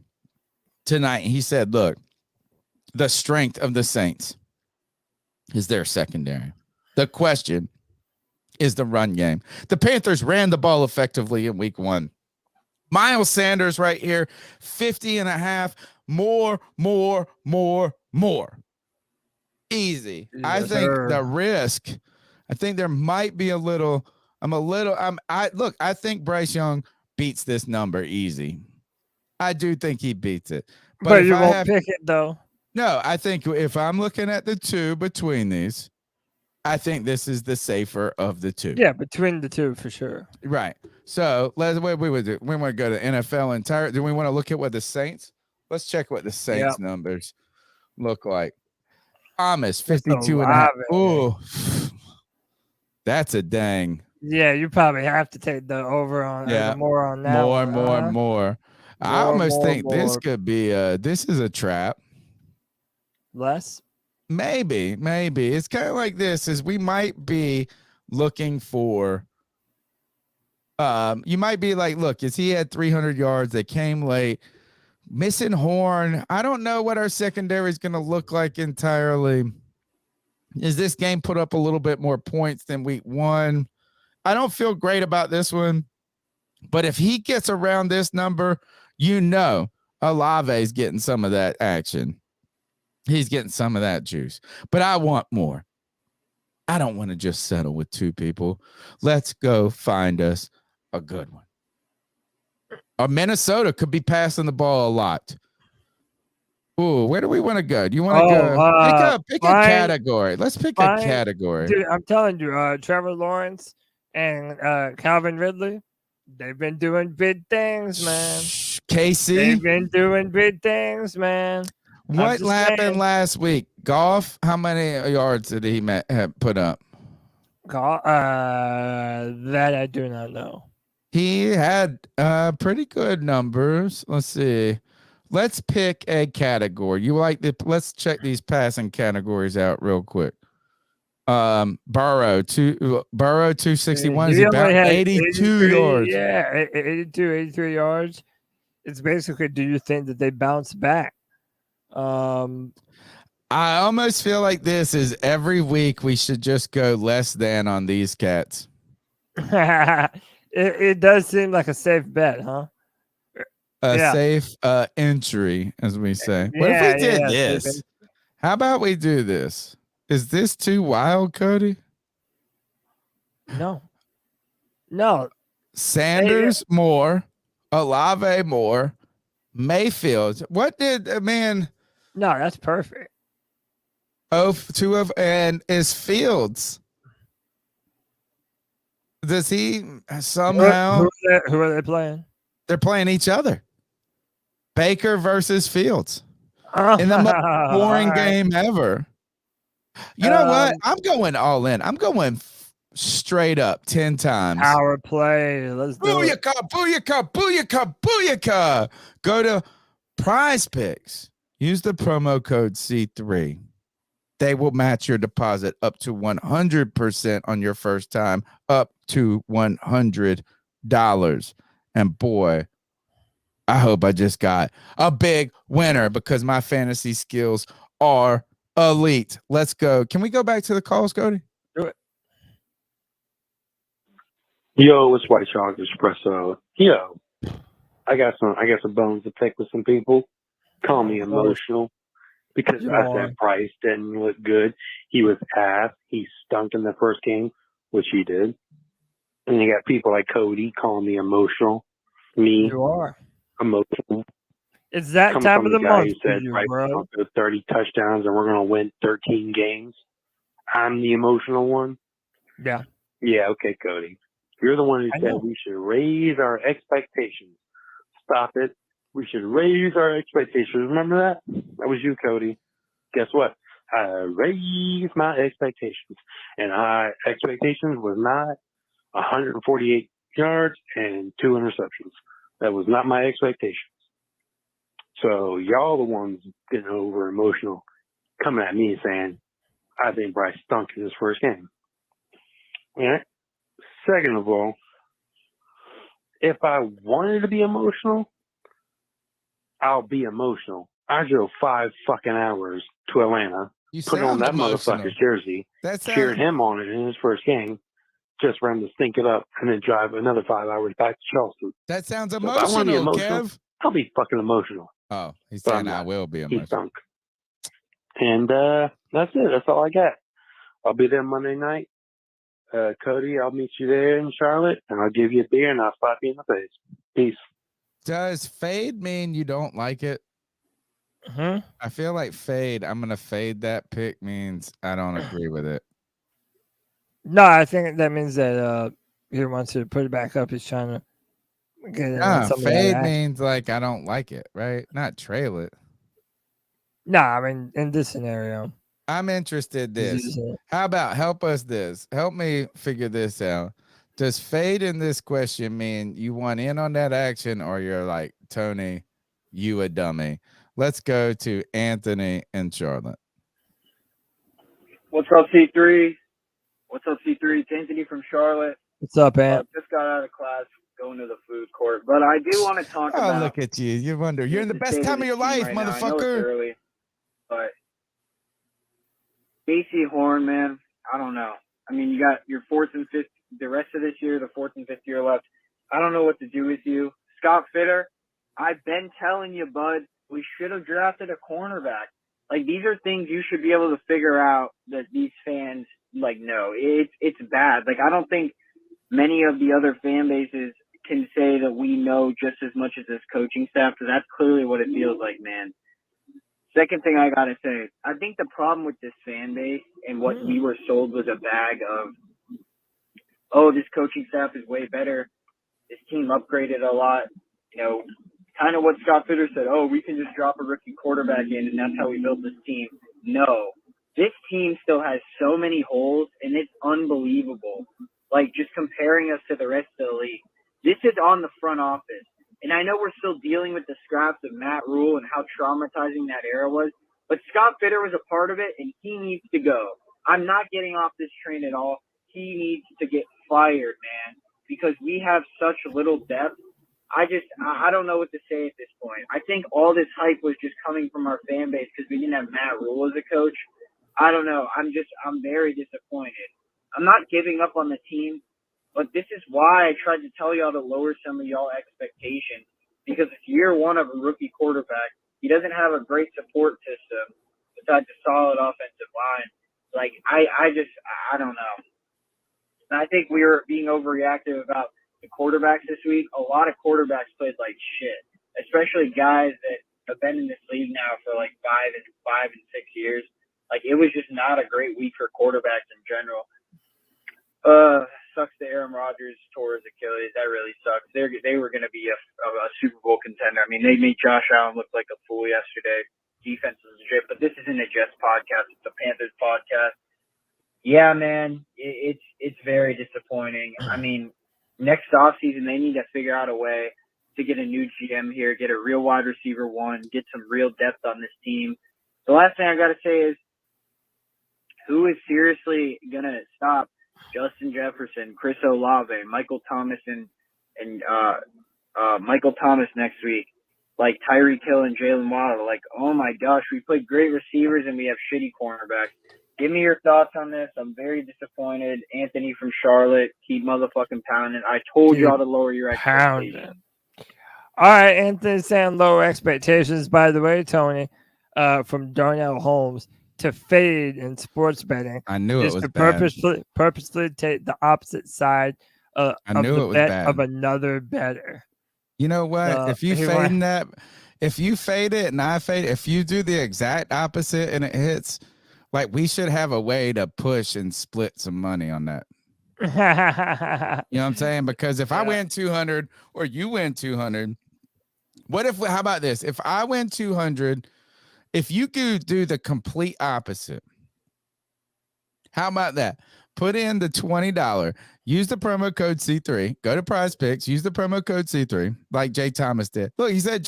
tonight. He said, look, the strength of the Saints is their secondary. The question is the run game. The Panthers ran the ball effectively in week 1. Miles Sanders right here, 50.5. More. Easy. Yes, I think the risk, I think there might be a little, I think Bryce Young beats this number easy. I do think he beats it. But you won't pick it, though. No, I think if I'm looking at the 2 between these, I think this is the safer of the 2. Yeah, between the 2 for sure. Right. So what we would do. We want to go to NFL entire. Do we want to look at what the Saints? Let's check what the Saints numbers look like. Thomas, 52.5. Ooh, that's a dang. Yeah, you probably have to take the over on more on that. More. I almost think this could be this is a trap. Less? Maybe. It's kind of like this is we might be looking for you might be like, look, is he had 300 yards, they came late, missing Horn. I don't know what our secondary is going to look like entirely. Is this game put up a little bit more points than week 1? I don't feel great about this one, but if he gets around this number, Olave's getting some of that action. He's getting some of that juice, but I want more. I don't want to just settle with 2 people. Let's go find us a good one. Or Minnesota could be passing the ball a lot. Ooh, where do we want to go? Do you want to go? Pick a category. Let's pick a category. Dude, I'm telling you, Trevor Lawrence and Calvin Ridley, they've been doing big things, man. Casey, they've been doing big things, man. What happened last week? Golf, how many yards did he put up? That I do not know. He had pretty good numbers. Let's see. Let's pick a category. You like the? Let's check these passing categories out real quick. Burrow 261 is about 82 yards. Yeah, 82, 83 yards. It's basically, do you think that they bounce back? I almost feel like this is every week we should just go less than on these cats. It does seem like a safe bet, huh? Safe entry, as we say. What if we did this? How about we do this? Is this too wild, Cody? No. Sanders more, Olave more, Mayfield. What did No, that's perfect. And is Fields? Does he somehow? Who are they playing? They're playing each other. Baker versus Fields in the most boring game ever. You know what? I'm going all in. I'm going straight up 10 times. Power play. Let's do it. Booyaka. Go to Prize Picks. Use the promo code C3. They will match your deposit up to 100% on your first time, up to $100. And boy, I hope I just got a big winner because my fantasy skills are elite. Let's go. Can we go back to the calls, Cody? Do it. Yo, it's White Chalk Espresso. Yo, I got some bones to pick with some people. Call me emotional because I said Bryce didn't look good. He was ass. He stunk in the first game, which he did. And you got people like Cody calling me emotional. Me, you are emotional. It's that Coming time from of the guy month, who said you, Bryce bro. will go 30 touchdowns and we're going to win 13 games. I'm the emotional one. Yeah. Yeah, okay, Cody. You're the one who said we should raise our expectations. Stop it. We should raise our expectations. Remember that? That was you, Cody. Guess what? I raised my expectations. And my expectations was not 148 yards and 2 interceptions. That was not my expectations. So y'all the ones getting over emotional, coming at me saying, I think Bryce stunk in his first game. All right. Second of all, if I wanted to be emotional, I'll be emotional. I drove 5 fucking hours to Atlanta, put on that motherfucker's jersey, cheered him on it in his first game, just for him to stink it up, and then drive another 5 hours back to Charleston. That sounds So if I want to be emotional, Kev. I'll be fucking emotional. Oh, he's saying I will be emotional. He stunk. And that's it. That's all I got. I'll be there Monday night. Cody, I'll meet you there in Charlotte, and I'll give you a beer, and I'll slap you in the face. Peace. Does fade mean you don't like it? I feel like fade. I'm going to fade that pick means I don't agree with it. No, I think that means that he wants to put it back up. He's trying to get it. No, fade means like I don't like it, right? Not trail it. No, I mean, in this scenario. I'm interested this. How about help us this? Help me figure this out. Does fade in this question mean you want in on that action or you're like, Tony, you a dummy? Let's go to Anthony in Charlotte. What's up, C3? What's up, C3? It's Anthony from Charlotte. What's up, Ant? Just got out of class, going to the food court. But I do want to talk about... Oh, look at you. You wonder. You're in the best time of your life, right motherfucker. I know it's early, but AC Horn, man, I don't know. I mean, you got your fourth and fifth, the rest of this year, the fourth and fifth year left. I don't know what to do with you. Scott Fitter, I've been telling you, bud, we should have drafted a cornerback. Like, these are things you should be able to figure out that these fans, like, know. It's bad. Like, I don't think many of the other fan bases can say that we know just as much as this coaching staff, because that's clearly what it feels like, man. Second thing I got to say, I think the problem with this fan base and what we were sold was a bag of, oh, this coaching staff is way better. This team upgraded a lot. You know, kind of what Scott Fitter said, oh, we can just drop a rookie quarterback in and that's how we built this team. No, this team still has so many holes and it's unbelievable. Like, just comparing us to the rest of the league. This is on the front office. And I know we're still dealing with the scraps of Matt Rule and how traumatizing that era was, but Scott Fitter was a part of it, and he needs to go. I'm not getting off this train at all. He needs to get fired, man, because we have such little depth. I don't know what to say at this point. I think all this hype was just coming from our fan base because we didn't have Matt Rule as a coach. I don't know. I'm very disappointed. I'm not giving up on the team. But this is why I tried to tell y'all to lower some of y'all expectations, because it's year one of a rookie quarterback. He doesn't have a great support system besides a solid offensive line. Like, I don't know. And I think we were being overreactive about the quarterbacks this week. A lot of quarterbacks played like shit, especially guys that have been in this league now for like 5 and 6 years. Like, it was just not a great week for quarterbacks in general. Sucks that Aaron Rodgers tore his Achilles. That really sucks. They were going to be a Super Bowl contender. I mean, they made Josh Allen look like a fool yesterday. Defense was legit, but this isn't a Jets podcast. It's a Panthers podcast. Yeah, man, it's very disappointing. I mean, next offseason, they need to figure out a way to get a new GM here, get a real wide receiver one, get some real depth on this team. The last thing I got to say is, who is seriously going to stop Justin Jefferson, Chris Olave, Michael Thomas, and Michael Thomas next week, like Tyreek Hill and Jalen Waddle? Like, oh my gosh, we play great receivers and we have shitty cornerbacks. Give me your thoughts on this. I'm very disappointed. Anthony from Charlotte, keep motherfucking pounding. I told y'all to lower your expectations. All right, Anthony saying lower expectations. By the way, Tony, from Darnell Holmes. To fade in sports betting, I knew it was to bad. purposely take the opposite side of the bet of another bettor. You know what? If you fade it and I fade it, if you do the exact opposite and it hits, like, we should have a way to push and split some money on that. You know what I'm saying? Because if I win 200 or you win 200, how about this? If I win 200, if you could do the complete opposite, how about that? Put in the $20, use the promo code C3, go to Prize Picks, use the promo code C3, like Jay Thomas did. Look, he said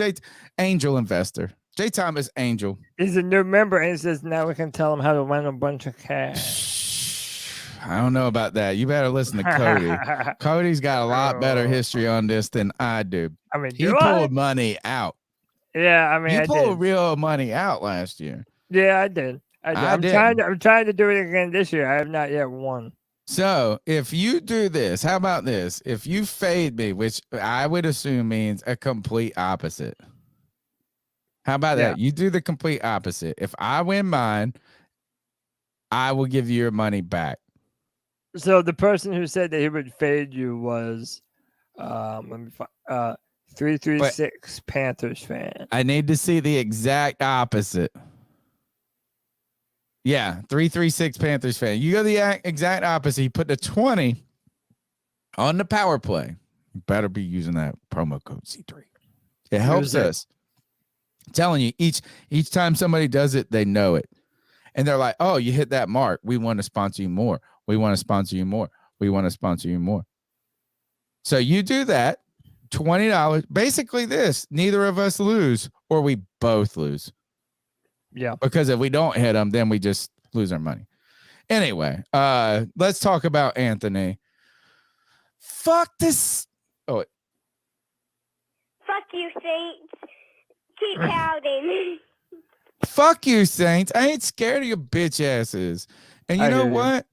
Angel Investor. Jay Thomas Angel. He's a new member, and he says now we can tell him how to win a bunch of cash. I don't know about that. You better listen to Cody. Cody's got a lot better history on this than I do. I mean, he pulled money out. Yeah, I mean, you pulled real money out last year. Yeah, I did. I'm trying to do it again this year. I have not yet won. So if you do this, how about this? If you fade me, which I would assume means a complete opposite. How about that? You do the complete opposite. If I win mine, I will give you your money back. So the person who said that he would fade you was, let me find, 336 Panthers fan. I need to see the exact opposite. Yeah, 336 Panthers fan. You go the exact opposite. You put the 20 on the power play. You better be using that promo code C3. It helps us. I'm telling you, each time somebody does it, they know it. And they're like, oh, you hit that mark. We want to sponsor you more. We want to sponsor you more. We want to sponsor you more. So you do that. $20. Basically this, neither of us lose or we both lose. Yeah. Because if we don't hit them, then we just lose our money. Anyway, let's talk about Anthony. Fuck this. Oh, wait. Fuck you, Saints. Keep pounding. Fuck you, Saints. I ain't scared of your bitch asses. And you know what?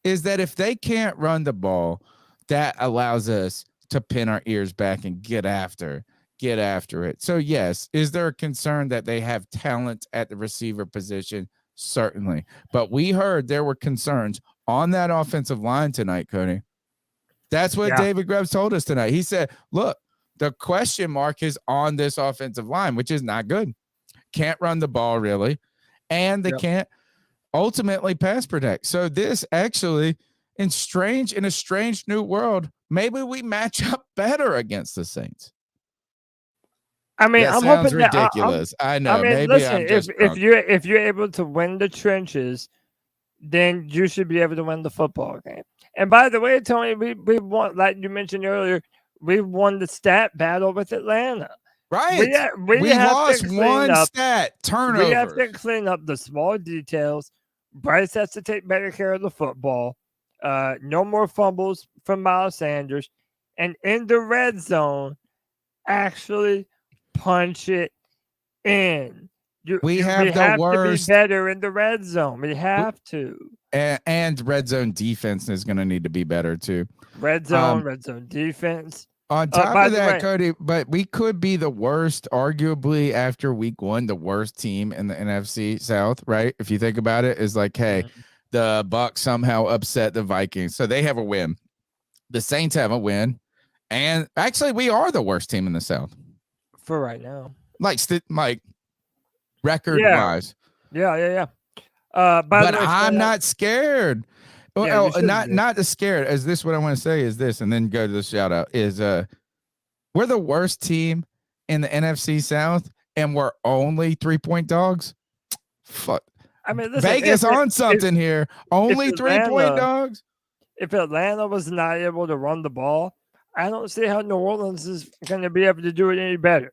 Is that if they can't run the ball, that allows us to pin our ears back and get after it. So yes, is there a concern that they have talent at the receiver position? Certainly. But we heard there were concerns on that offensive line tonight, Cody. That's what Yeah. David Grubb told us tonight. He said, look, the question mark is on this offensive line, which is not good. Can't run the ball really, and they can't ultimately pass protect. So this actually, in a strange new world, maybe we match up better against the Saints. I mean, That I'm sounds hoping ridiculous. I know. I mean, Maybe listen, I'm just if drunk. you're able to win the trenches, then you should be able to win the football game. And by the way, Tony, we won, like you mentioned earlier, we won the stat battle with Atlanta. Right. We have lost to clean one up, stat, we have turnovers. to clean up the small details. Bryce has to take better care of the football. No more fumbles from Miles Sanders. And in the red zone, actually punch it in. We have we the have worst- to be better in the red zone. We have to. And red zone defense is going to need to be better too. Red zone defense. On top of that, way, Cody, but we could be the worst, arguably after week 1, the worst team in the NFC South, right? If you think about it, is like, hey, the Bucs somehow upset the Vikings, so they have a win. The Saints have a win, and actually, we are the worst team in the South for right now. Like record wise. Yeah. But I'm not scared. Yeah, Well, not as scared as this. What I want to say is this, and then go to the shout out is we're the worst team in the NFC South, and we're only 3-point dogs. Fuck. I mean, listen, Vegas on something here. Only 3-point dogs. If Atlanta was not able to run the ball, I don't see how New Orleans is going to be able to do it any better.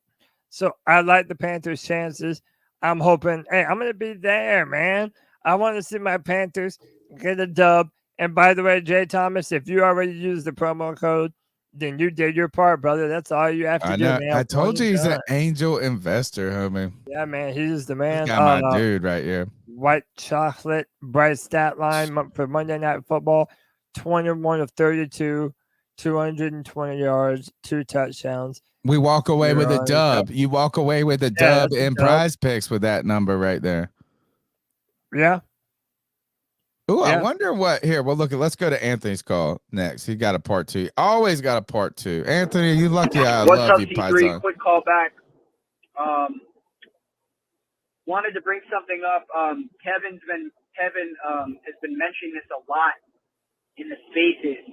So I like the Panthers' chances. I'm hoping, hey, I'm going to be there, man. I want to see my Panthers get a dub. And by the way, Jay Thomas, if you already used the promo code, then you did your part, brother. That's all you have to do, man. I told you he's an angel investor, homie. Yeah, man. He's the man. He's got my dude right here. White chocolate, Bryce stat line for Monday Night Football, 21 of 32, 220 yards, 2 touchdowns. We walk away with a dub. You walk away with a dub in Prize Picks with that number right there. Yeah. Oh, I wonder what here. Well, look, let's go to Anthony's call next. He got a part 2. Always got a part 2. Anthony, you lucky. I What's love up, you, C3? Python. Quick call back. Wanted to bring something up. Kevin has been mentioning this a lot in the spaces,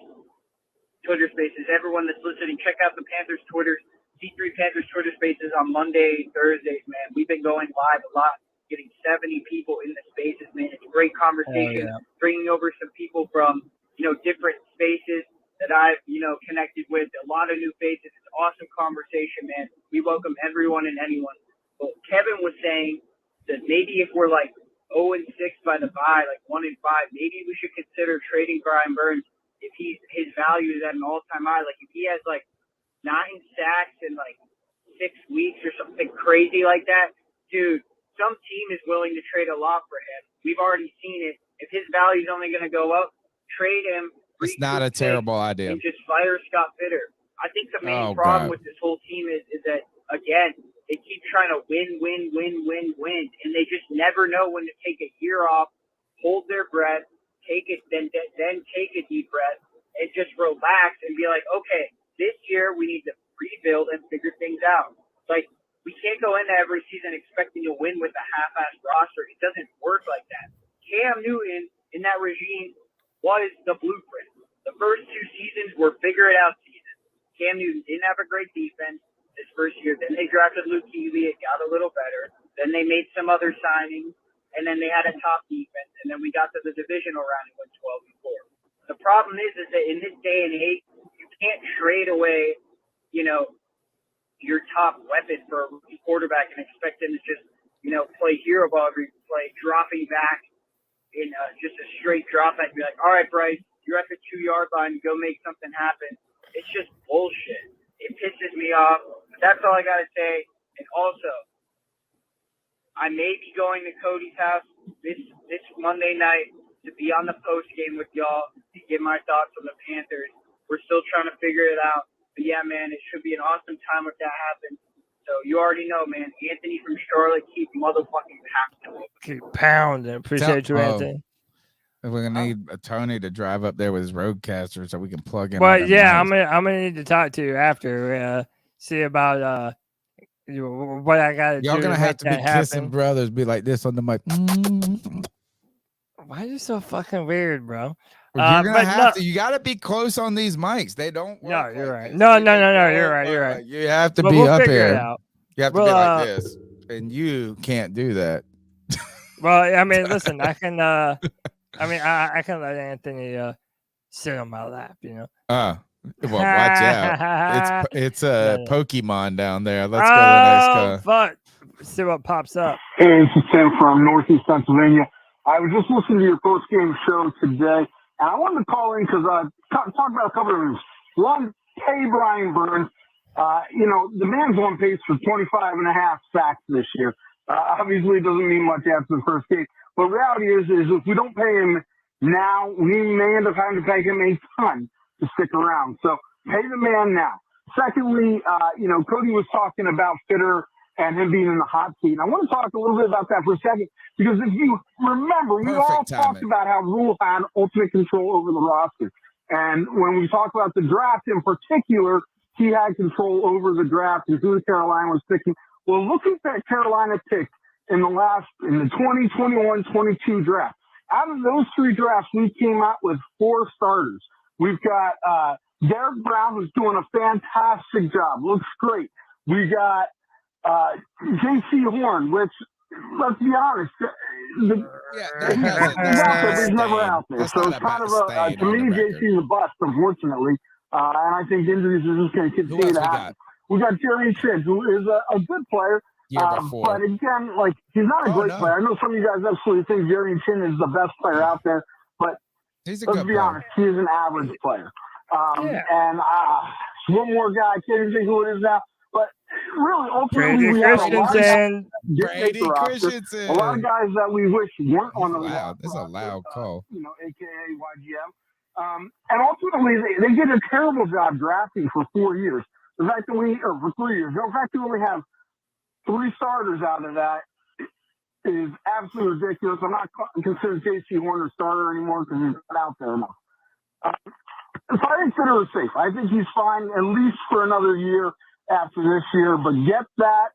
Twitter spaces. Everyone that's listening, check out the Panthers Twitter, C3 Panthers Twitter spaces on Monday, Thursdays, man. We've been going live a lot, getting 70 people in the spaces, man. It's a great conversation, bringing over some people from, different spaces that I've, connected with, a lot of new faces. It's an awesome conversation, man. We welcome everyone and anyone. But Kevin was saying that maybe if we're like 0-6 by the bye, like 1-5, maybe we should consider trading Brian Burns if his value is at an all-time high. Like if he has like 9 sacks in like 6 weeks or something crazy like that, dude, some team is willing to trade a lot for him. We've already seen it. If his value is only going to go up, trade him. It's not a terrible idea. And just fire Scott Fitter. I think the main problem with this whole team is that, again, they keep trying to win, and they just never know when to take a year off, hold their breath, take it, then take a deep breath, and just relax and be like, okay, this year we need to rebuild and figure things out. Like, we can't go into every season expecting to win with a half-assed roster. It doesn't work like that. Cam Newton in that regime was the blueprint. The first 2 seasons were figure-it-out seasons. Cam Newton didn't have a great defense his first year. Then they drafted Luke Kuechly. It got a little better. Then they made some other signings, and then they had a top defense. And then we got to the divisional round and went 12-4. The problem is that in this day and age, you can't trade away, your top weapon for a rookie quarterback and expect him to just, play hero ball every play, dropping back in just a straight drop back and be like, all right, Bryce, you're at the 2-yard line, go make something happen. It's just bullshit. It pisses me off. But that's all I got to say. And also, I may be going to Cody's house this Monday night to be on the post game with y'all to give my thoughts on the Panthers. We're still trying to figure it out. But yeah, man, it should be an awesome time if that happens. So you already know, man. Anthony from Charlotte, keep motherfucking pounding. Keep pounding. Appreciate you, Anthony. We're gonna need Tony to drive up there with his roadcaster so we can plug in. Well, yeah, mics. I'm gonna need to talk to you after. See about what I gotta do. Y'all gonna have to be that kissing happen. brothers, be like this on the mic. Why are you so fucking weird, bro? You're gonna but have to. You gotta be close on these mics. They don't work. No, you're like right. this. No, They you're don't right. You're work right. like- You have to But be we'll up figure it here. out. You have to be like this, and you can't do that. Well, I mean, listen, I can. I mean, I can let Anthony sit on my lap, you know. Well, watch out. It's a No. Pokemon down there. Let's go to the next call. Fuck. See what pops up. Hey, this is Tim from Northeast Pennsylvania. I was just listening to your post-game show today, and I wanted to call in because talk about a couple of things. One, pay Brian Burns. The man's on pace for 25 and a half sacks this year. Obviously, it doesn't mean much after the first game. But reality is if we don't pay him now, we may end up having to pay him a ton to stick around. So pay the man now. Secondly, Cody was talking about Fitter and him being in the hot seat. And I want to talk a little bit about that for a second, because if you remember, we all talked about how Rule had ultimate control over the roster. And when we talk about the draft in particular, he had control over the draft and who Carolina was picking. Well, look at that Carolina pick in the 2021-22 draft. Out of those three drafts, we came out with 4 starters. We've got Derek Brown, who's doing a fantastic job. Looks great. We got J.C. Horn, which, let's be honest, he's never out there. So it's kind of to me, J.C. is a bust, unfortunately. And I think injuries are just going to continue to happen. We got Jeremy Chin, who is a good player. But again, he's not a great player. I know some of you guys absolutely think Jeremy Chin is the best player out there, but let's be honest, he is an average player. And one more guy, I can't even think who it is now. But really, ultimately, we have a lot of guys that we wish weren't on the roster. This is a loud call. AKA YGM. And ultimately, they did a terrible job drafting for 4 years. The fact that for 3 years. The fact that we only have 3 starters out of that is absolutely ridiculous. I'm not considering J.C. Horn a starter anymore because he's not out there enough. So I think Fitter is safe. I think he's fine at least for another year after this year, but get that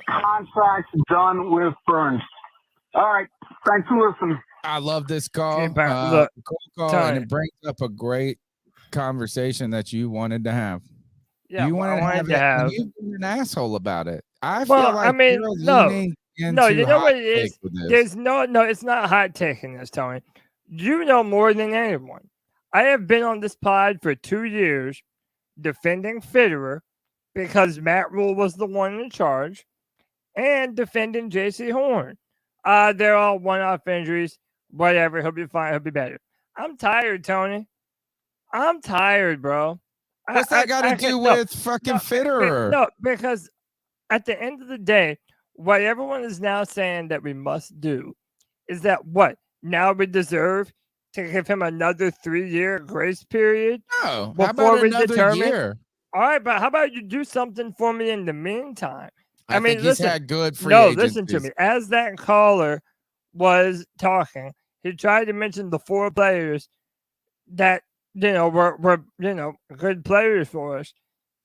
contract done with Burns. All right. Thanks for listening. I love this call. Look, and it brings up a great conversation that you wanted to have. Yeah, you wanted I wanted to have. You've been an asshole about it. I Well, feel like I mean, you're no, leaning you into know what hot it is? take with this. There's no, it's not hot taking this, Tony. You know more than anyone. I have been on this pod for 2 years defending Fitterer because Matt Rule was the one in charge, and defending J.C. Horn. They're all one-off injuries. Whatever, he'll be fine. He'll be better. I'm tired, Tony. I'm tired, bro. What's that got to do with fucking Fitterer? No, because at the end of the day, what everyone is now saying that we must do is that now we deserve to give him another 3-year grace period. No, before how about we another determine. year? All right, but how about you do something for me in the meantime? I mean, think listen, he's had good free listen to agencies. me. As that caller was talking, he tried to mention the 4 players that were good players for us,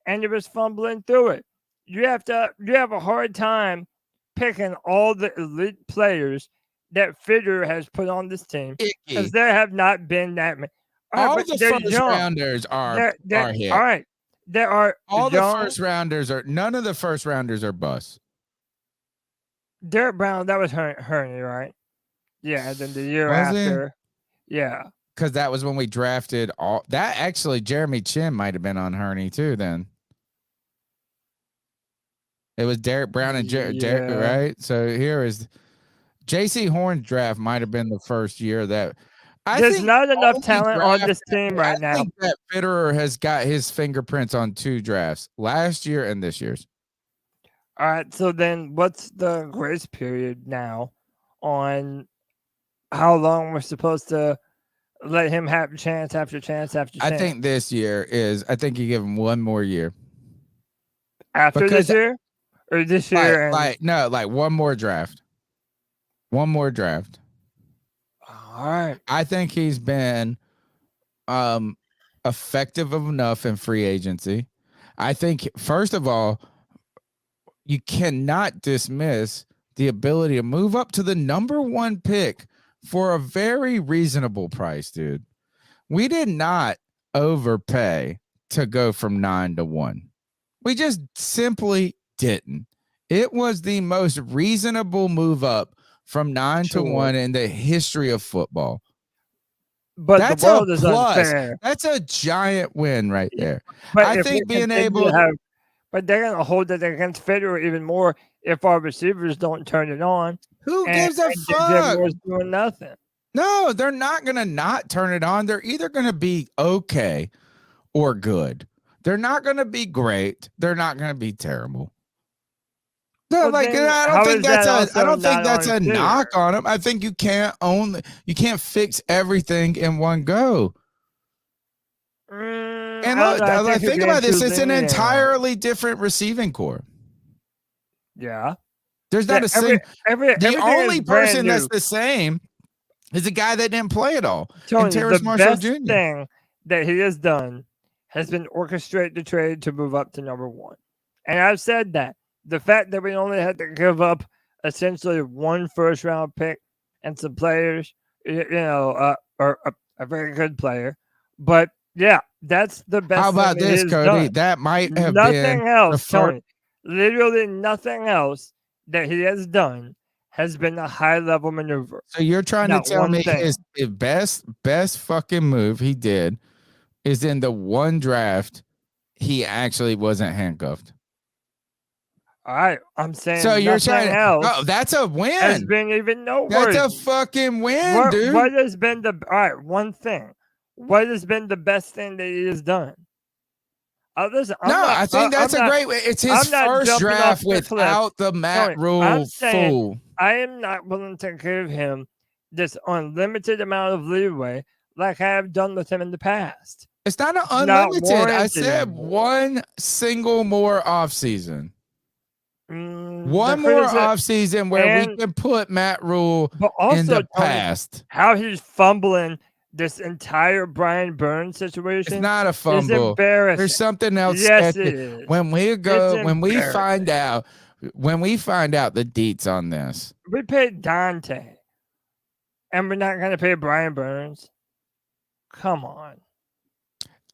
and he was fumbling through it. You have a hard time picking all the elite players that Fitter has put on this team, because there have not been that many. All the first rounders are hit. All right, there are all the first rounders are. None of the first rounders are busts. Derek Brown, that was Herney, right? Yeah, and then the year Was after, yeah, because that was when we drafted all that. Actually, Jeremy Chin might have been on Herney too. Then it was Derek Brown and Derek, right? So here is J.C. Horn's draft might have been the first year that there's not enough talent on this team right now. I think that Fitterer has got his fingerprints on 2 drafts, last year and this year's. All right, so then what's the grace period now on how long we're supposed to let him have chance after chance after chance? I think this year is. I think you give him 1 more year. After this year, or this year? Like 1 more draft. 1 more draft. All right. I think he's been effective enough in free agency. I think, first of all, you cannot dismiss the ability to move up to the number 1 pick for a very reasonable price, dude. We did not overpay to go from 9 to 1. We just simply didn't. It was the most reasonable move up from 9 to 1 in the history of football. But That's the world a is plus. unfair. That's a giant win right there. But I if think we being continue able to have, but they're going to hold it against Federer even more if our receivers don't turn it on. Who and, gives a and DJ fuck? Moore's doing nothing. No, they're not going to not turn it on. They're either going to be okay or good. They're not going to be great. They're not going to be terrible. No, Well, like then I how don't think is that that's I also don't think not that's a unfair? knock on them. I think you can't fix everything in one go. And look, I think you're about being this. too It's an lenient. entirely different receiving core. Yeah. There's not Yeah, a single. The everything only is brand person that's new. the same is the guy that didn't play at all. And Tony, Terrace the Marshall best Jr. thing that he has done has been orchestrate the trade to move up to number 1. And I've said that. The fact that we only had to give up essentially 1 first-round pick and some players, or a very good player. But, yeah, that's the best How thing about that he this, has Cody? done. That might have Nothing been the else, first. Tony. Literally nothing else that he has done has been a high-level maneuver. So you're trying to Not tell one me thing. his best fucking move he did is in the one draft he actually wasn't handcuffed. All right, I'm saying So you're nothing trying to, else oh, that's a has win. been even That's noteworthy. a fucking win, dude. What has been the all right? One thing. What has been the best thing that he has done? Listen, I think that's a great way. It's his first draft without the Matt Rule I'm saying fool. I am not willing to give him this unlimited amount of leeway like I have done with him in the past. It's not an unlimited. I said one single more offseason. One more offseason where we can put Matt Rule but also, in the Tony, past. how he's fumbling this entire Brian Burns situation. It's not a is fumble. embarrassing. There's something else. Yes, sketchy. it is. When we It's find out the deets on this. We paid Dante, and we're not going to pay Brian Burns. Come on.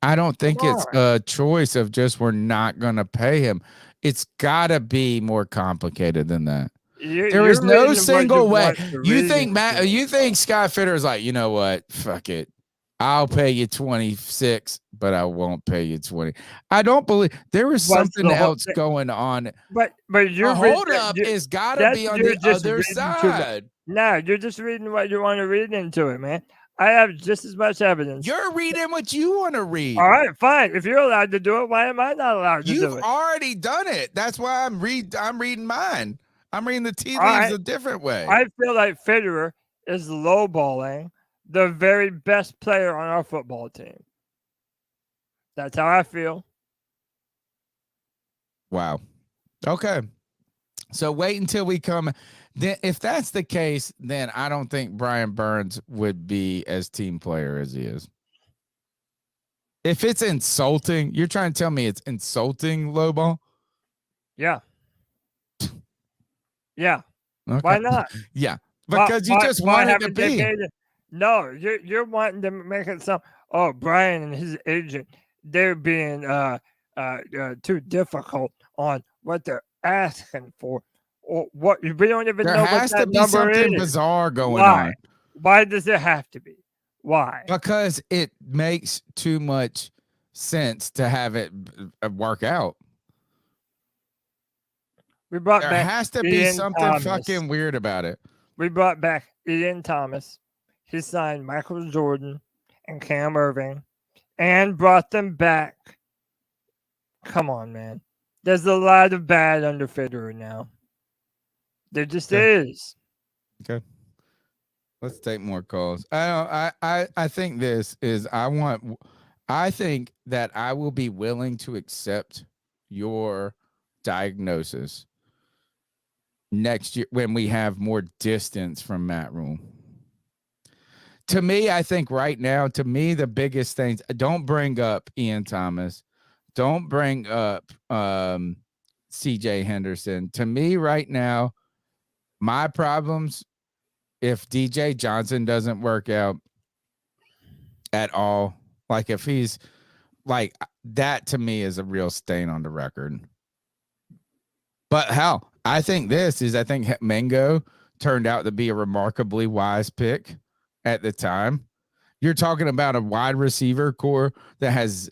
I don't think it's a choice of just we're not going to pay him. It's got to be more complicated than that. There is no single way. You think Scott Fitter is like, you know what? Fuck it. I'll pay you 26, but I won't pay you 20. I don't believe there is something else going on. But the hold up is got to be on the other side. No, you're just reading what you want to read into it, man. I have just as much evidence. You're reading what you want to read. All right, fine. If you're allowed to do it, why am I not allowed to do it? You've already done it. That's why I'm reading mine. I'm reading the tea leaves a different way. I feel like Federer is lowballing the very best player on our football team. That's how I feel. Wow. Okay. So wait until we come. Then, if that's the case, then I don't think Brian Burns would be as team player as he is. If it's insulting, you're trying to tell me it's insulting lowball? Yeah. Yeah. Okay. Why not? Yeah. Because you just wanted to be. No, you're wanting to make it sound, oh, Brian and his agent, they're being too difficult on what they're asking for. Or what we don't even know what that number is. There has to be something bizarre going on. Why does it have to be? Why? Because it makes too much sense to have it work out. There has to be something fucking weird about it. We brought back Ian Thomas. He signed Michael Jordan and Cam Irving and brought them back. Come on, man. There's a lot of bad under Federer now. There just is. Okay. Let's take more calls. I think this is I think that I will be willing to accept your diagnosis next year when we have more distance from Matt Rule. to me, I think right now, to me, the biggest things, don't bring up Ian Thomas. Don't bring up CJ Henderson. To me right now, my problems, if DJ Johnson doesn't work out at all, like if he's like that, to me is a real stain on the record. But hell, I think Mingo turned out to be a remarkably wise pick at the time. You're talking about a wide receiver core that has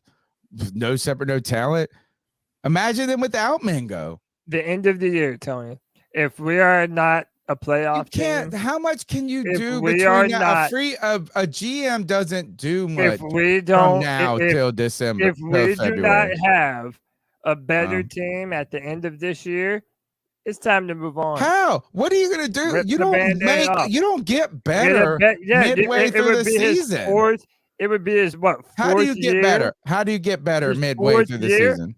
no talent. Imagine them without Mingo. The end of the year, Tony. If we are not a playoff team, how much can you do we between are now? not, A GM doesn't do much if we don't, from now till December. if we do not February. have a better team at the end of this year, it's time to move on. How? What are you going to do? Rip the Band-Aid off. You don't get better midway through the season. It would be his what? How do you get year? better? How do you get better midway through the season?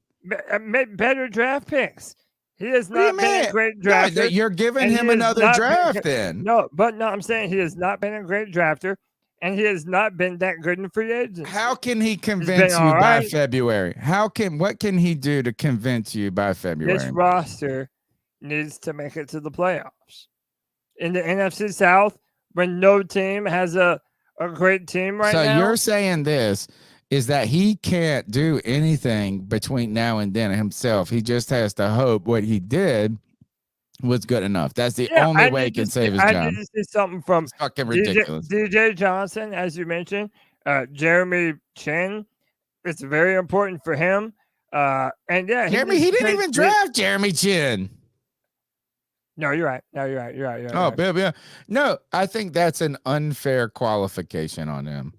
Better draft picks. He has not been a great drafter. No, you're giving him another draft then. No, I'm saying he has not been a great drafter, and he has not been that good in free agency. How can he convince you by February? What can he do to convince you by February? This roster needs to make it to the playoffs. In the NFC South, when no team has a great team now. So you're saying this is that he can't do anything between now and then himself. He just has to hope what he did was good enough. That's the only way he can save his job. I need to see something from fucking ridiculous. DJ Johnson, as you mentioned, Jeremy Chin. It's very important for him. And yeah, he didn't even draft Jeremy Chin. No, you're right. You're right. Oh, yeah. No, I think that's an unfair qualification on him.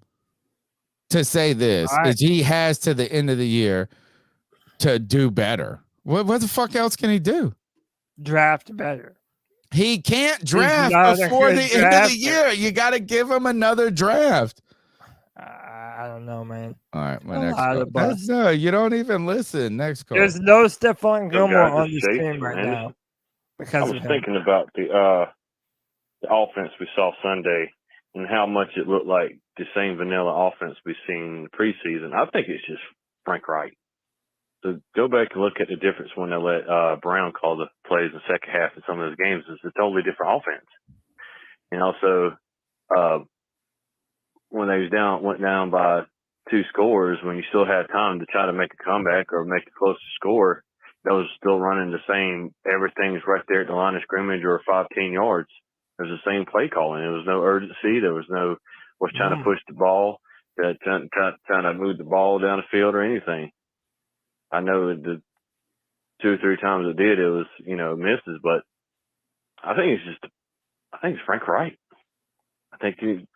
To say this is he has to the end of the year to do better. What the fuck else can he do? Draft better. He can't draft before the end of the year. You got to give him another draft. I don't know, man. All right, my next call. No, you don't even listen. Next call. There's no Stephon Gilmore on this team right now. I was thinking about the offense we saw Sunday and how much it looked like the same vanilla offense we've seen in the preseason. I think it's just Frank Wright. So go back and look at the difference when they let Brown call the plays in the second half in some of those games. It's a totally different offense. And also, when they went down by 2 scores, when you still had time to try to make a comeback or make a closer score, that was still running the same. Everything's right there at the line of scrimmage or 5-10 yards. There's the same play calling. There was no urgency. There was no trying to push the ball, trying to move the ball down the field or anything. I know the 2 or 3 times it did, it was, misses, but I think it's Frank Wright. I think he's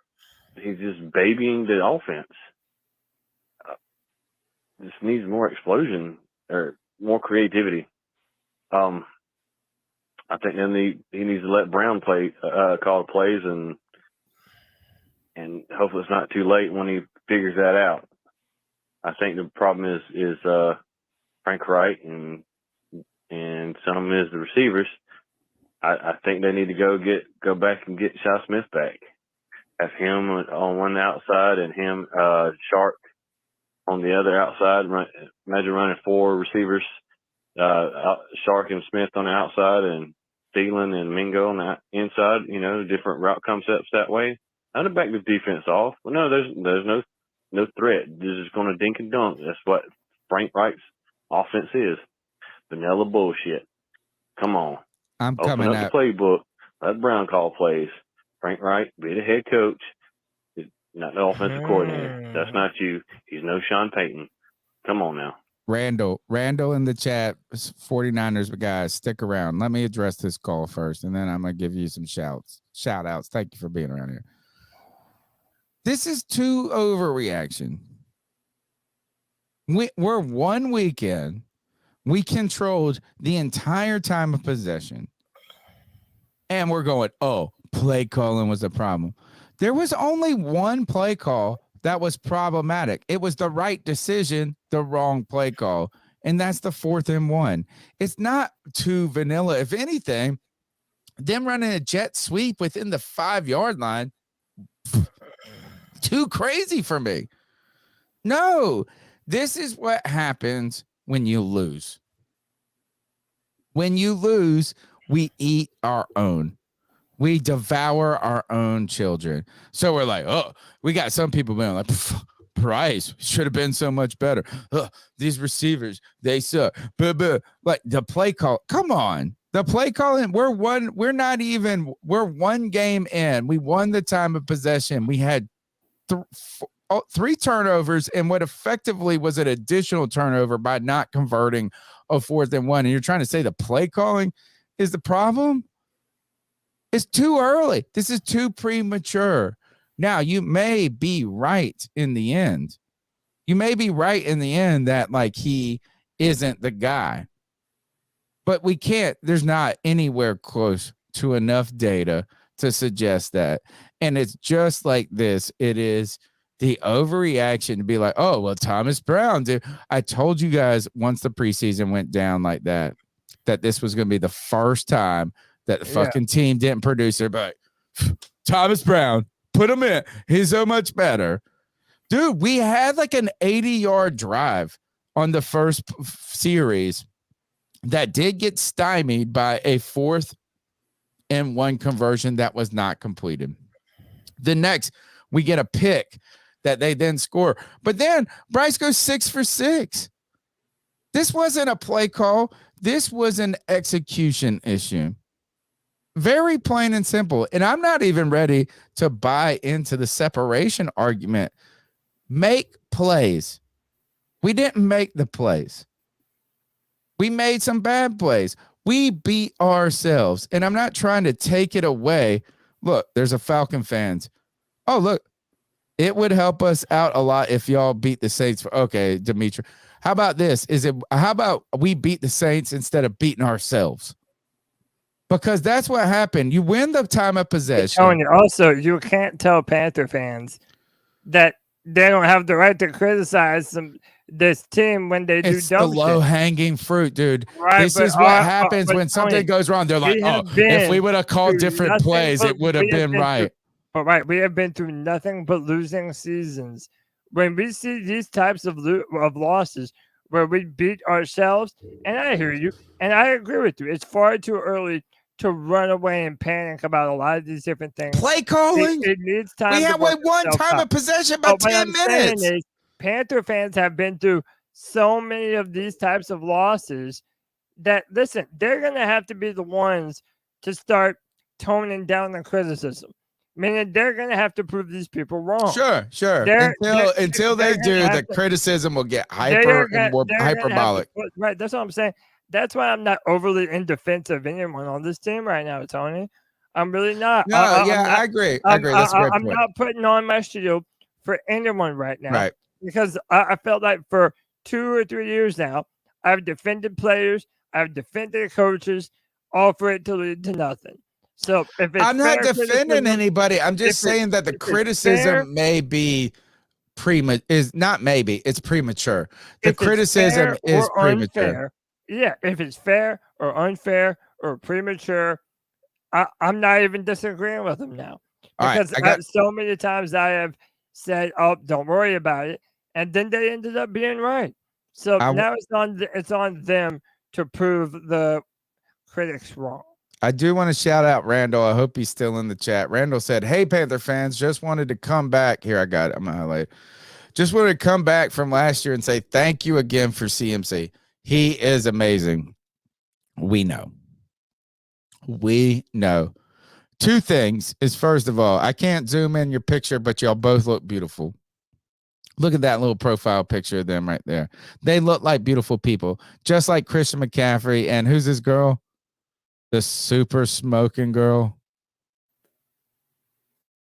just babying the offense. Just needs more explosion or more creativity. I think then he needs to let Brown call the plays and hopefully it's not too late when he figures that out. I think the problem is Frank Wright and some of them is the receivers. I think they need to go back and get Shi Smith back. Have him on one outside and him Shark on the other outside. Imagine running 4 receivers, Shark and Smith on the outside and Thielen and Mingo on the inside. Different route concepts that way. Not to back the defense off. Well, no, there's no threat. This is going to dink and dunk. That's what Frank Wright's offense is. Vanilla bullshit. Come on. I'm Open coming up the playbook. Let Brown call plays. Frank Wright, be the head coach. He's not the offensive coordinator. That's not you. He's no Sean Payton. Come on now. Randall in the chat, 49ers guys, stick around. Let me address this call first, and then I'm going to give you some shout outs. Thank you for being around here. This is too overreaction. We're 1 weekend. We controlled the entire time of possession. And we're going, play calling was a problem. There was only one play call that was problematic. It was the right decision, the wrong play call. And that's the 4th and 1. It's not too vanilla. If anything, them running a jet sweep within the 5-yard line, too crazy for me. No, this is what happens when you lose. When you lose, we eat our own. We devour our own children. So we're like, oh, we got some people being like, Bryce should have been so much better. These receivers, they suck. But like the play call, come on. The play calling, we're one game in. We won the time of possession. We had three turnovers and what effectively was an additional turnover by not converting a 4th and 1. And you're trying to say the play calling is the problem? It's too early. This is too premature. Now, you may be right in the end. You may be right in the end that like he isn't the guy. But we can't, there's not anywhere close to enough data to suggest that. And it's just like this. It is the overreaction to be like, oh, well, Thomas Brown, dude. I told you guys once the preseason went down like that this was going to be the first time that the fucking team didn't produce it. But Thomas Brown, put him in. He's so much better. Dude, we had like an 80-yard drive on the first series that did get stymied by a 4th and 1 conversion that was not completed. The next, we get a pick that they then score. But then Bryce goes 6 for 6. This wasn't a play call. This was an execution issue. Very plain and simple. And I'm not even ready to buy into the separation argument. Make plays. We didn't make the plays. We made some bad plays. We beat ourselves. And I'm not trying to take it away. Look, there's a Falcon fans. Oh, look, it would help us out a lot if y'all beat the Saints. Okay, Dimitri. How about this? How about we beat the Saints instead of beating ourselves? Because that's what happened. You win the time of possession. Tony, also, you can't tell Panther fans that they don't have the right to criticize this team when they do dumb shit. The low-hanging fruit, dude. Right, this is what happens when something goes wrong. They're like, oh, if we would have called different plays, it would have been right. But we have been through nothing but losing seasons. When we see these types of losses where we beat ourselves, and I hear you, and I agree with you, it's far too early to run away and panic about a lot of these different things. Play calling. It needs time. We had one time of possession by 10 minutes. Panther fans have been through so many of these types of losses that, listen, they're going to have to be the ones to start toning down the criticism. Meaning they're going to have to prove these people wrong. Sure. Until they do, the criticism will get hyperbolic. Right. That's what I'm saying. That's why I'm not overly in defense of anyone on this team right now, Tony. I'm really not. No, I agree. I'm not putting on my shield for anyone right now. Right. Because I felt like for 2 or 3 years now, I've defended players, I've defended coaches, all for it to lead to nothing. So if it's I'm not defending anybody. I'm just saying that the criticism may be it's premature. The criticism is premature. Unfair, yeah, if it's fair or unfair or premature, I'm not even disagreeing with them now. Because so many times I have said, oh, don't worry about it. And then they ended up being right. So now it's on them to prove the critics wrong. I do want to shout out Randall. I hope he's still in the chat. Randall said, hey, Panther fans, just wanted to come back. Here, I got it. I'm going to highlight. Just wanted to come back from last year and say thank you again for CMC. He is amazing. We know. Two things is, first of all, I can't zoom in your picture, but y'all both look beautiful. Look at that little profile picture of them right there. They look like beautiful people, just like Christian McCaffrey. And who's this girl? The super smoking girl.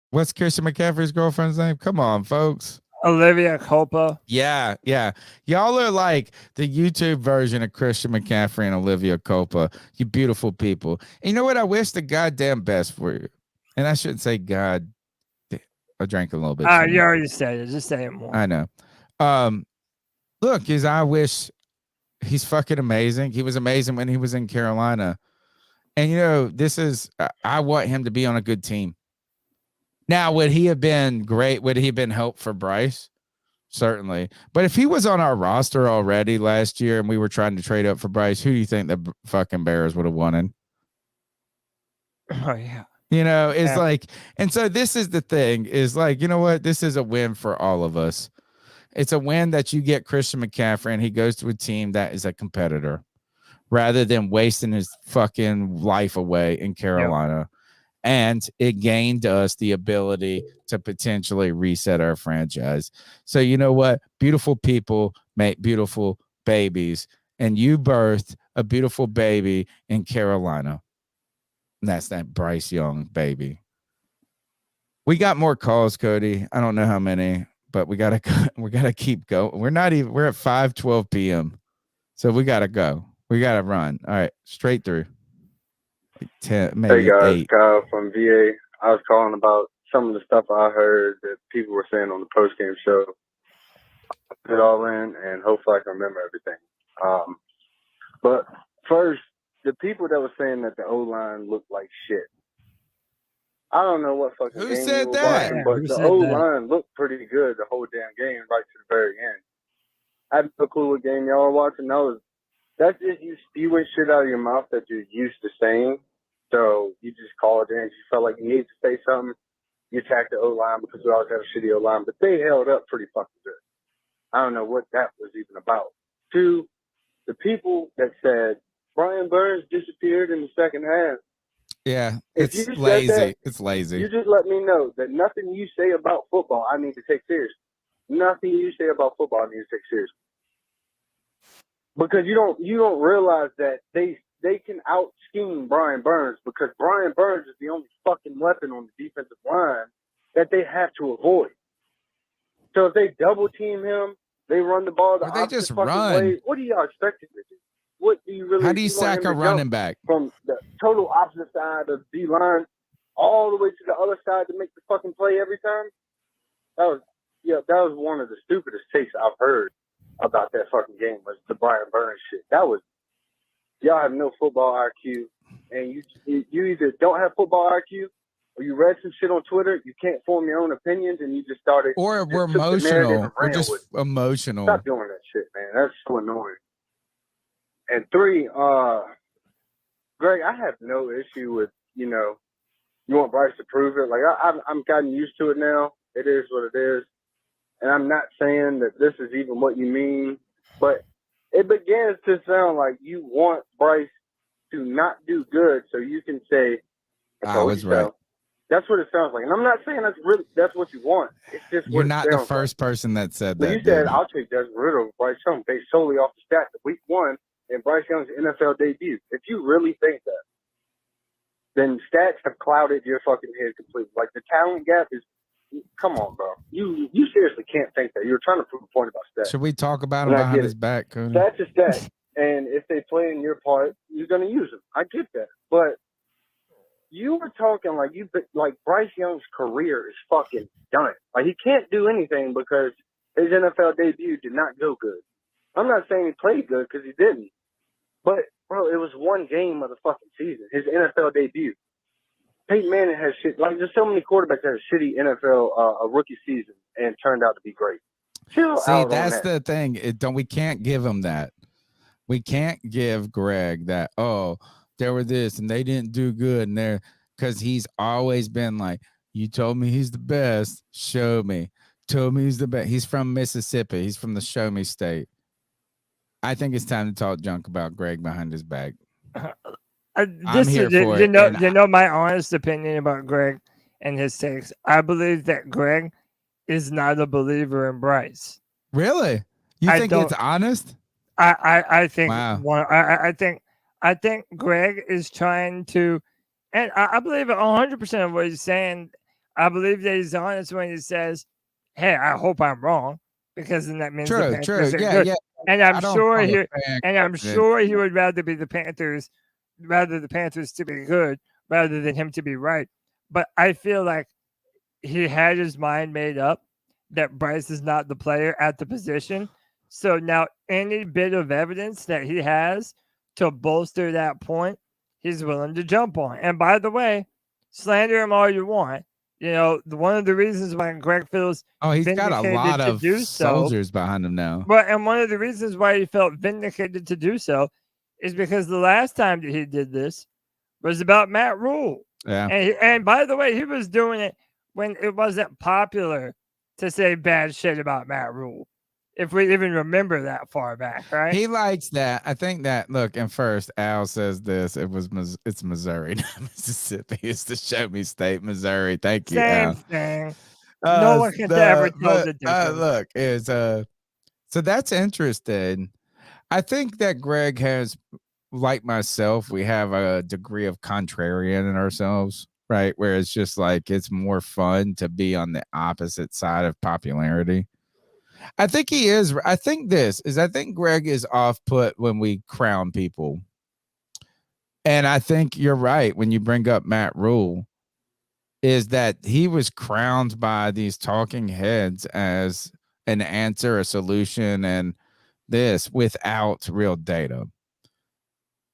What's Christian McCaffrey's girlfriend's name? Come on, folks. Olivia Culpa. Yeah. Y'all are like the YouTube version of Christian McCaffrey and Olivia Culpa. You beautiful people. And you know what? I wish the goddamn best for you. And I shouldn't say God. I drank a little bit. You already said it. Just say it more. I know. Look, I wish he's fucking amazing. He was amazing when he was in Carolina. And, I want him to be on a good team. Now, would he have been great? Would he have been help for Bryce? Certainly. But if he was on our roster already last year and we were trying to trade up for Bryce, who do you think the fucking Bears would have wanted? Oh, yeah. You know, it's Yeah. like, and so this is the thing is like, you know what? This is a win for all of us. It's a win that you get Christian McCaffrey and he goes to a team that is a competitor rather than wasting his fucking life away in Carolina. And it gained us the ability to potentially reset our franchise. So, you know what? Beautiful people make beautiful babies. And you birthed a beautiful baby in Carolina. And that's that Bryce Young baby. We got more calls, Cody. I don't know how many, but we gotta keep going. We're at 5:12 p.m. So we gotta go. We gotta run. All right, straight through. 10, maybe Hey guys, 8. Kyle from VA. I was calling about some of the stuff I heard that people were saying on the post-game show. I put it all in, and hopefully I can remember everything. But first, the people that were saying that the O-line looked like shit. I don't know what fucking game you were watching, but the O-line looked pretty good the whole damn game right to the very end. I have no clue what game y'all were watching. That's just you spewing shit out of your mouth that you're used to saying. So you just called in. You felt like you needed to say something. You attacked the O-line because we always have a shitty O-line, but they held up pretty fucking good. I don't know what that was even about. 2, the people that said Brian Burns disappeared in the second half. Yeah, If it's you said lazy. that, It's lazy. You just let me know that nothing you say about football I need to take seriously. Nothing you say about football I need to take seriously. Because you don't realize that they can out scheme Brian Burns because Brian Burns is the only fucking weapon on the defensive line that they have to avoid. So if they double team him, they run the ball the Or they opposite just fucking run. way. What do y'all expect him to do? What do you really? How do you want sack him a to jump running back? from the total opposite side of the line all the way to the other side to make the fucking play every time? That was one of the stupidest takes I've heard about that fucking game was the Brian Burns shit. Y'all have no football IQ, and you either don't have football IQ or you read some shit on Twitter. You can't form your own opinions, and you just started. Or we're took the narrative emotional. and We're ran just with it. emotional. Stop doing that shit, man. That's so annoying. And 3, Greg, I have no issue with you want Bryce to prove it. Like I'm gotten used to it now. It is what it is. And I'm not saying that this is even what you mean, but it begins to sound like you want Bryce to not do good so you can say, I told was you right. so. That's what it sounds like. And I'm not saying that's what you want. It's just You're what not it the sounds first person that said like. that. But you said, dude. I'll take Desmond Ritter over Bryce Young based solely off the stats of week 1 and Bryce Young's NFL debut. If you really think that, then stats have clouded your fucking head completely. Like the talent gap is, come on, bro. You seriously can't think that. You're trying to prove a point about stats. Should we talk about him And I behind get his it. back, Cody? Stats is stats. And if they play in your part, you're going to use them. I get that. But you were talking like Bryce Young's career is fucking done. Like he can't do anything because his NFL debut did not go good. I'm not saying he played good because he didn't. But, bro, it was one game of the fucking season, his NFL debut. Peyton Manning has shit. Like, there's so many quarterbacks that have shitty NFL rookie season and turned out to be great. Chill See, out that's on that. the thing. We can't give him that. We can't give Greg that, oh, there were this and they didn't do good and there because he's always been like, you told me he's the best. Show me. Told me he's the best. He's from Mississippi. He's from the show me state. I think it's time to talk junk about Greg behind his back. I'm here for it. You know my honest opinion about Greg and his takes. I believe that Greg is not a believer in Bryce. Really? You think it's honest? I think wow. I think Greg is trying to, and I believe 100% of what he's saying. I believe that he's honest when he says, "Hey, I hope I'm wrong," because then that means the Panthers are good. Yeah. And I'm sure he would rather be the Panthers, rather the Panthers to be good, rather than him to be right. But I feel like he had his mind made up that Bryce is not the player at the position. So now any bit of evidence that he has to bolster that point, he's willing to jump on. And by the way, slander him all you want. one of the reasons why Greg feels he's got a vindicated lot to of do so, soldiers behind him now. and one of the reasons why he felt vindicated to do so is because the last time that he did this was about Matt Rule. Yeah. And by the way, he was doing it when it wasn't popular to say bad shit about Matt Rule. If we even remember that far back, right? He likes that. I think that, look, and first, Al says this. It's Missouri, not Mississippi. It's the Show Me State, Missouri. Thank you, Al. Same thing. No one can ever tell the difference. Look, so that's interesting. I think that Greg has, like myself, we have a degree of contrarian in ourselves, right? Where it's just like it's more fun to be on the opposite side of popularity. I think he is. I think Greg is off put when we crown people. And I think you're right when you bring up Matt Rule, is that he was crowned by these talking heads as an answer, a solution, and this without real data.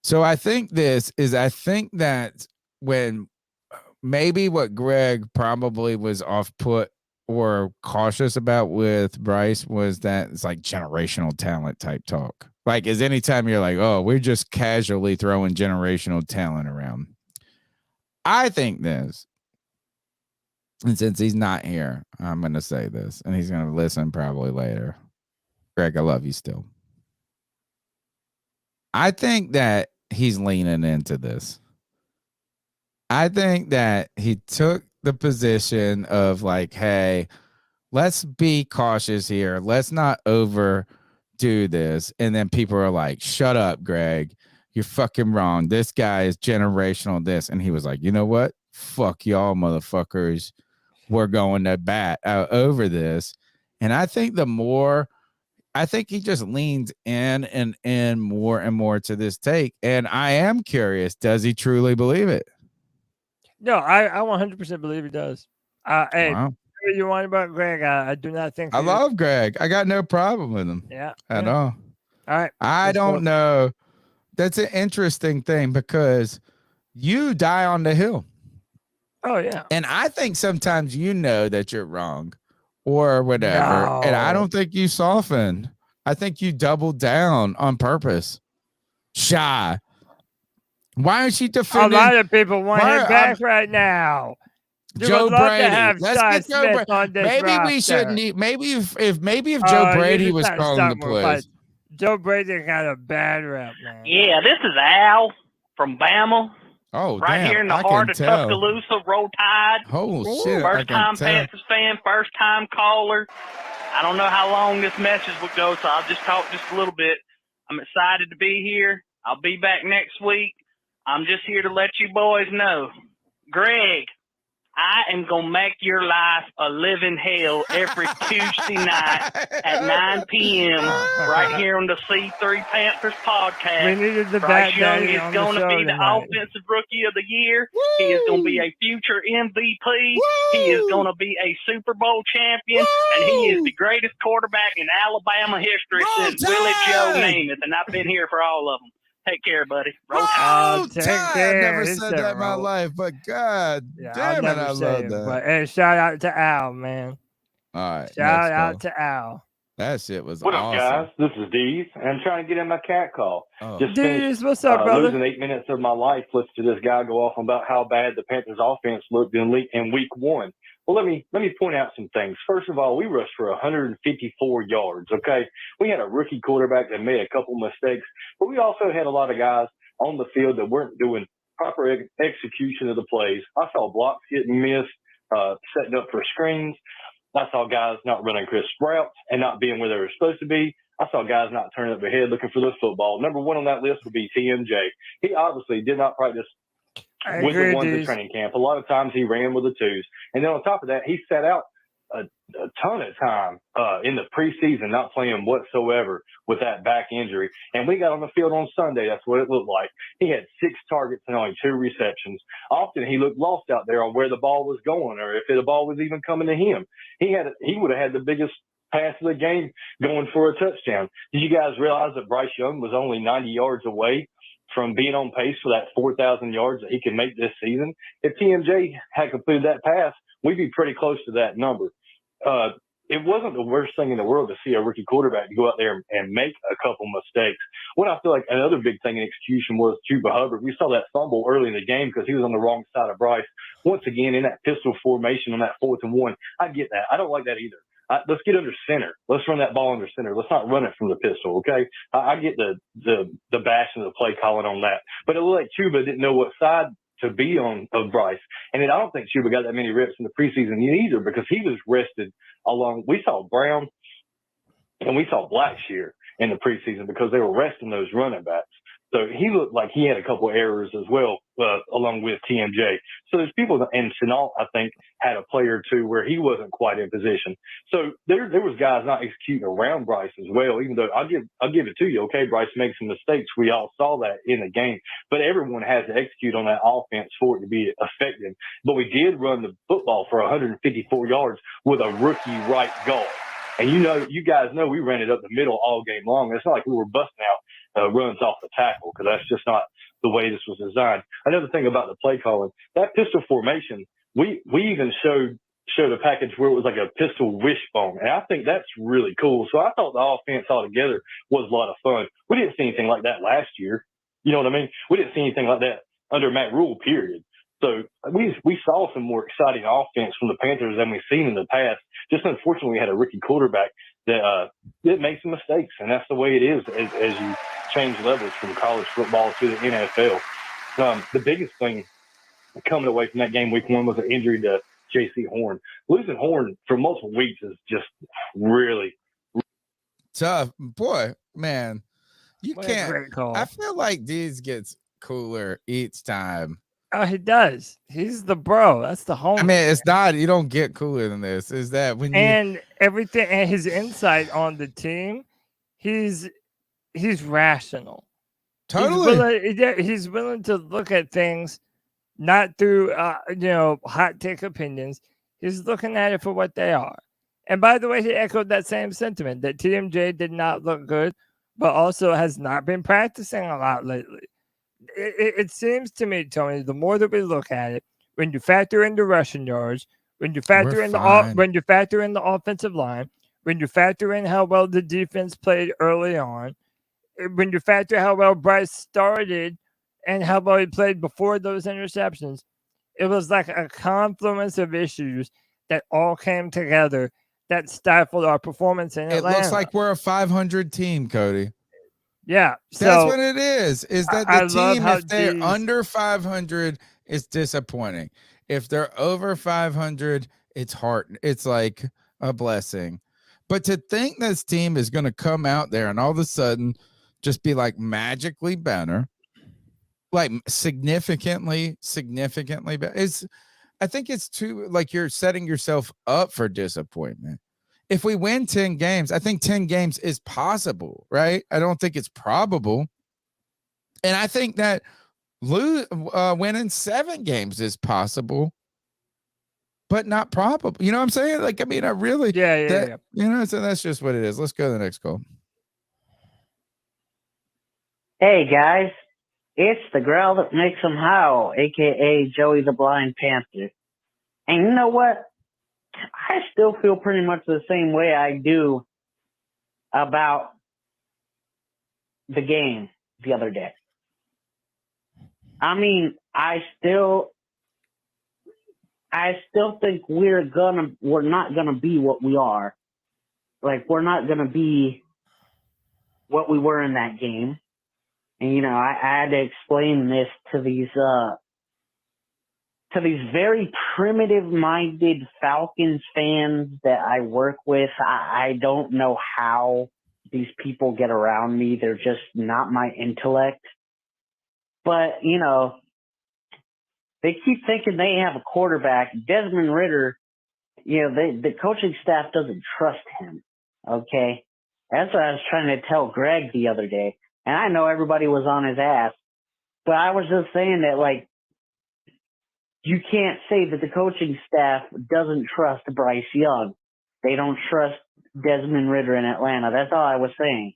So I think that when maybe what Greg probably was off put or cautious about with Bryce was that it's like generational talent type talk. Like, is anytime you're like, oh, we're just casually throwing generational talent around. I think this, and since he's not here, I'm going to say this, and he's going to listen probably later. Greg, I love you still. I think that he's leaning into this. I think that he took the position of like, hey, let's be cautious here. Let's not overdo this. And then people are like, shut up, Greg. You're fucking wrong. This guy is generational this. And he was like, you know what? Fuck y'all motherfuckers. We're going to bat over this. And I think he just leans in and more to this take. And I am curious, does he truly believe it? No, I 100% believe he does. Hey, wow. You want about Greg? I do not think I love Greg. I got no problem with him. Yeah. At all. All right. I don't know. That's an interesting thing because you die on the hill. Oh, yeah. And I think sometimes you know that you're wrong or whatever. No. And I don't think you soften. I think you double down on purpose. Shy. Why aren't she defending? A lot of people want him back right now. Joe Brady. Let's get Joe Brady. On this maybe roster. We shouldn't. Maybe if Joe Brady was calling the plays. Joe Brady got a bad rep, man. Yeah, this is Al from Bama. Oh, right damn, here in the heart of Tuscaloosa, Roll Tide. Oh shit! First time Panthers fan, first time caller. I don't know how long this message would go, so I'll just talk just a little bit. I'm excited to be here. I'll be back next week. I'm just here to let you boys know, Greg, I am going to make your life a living hell every Tuesday night at 9 p.m. right here on the C3 Panthers podcast. We needed the Bryce Young Daddy is on going the to show be the tonight. Offensive Rookie of the Year. Woo! He is going to be a future MVP. Woo! He is going to be a Super Bowl champion. Woo! And he is the greatest quarterback in Alabama history since Willie Joe Namath. And I've been here for all of them. Take care, buddy. Roll Tide. Take care. Never said that in my life, but God damn it, I love that. But hey, shout out to Al, man. All right. Shout out to Al. That shit was what awesome. What up, guys? This is Deez, and I'm trying to get in my cat call. Oh. Just Deez, what's up, brother? Losing 8 minutes of my life. Listen to this guy go off about how bad the Panthers offense looked in week one. Well, let me point out some things. First of all, we rushed for 154 yards, okay? We had a rookie quarterback that made a couple mistakes, but we also had a lot of guys on the field that weren't doing proper execution of the plays. I saw blocks getting missed, setting up for screens. I saw guys not running crisp routes and not being where they were supposed to be. I saw guys not turning up their head looking for the football. Number one on that list would be TMJ. He obviously did not practice with the ones in training camp. A lot of times he ran with the twos. And then on top of that, he sat out a ton of time in the preseason, not playing whatsoever with that back injury. And we got on the field on Sunday. That's what it looked like. He had 6 targets and only 2 receptions. Often he looked lost out there on where the ball was going or if the ball was even coming to him. He would have had the biggest pass of the game going for a touchdown. Did you guys realize that Bryce Young was only 90 yards away from being on pace for that 4,000 yards that he can make this season? If TMJ had completed that pass, we'd be pretty close to that number. It wasn't the worst thing in the world to see a rookie quarterback go out there and make a couple mistakes. What I feel like another big thing in execution was Chuba Hubbard. We saw that fumble early in the game because he was on the wrong side of Bryce. Once again, in that pistol formation on that 4th and 1, I get that. I don't like that either. Let's get under center. Let's run that ball under center. Let's not run it from the pistol, okay? I get the bash and the play calling on that. But it looked like Chuba didn't know what side to be on of Bryce. And then I don't think Chuba got that many reps in the preseason either because he was rested along. We saw Brown and we saw Blackshear in the preseason because they were resting those running backs. So he looked like he had a couple of errors as well, along with TMJ. So there's people, and Chenault, I think, had a play or two where he wasn't quite in position. So there was guys not executing around Bryce as well, even though I'll give it to you. Okay, Bryce makes some mistakes. We all saw that in the game, but everyone has to execute on that offense for it to be effective. But we did run the football for 154 yards with a rookie right guard. And you guys know we ran it up the middle all game long. It's not like we were busting out runs off the tackle because that's just not the way this was designed. Another thing about the play calling, that pistol formation, we even showed a package where it was like a pistol wishbone, and I think that's really cool. So I thought the offense altogether was a lot of fun. We didn't see anything like that last year. You know what I mean? We didn't see anything like that under Matt Rule, period. So we saw some more exciting offense from the Panthers than we've seen in the past. Just unfortunately, we had a rookie quarterback that makes some mistakes, and that's the way it is as you change levels from college football to the NFL. The biggest thing coming away from that game week 1 was an injury to J.C. Horn. Losing Horn for multiple weeks is just really tough. Boy, man, you What a can't. great call. I feel like Deez gets cooler each time. Oh, he does. He's the bro. That's the homie. I mean, it's not. You don't get cooler than this. Is that when you And everything and his insight on the team, he's rational. Totally. He's willing to look at things not through hot take opinions. He's looking at it for what they are. And by the way, he echoed that same sentiment that TMJ did not look good, but also has not been practicing a lot lately. It seems to me, Tony, the more that we look at it, when you factor in the rushing yards, when you factor in the offensive line, when you factor in how well the defense played early on, when you factor how well Bryce started and how well he played before those interceptions, it was like a confluence of issues that all came together that stifled our performance in Atlanta. It looks like we're a 500 team, Cody. Yeah, that's what it is. Is that the team, if they're under 500, is disappointing. If they're over 500, it's hard. It's like a blessing. But to think this team is going to come out there and all of a sudden just be like magically better, like significantly better, I think it's too, like, you're setting yourself up for disappointment. If we win 10 games, I think 10 games is possible, right? I don't think it's probable. And I think that winning 7 games is possible, but not probable. You know what I'm saying? Like, I mean, I really, yeah. You know, so that's just what it is. Let's go to the next call. Hey, guys. It's the growl that makes them howl, a.k.a. Joey the Blind Panther. And you know what? I still feel pretty much the same way I do about the game the other day. I mean, I still think we're not gonna be what we are. Like, we're not gonna be what we were in that game. And you know, I had to explain this to these very primitive-minded Falcons fans that I work with. I don't know how these people get around me. They're just not my intellect. But, you know, they keep thinking they have a quarterback. Desmond Ridder, you know, the coaching staff doesn't trust him, okay? That's what I was trying to tell Greg the other day. And I know everybody was on his ass. But I was just saying that, like, you can't say that the coaching staff doesn't trust Bryce Young. They don't trust Desmond Ridder in Atlanta. That's all I was saying.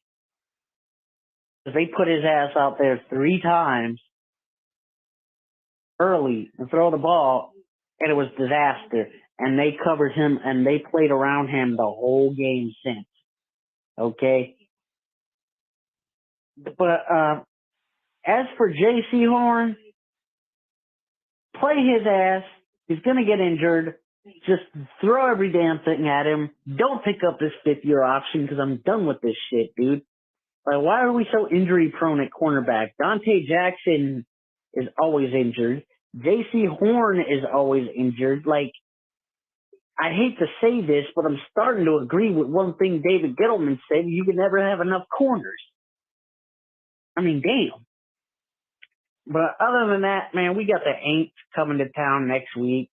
Because they put his ass out there 3 times early and throw the ball, and it was disaster. and they covered him, and they played around him the whole game since. Okay? But as for J.C. Horn, play his ass. He's going to get injured. Just throw every damn thing at him. Don't pick up this fifth-year option because I'm done with this shit, dude. Like, why are we so injury-prone at cornerback? Dante Jackson is always injured. J.C. Horn is always injured. Like, I hate to say this, but I'm starting to agree with one thing David Gettleman said. You can never have enough corners. I mean, damn. But other than that, man, we got the Aints coming to town next week.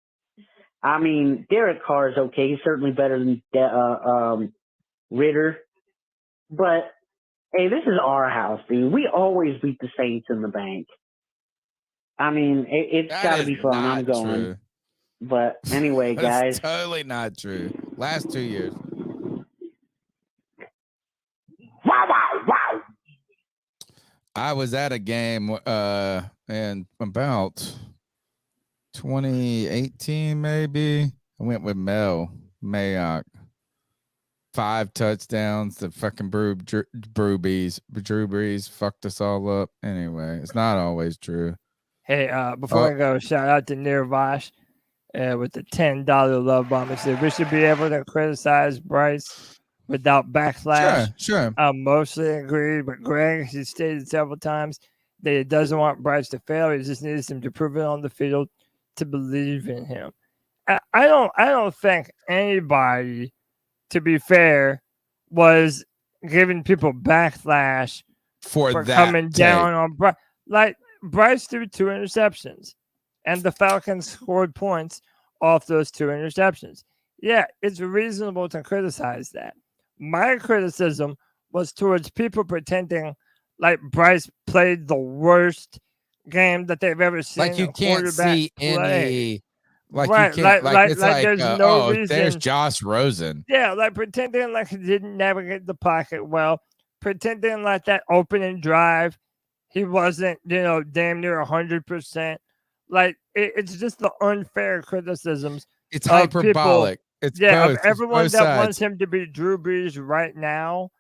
I mean, Derek Carr is okay. He's certainly better than Ritter. But, hey, this is our house, dude. We always beat the Saints in the bank. I mean, it's got to be fun. I'm going. True. But anyway, guys. That's totally not true. Last 2 years. Wow, wow, wow. I was at a game in about 2018, maybe. I went with Mel Mayock. 5 touchdowns. The fucking Drew Brees fucked us all up. Anyway, it's not always true. Hey, before I go, shout out to Nirvash with the $10 love bomb. It said we should be able to criticize Bryce without backlash. Sure. I mostly agree, but Greg, he stated several times that he doesn't want Bryce to fail. He just needs him to prove it on the field to believe in him. I don't think anybody, to be fair, was giving people backlash for that coming take. down on Bryce. Like, Bryce threw 2 interceptions, and the Falcons scored points off those 2 interceptions. Yeah, it's reasonable to criticize that. My criticism was towards people pretending like Bryce played the worst game that they've ever seen. Like you can't see play. any. Like right, you can't. Like it's like there's no reason. There's Josh Rosen. Yeah, like pretending like he didn't navigate the pocket well, pretending like that opening drive, he wasn't, damn near 100%. Like it's just the unfair criticisms. It's hyperbolic. It's both. of everyone both that sides. wants him to be Drew Brees right now.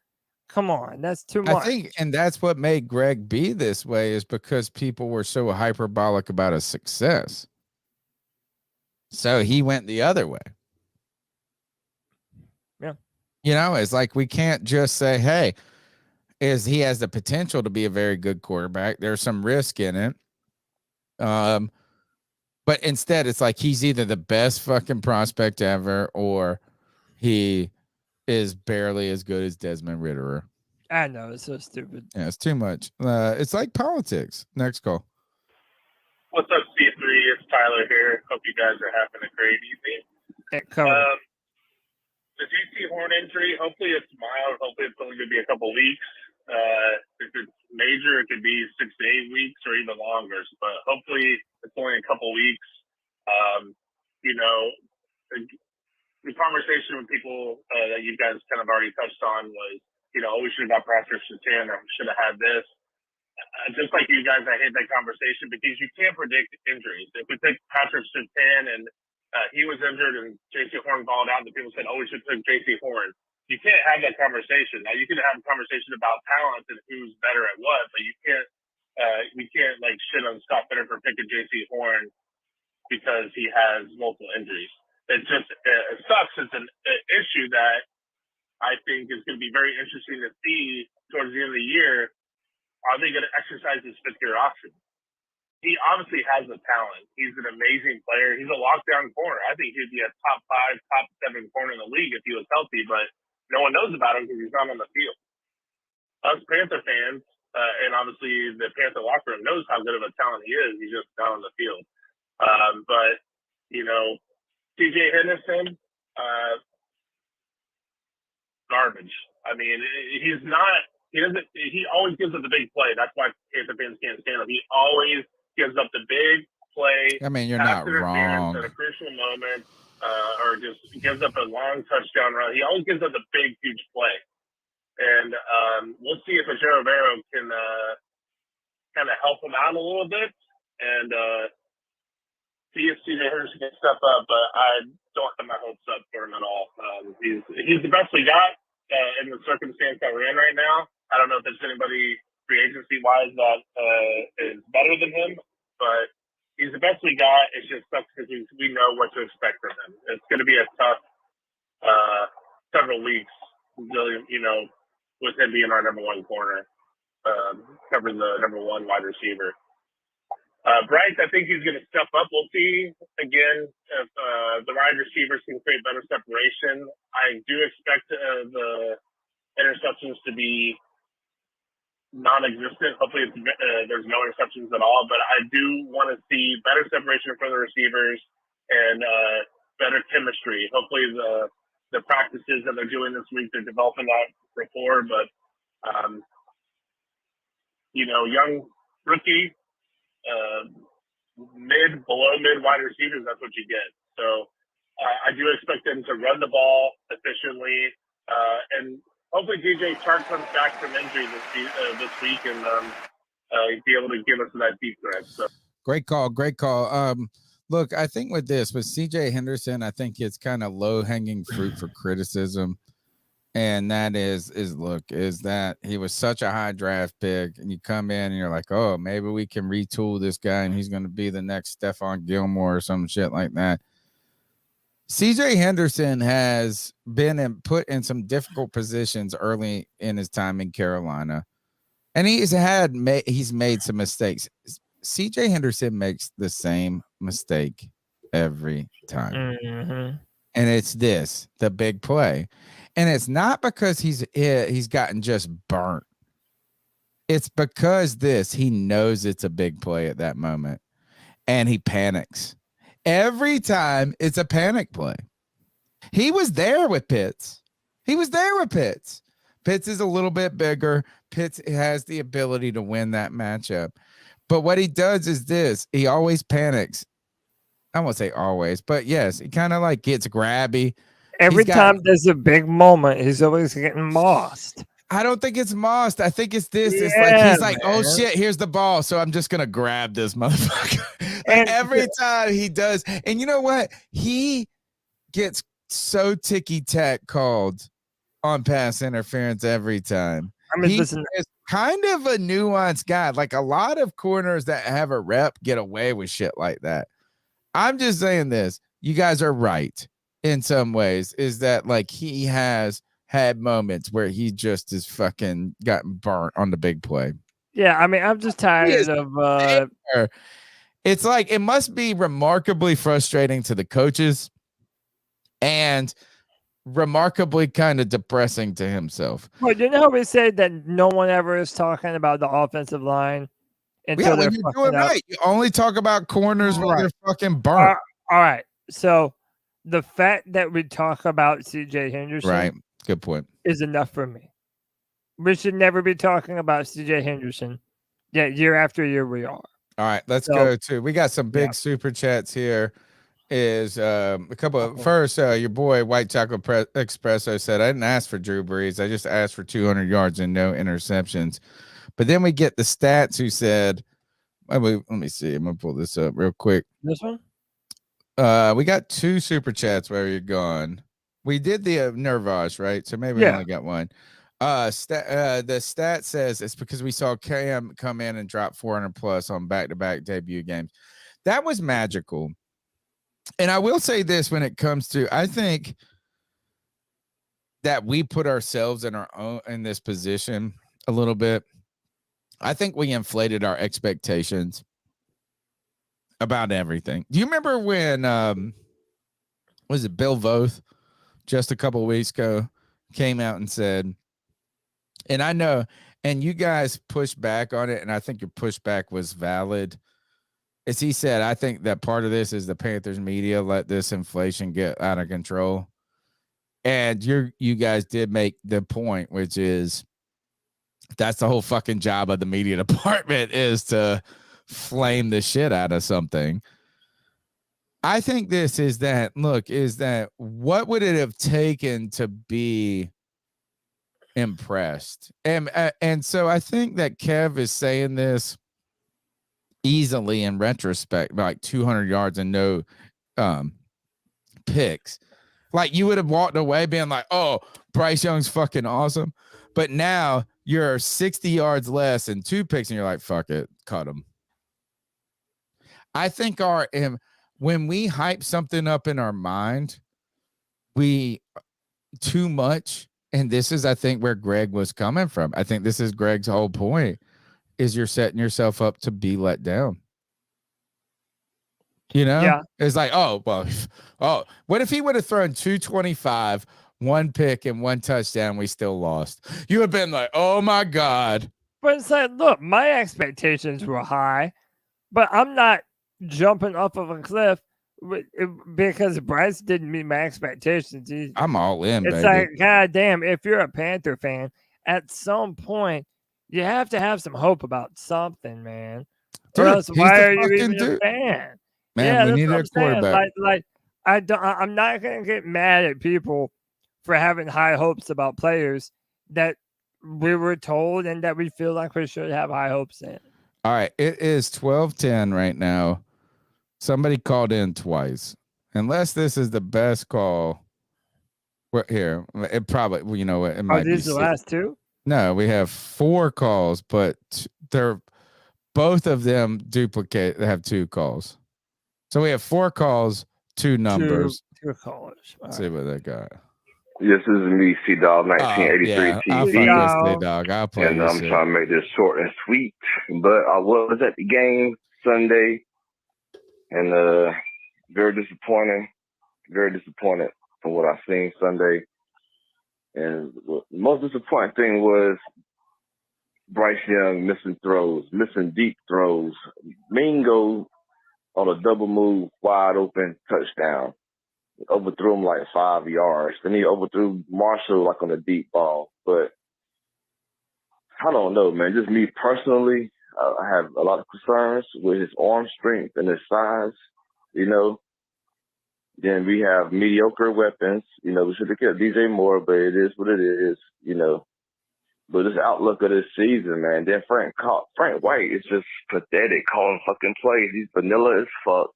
Come on, that's too much. I think, and that's what made Greg be this way, is because people were so hyperbolic about his success. So he went the other way. Yeah. It's like we can't just say, hey, he has the potential to be a very good quarterback. There's some risk in it. But instead, it's like he's either the best fucking prospect ever or he is barely as good as Desmond Ritter. I know, it's so stupid. Yeah, it's too much. It's like politics. Next call. What's up, C3? It's Tyler here. Hope you guys are having a great evening. The J.C. Horn injury, hopefully it's mild. Hopefully it's only going to be a couple weeks. If it's major, it could be 6 to 8 weeks or even longer. But hopefully it's only a couple weeks. The conversation with people that you guys kind of already touched on was, we should have got Patrick Surtain or we should have had this. Just like you guys, I hate that conversation because you can't predict injuries. If we take Patrick Surtain and he was injured and J.C. Horn balled out, the people said, we should pick J.C. Horn. You can't have that conversation. Now, you can have a conversation about talent and who's better at what, but you can't, we can't like shit on Scott Fitter for picking J.C. Horn because he has multiple injuries. It just it sucks. It's an issue that I think is going to be very interesting to see towards the end of the year. Are they going to exercise his 5th-year option? He obviously has the talent. He's an amazing player. He's a lockdown corner. I think he'd be a top 5, top 7 corner in the league if he was healthy, but no one knows about him because he's not on the field. Us Panther fans, and obviously the Panther locker room knows how good of a talent he is. He's just not on the field. But, TJ Henderson, garbage. I mean, he's not. He always gives up the big play. That's why Panther fans can't stand him. He always gives up the big play. I mean, you're not wrong. At a crucial moment, or just gives up a long touchdown run. He always gives up the big, huge play. And we'll see if Ajero Vero can kind of help him out a little bit and see if CJ Henderson can step up, but I don't have my hopes up for him at all. He's the best we got in the circumstance that we're in right now. I don't know if there's anybody free agency wise that is better than him, but he's the best we got. It's just sucks because we know what to expect from him. It's going to be a tough several weeks, you know, with him being our number one corner, covering the number one wide receiver. Bryce, I think he's going to step up. We'll see again if the wide receivers can create better separation. I do expect the interceptions to be non-existent. Hopefully, there's no interceptions at all. But I do want to see better separation from the receivers and better chemistry. Hopefully, the practices that they're doing this week, they're developing that rapport. But you know, young rookie. Below mid wide receivers, that's what you get. So I do expect them to run the ball efficiently, and hopefully DJ Chark comes back from injury this week and be able to give us that deep threat. So great call. Look, I think with CJ Henderson, I think it's kind of low hanging fruit for criticism. And that is that he was such a high draft pick, and you come in and you're like, oh, maybe we can retool this guy and he's going to be the next Stephon Gilmore or some shit like that. CJ Henderson has been put in some difficult positions early in his time in Carolina, and he's made some mistakes. CJ Henderson makes the same mistake every time. Mm-hmm. And it's the big play. And it's not because he's gotten just burnt. It's because he knows it's a big play at that moment, and he panics. Every time it's a panic play. He was there with Pitts. Pitts is a little bit bigger. Pitts has the ability to win that matchup. But what he does is he always panics. I won't say always, but yes, he kind of like gets grabby. Every time there's a big moment, he's always getting mossed. I don't think it's mossed. I think it's this. Yeah, It's like he's like, man. oh shit, here's the ball. So I'm just gonna grab this motherfucker. And every time he does, and you know what? He gets so ticky-tack called on pass interference every time. I mean, he listen, is kind of a nuanced guy. Like a lot of corners that have a rep get away with shit like that. I'm just saying this. You guys are right. In some ways, is that like he has had moments where he just is fucking gotten burnt on the big play. Yeah, I mean, I'm just tired of it's like it must be remarkably frustrating to the coaches and remarkably kind of depressing to himself. Well, you know how we say that no one ever is talking about the offensive line until when you're doing right. You only talk about corners when they're fucking burnt. All right. So the fact that we talk about CJ Henderson, right? Good point. Is enough for me. We should never be talking about CJ Henderson. Yeah, year after year we are. All right, let's go to. We got some big super chats here. Is a couple of first. Your boy White Chocolate Espresso said, "I didn't ask for Drew Brees. I just asked for 200 yards and no interceptions." But then we get the stats who said, let me see. I'm gonna pull this up real quick. This one. We got 2 super chats where you're gone. We did the Nervosh, right? So maybe we only got one. The stat says it's because we saw Cam come in and drop 400 plus on back-to-back debut games. That was magical. And I will say this when it comes to, I think that we put ourselves in this position a little bit. I think we inflated our expectations about everything. Do you remember when was it Bill Voth just a couple of weeks ago came out and said, and I know, and you guys pushed back on it, and I think your pushback was valid. As he said, I think that part of this is the Panthers media let this inflation get out of control. And you guys did make the point, which is that's the whole fucking job of the media department is to flame the shit out of something. I think this is that, what would it have taken to be impressed? And so I think that Kev is saying this easily in retrospect, like 200 yards and no picks. Like you would have walked away being like, oh, Bryce Young's fucking awesome. But now you're 60 yards less and 2 picks and you're like, fuck it, cut him. I think when we hype something up in our mind, we too much. And this is, I think, where Greg was coming from. I think this is Greg's whole point is you're setting yourself up to be let down. You know? Yeah. It's like, what if he would have thrown 225, 1 pick and 1 touchdown, we still lost? You would have been like, oh my God. But it's like, look, my expectations were high, but I'm not jumping off of a cliff because Bryce didn't meet my expectations. I'm all in, It's baby. like, God damn, if you're a Panther fan, at some point, you have to have some hope about something, man. Dude, or else, he's why the are you fucking even a dude. fan? Man, yeah, we that's needed what a I'm saying. quarterback. I'm not gonna get mad at people for having high hopes about players that we were told and that we feel like we should have high hopes in. All right, it is 12:10 right now. Somebody called in twice. Unless this is the best call. Here, it probably, you know what, it might be these the last 2? No, we have 4 calls, but they're both of them duplicate. They have 2 calls. So we have 4 calls, 2 numbers. 2 callers. Let's see what they got. This is me, C-Dog 1983 I'll TV. fuck this, dog. I'll play And this I'm shit. trying to make this short and sweet. But I was at the game Sunday, and very disappointed from what I seen Sunday. And the most disappointing thing was Bryce Young missing deep throws. Mingo on a double move, wide open touchdown. Overthrew him like 5 yards. Then he overthrew Marshall like on a deep ball. But I don't know, man. Just me personally, I have a lot of concerns with his arm strength and his size, you know. Then we have mediocre weapons. You know, we should have kept DJ Moore, but it is what it is, you know. But this outlook of this season, man. Then Frank White is just pathetic calling fucking plays. He's vanilla as fuck.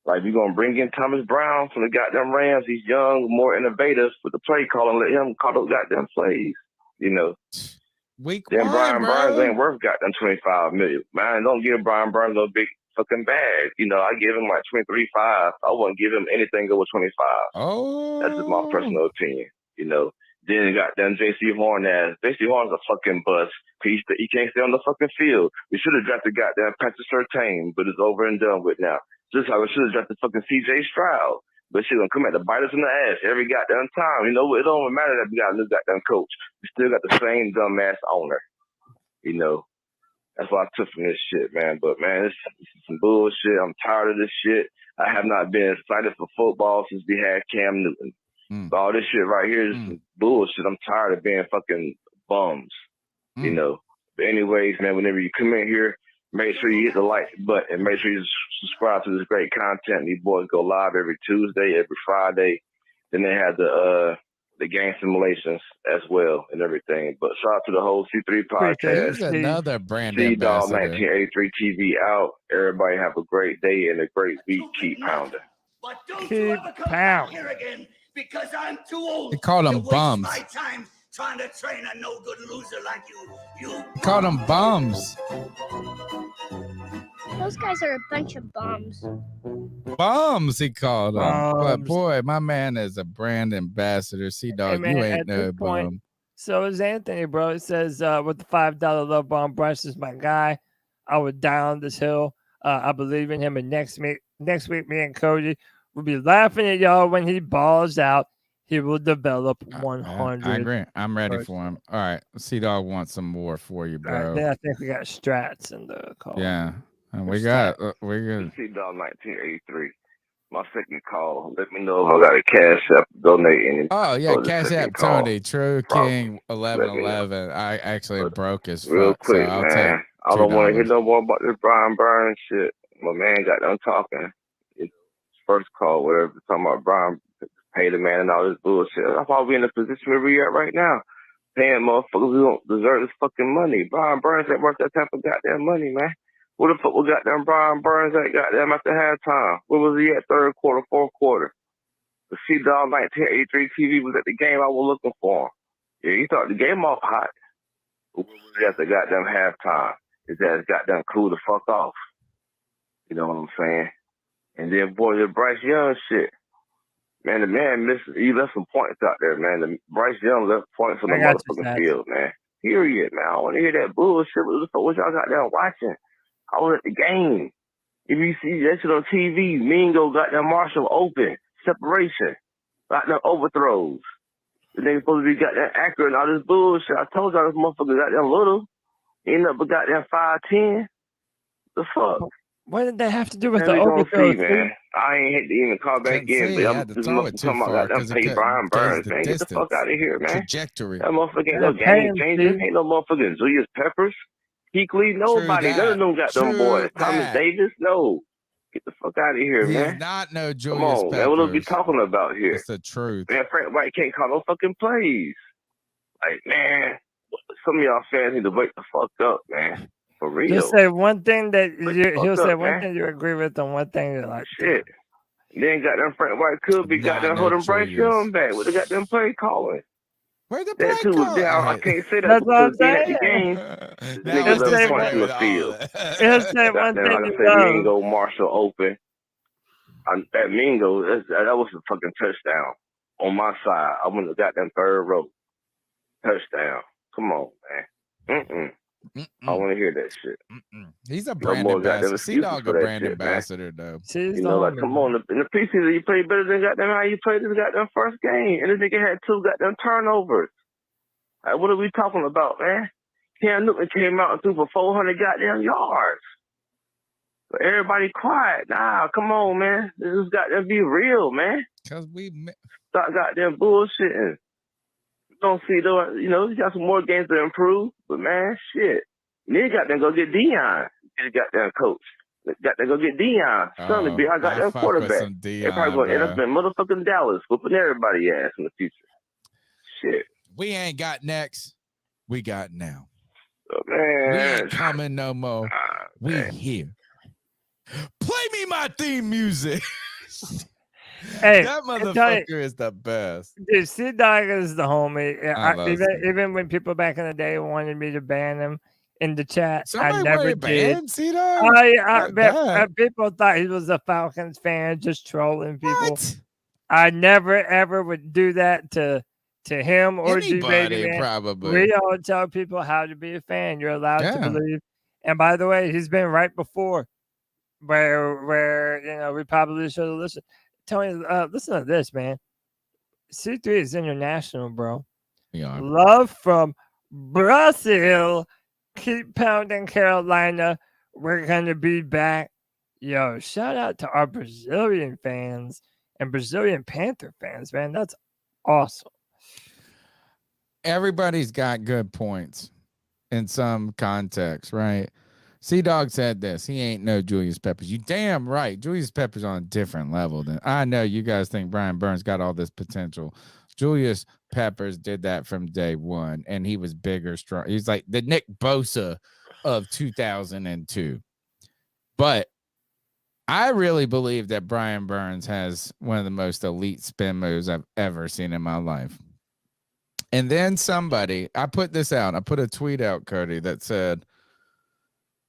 Like, we're going to bring in Thomas Brown from the goddamn Rams. He's young, more innovative with the play calling. Let him call those goddamn plays, you know. Then Brian Burns ain't worth goddamn $25 million. Man, don't give Brian Burns no big fucking bag. You know, I give him like $23.5. I wouldn't give him anything over $25. Oh. That's just my personal opinion, you know. Then you got them J.C. Horn ass. J.C. Horn's a fucking bust. He can't stay on the fucking field. We should have drafted goddamn Patrick Surtain, but it's over and done with now. Just how we should have drafted fucking C.J. Stroud. But she's gonna come at to bite us in the ass every goddamn time. You know, it don't even matter that we got a new goddamn coach. We still got the same dumbass owner. You know. That's what I took from this shit, man. But man, this is some bullshit. I'm tired of this shit. I have not been excited for football since we had Cam Newton. So all this shit right here is some bullshit. I'm tired of being fucking bums. You know. But anyways, man, whenever you come in here, make sure you hit the like button and make sure you subscribe to this great content. These boys go live every Tuesday, every Friday. Then they have the game simulations as well and everything. But shout out to the whole C3 podcast. Here's another brand C-Dog ambassador. 1983 TV out. Everybody have a great day and a great week. Keep pounding. Keep pounding. Here again, because I'm too old. They called them to waste bums. my time trying to train a no good loser like you. They called them bums. Those guys are a bunch of bums. Bums, he called them. But Bums. boy, my man is a brand ambassador. C-Dog, Hey, man, you at ain't this no point, bum. So is Anthony, bro. It says with the $5 love bomb, Bryce is my guy. I would down this hill. I believe in him. And next week, me and Cody will be laughing at y'all when he balls out. He will develop 100. I agree. I'm ready for him. All right. C-Dog wants some more for you, All right, bro. then I think we got Strats in the call. Yeah. And we got C-Dog 1983. My second call. Let me know if I got a cash app donating. Oh yeah, Cash App Tony, True King Let me 1111. I actually broke his Real fuck, quick, so I'll man. take I don't want to hear $2. no more about this Brian Burns shit. My man got done talking. His first call, whatever, talking about Brian pay the man and all this bullshit. That's why we in the position where we at right now. Paying motherfuckers who don't deserve this fucking money. Brian Burns ain't worth that type of goddamn money, man. What the fuck was goddamn Brian Burns at goddamn after halftime? Where was he at third quarter, fourth quarter? The C-Dog 1983 TV was at the game I was looking for him. Yeah, he started the game off hot. What was he at the goddamn halftime? His ass goddamn cool the fuck off. You know what I'm saying? And then, boy, the Bryce Young shit. Man, the man he left some points out there, man. Bryce Young left points on the motherfucking field, man. Period, man. I don't want to hear that bullshit. What y'all got there watching? I was at the game. If you see that shit on TV, Mingo got that Marshall open. Separation. Got them overthrows. The nigga supposed to be got that accurate and all this bullshit. I told y'all this motherfucker got them little. Ain't up but got that 5'10". The fuck? What did that have to do with Man, the we gonna overthrow? see, man. I ain't hate to even call back in, but I'm just talking about that pay Brian Burns, man. Get the fuck out of here, man. Trajectory. That motherfucker ain't no game changer. Ain't no motherfucking Julius Peppers. Kuechly, nobody. None of them got them boys. Thomas Davis, no. Get the fuck out of here, man. He's not no Julius Come on, Peppers. man. What are we talking about here? It's the truth. Man, Frank White can't call no fucking plays. Like, man, some of y'all fans need to wake the fuck up, man. For real. He'll say one thing that he'll say one thing you agree with and one thing you like. Shit. Then got them Frank White could be got them holding Bryce Young back. What they got them play calling? Where the that too? I can't say that That's what I'm because being at the saying. game, the niggas left points in the field. He'll say one thing Like I you said, love. Mingo Marshall open. That Mingo, that was a fucking touchdown on my side. I wouldn't have got them third row touchdown. Come on, man. I want to hear that shit. He's a brand ambassador. C-Dog a brand ambassador, though. You know, like, come on. In the preseason, you played better than goddamn how you played this goddamn first game. And this nigga had 2 goddamn turnovers. Like, what are we talking about, man? Cam Newton came out and threw for 400 goddamn yards. But everybody quiet. Nah, come on, man. This has got to be real, man. Because we stop goddamn bullshitting. Don't see though, you know, you got some more games to improve, but man, shit. Then got to go get Deion. Get a goddamn coach. Got to go get Deion. Son to be our goddamn quarterback. They probably going to end up in motherfucking Dallas, whooping everybody ass in the future. Shit. We ain't got next. We got now. Oh, man. We ain't coming no more. We here. Play me my theme music. Hey, that motherfucker is the best. Dude, C-Dog is the homie. I love Even when people back in the day wanted me to ban him in the chat, Somebody I never wanted to did. ban C-Dog? People thought he was a Falcons fan, just trolling people. What? I never ever would do that to him or Anybody, G-Baby, man. probably. We don't tell people how to be a fan. You're allowed to Bleav. And by the way, he's been right before where you know we probably should have listened. Tony, listen to this, man. C3 is international, bro. Yeah. Love from Brazil. Keep pounding Carolina. We're going to be back. Yo, shout out to our Brazilian fans and Brazilian Panther fans, man. That's awesome. Everybody's got good points in some context, right? C-Dog said this. He ain't no Julius Peppers. You damn right. Julius Peppers on a different level than I know. You guys think Brian Burns got all this potential. Julius Peppers did that from day one, and he was bigger, strong. He's like the Nick Bosa of 2002. But I really believe that Brian Burns has one of the most elite spin moves I've ever seen in my life. And then I put this out. I put a tweet out, Cody, that said,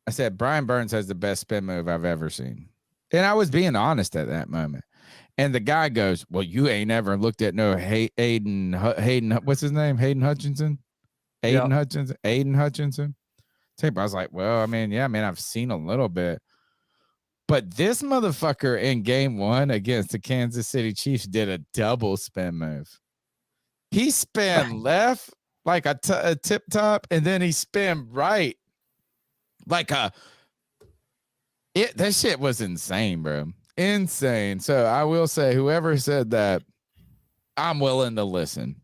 I said, Brian Burns has the best spin move I've ever seen. And I was being honest at that moment. And the guy goes, well, you ain't ever looked at no Hayden, what's his name? Hayden Hutchinson? Hayden Hutchinson. Tape. I was like, well, I mean, I've seen a little bit. But this motherfucker in game 1 against the Kansas City Chiefs did a double spin move. He spun left like a tip top, and then he spun right. That shit was insane, bro. Insane. So I will say, whoever said that, I'm willing to listen.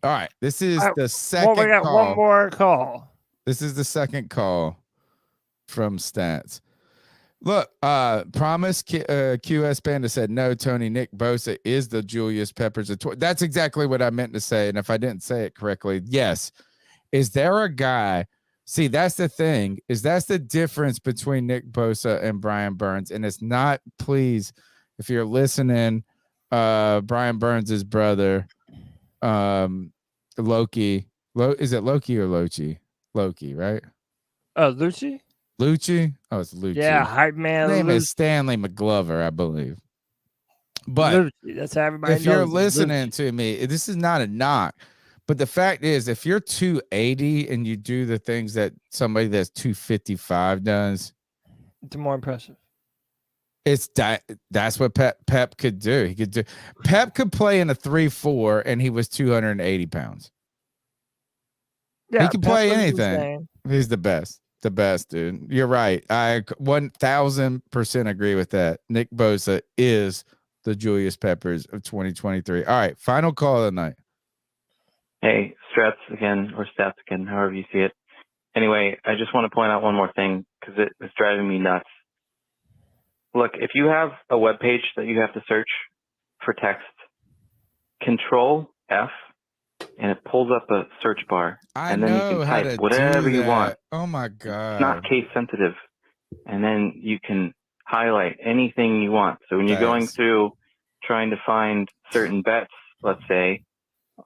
All right. This is the second we got call. one more call. This is the second call from Stats. Look, Promise QS Panda said, no, Tony, Nick Bosa is the Julius Peppers. That's exactly what I meant to say. And if I didn't say it correctly, yes. Is there a guy See, that's the thing, is that's the difference between Nick Bosa and Brian Burns. And it's not, please, if you're listening, Brian Burns' brother, Loki. Is it Loki or Lochi? Loki, right? Lucci? Lucci? Oh, it's Lucci. Yeah, hype man. His name Lucci. is Stanley McGlover, I believe. But Lucci, that's how everybody if you're knows him, listening Lucci. to me, this is not a knock. But the fact is, if you're 280 and you do the things that somebody that's 255 does, it's more impressive. That's what Pep could do. He could do. Pep could play in a 3-4, and he was 280 pounds. Yeah, he can Pep play was anything. insane. He's the best, dude. You're right. I 1000% agree with that. Nick Bosa is the Julius Peppers of 2023. All right, final call of the night. Hey, Strats again, or Stats again, however you see it. Anyway, I just want to point out one more thing because it's driving me nuts. Look, if you have a web page that you have to search for text, Control F, and it pulls up a search bar, and then you can type whatever you want. Oh my god! It's not case sensitive, and then you can highlight anything you want. So when you're going through trying to find certain bets, let's say,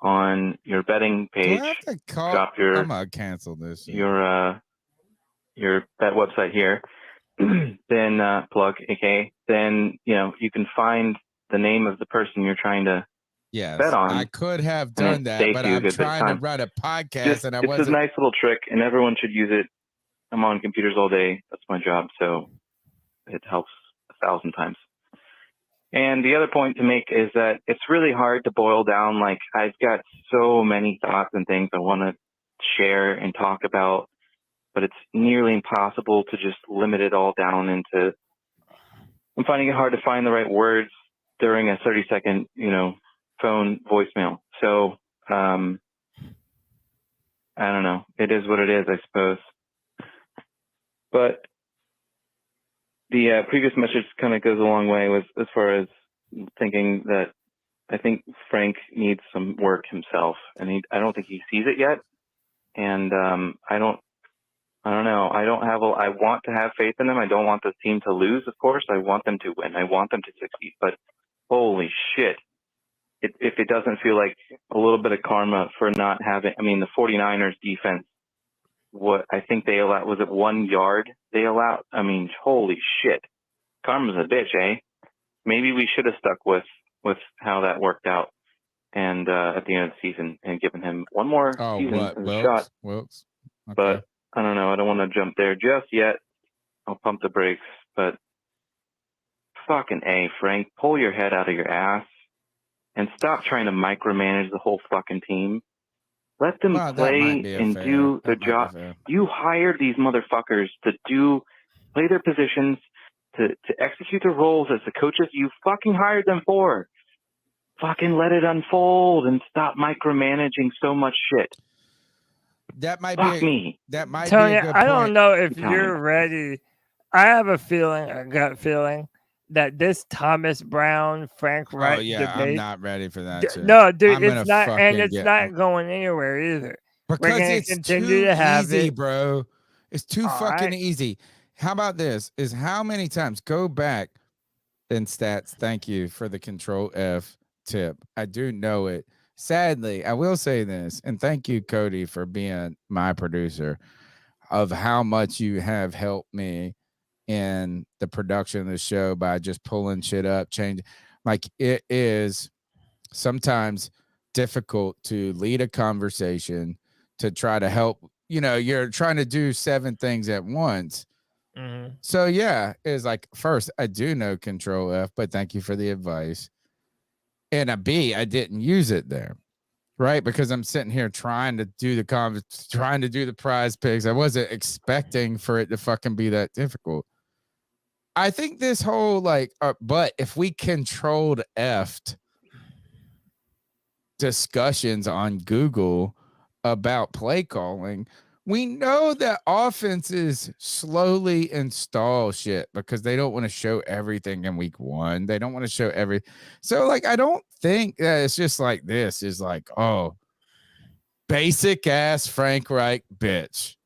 on your betting page, drop your. I'm gonna cancel this. Your bet website here. Then plug, aka, then you can find the name of the person you're trying to bet on. I could have done that, but I'm trying to run a podcast, and I wasn't. It's a nice little trick, and everyone should use it. I'm on computers all day. That's my job, so it helps 1,000 times. And the other point to make is that it's really hard to boil down. Like, I've got so many thoughts and things I want to share and talk about, but it's nearly impossible to just limit it all down into. I'm finding it hard to find the right words during a 30-second, phone voicemail. So, I don't know. It is what it is, I suppose. But the previous message kind of goes a long way with as far as thinking that I think Frank needs some work himself, and I don't think he sees it yet. And I don't know. I want to have faith in them. I don't want this team to lose, of course. I want them to win. I want them to succeed. But holy shit, if it doesn't feel like a little bit of karma for not having, the 49ers defense, what I think they allowed, was it 1 yard they allowed? Holy shit. Karma's a bitch, eh? Maybe we should have stuck with how that worked out and at the end of the season and given him one more season as a shot. Wilkes. Okay. But I don't know. I don't want to jump there just yet. I'll pump the brakes. But fucking A, Frank, pull your head out of your ass and stop trying to micromanage the whole fucking team. Let them play and do their job. You hired these motherfuckers to play their positions, to execute their roles as the coaches you fucking hired them for. Fucking let it unfold and stop micromanaging so much shit. That might be that might Tony, be a good I point. don't know if you're ready. I have a gut feeling that this Thomas Brown, Frank Wright debate. I'm not ready for that shit. No, dude, I'm it's not, and it's get- not going anywhere either. We're Because gonna it's continue too to have easy, it. bro. It's too All fucking right. easy. How about this? Is how many times go back in stats? Thank you for the Control F tip. I do know it. Sadly, I will say this, and thank you, Cody, for being my producer, of how much you have helped me in the production of the show by just pulling shit up, change. Like, it is sometimes difficult to lead a conversation, to try to help. You're trying to do 7 things at once. Mhm. So yeah, it's like, first, I do know Control F, but thank you for the advice. And a B, I didn't use it there, right? Because I'm sitting here trying to do the prize picks. I wasn't expecting for it to fucking be that difficult. I think this whole but if we controlled F'd discussions on Google about play calling, we know that offenses slowly install shit because they don't want to show everything in week 1. They don't want to show so I don't think that it's just like this is like, oh, basic ass Frank Reich bitch.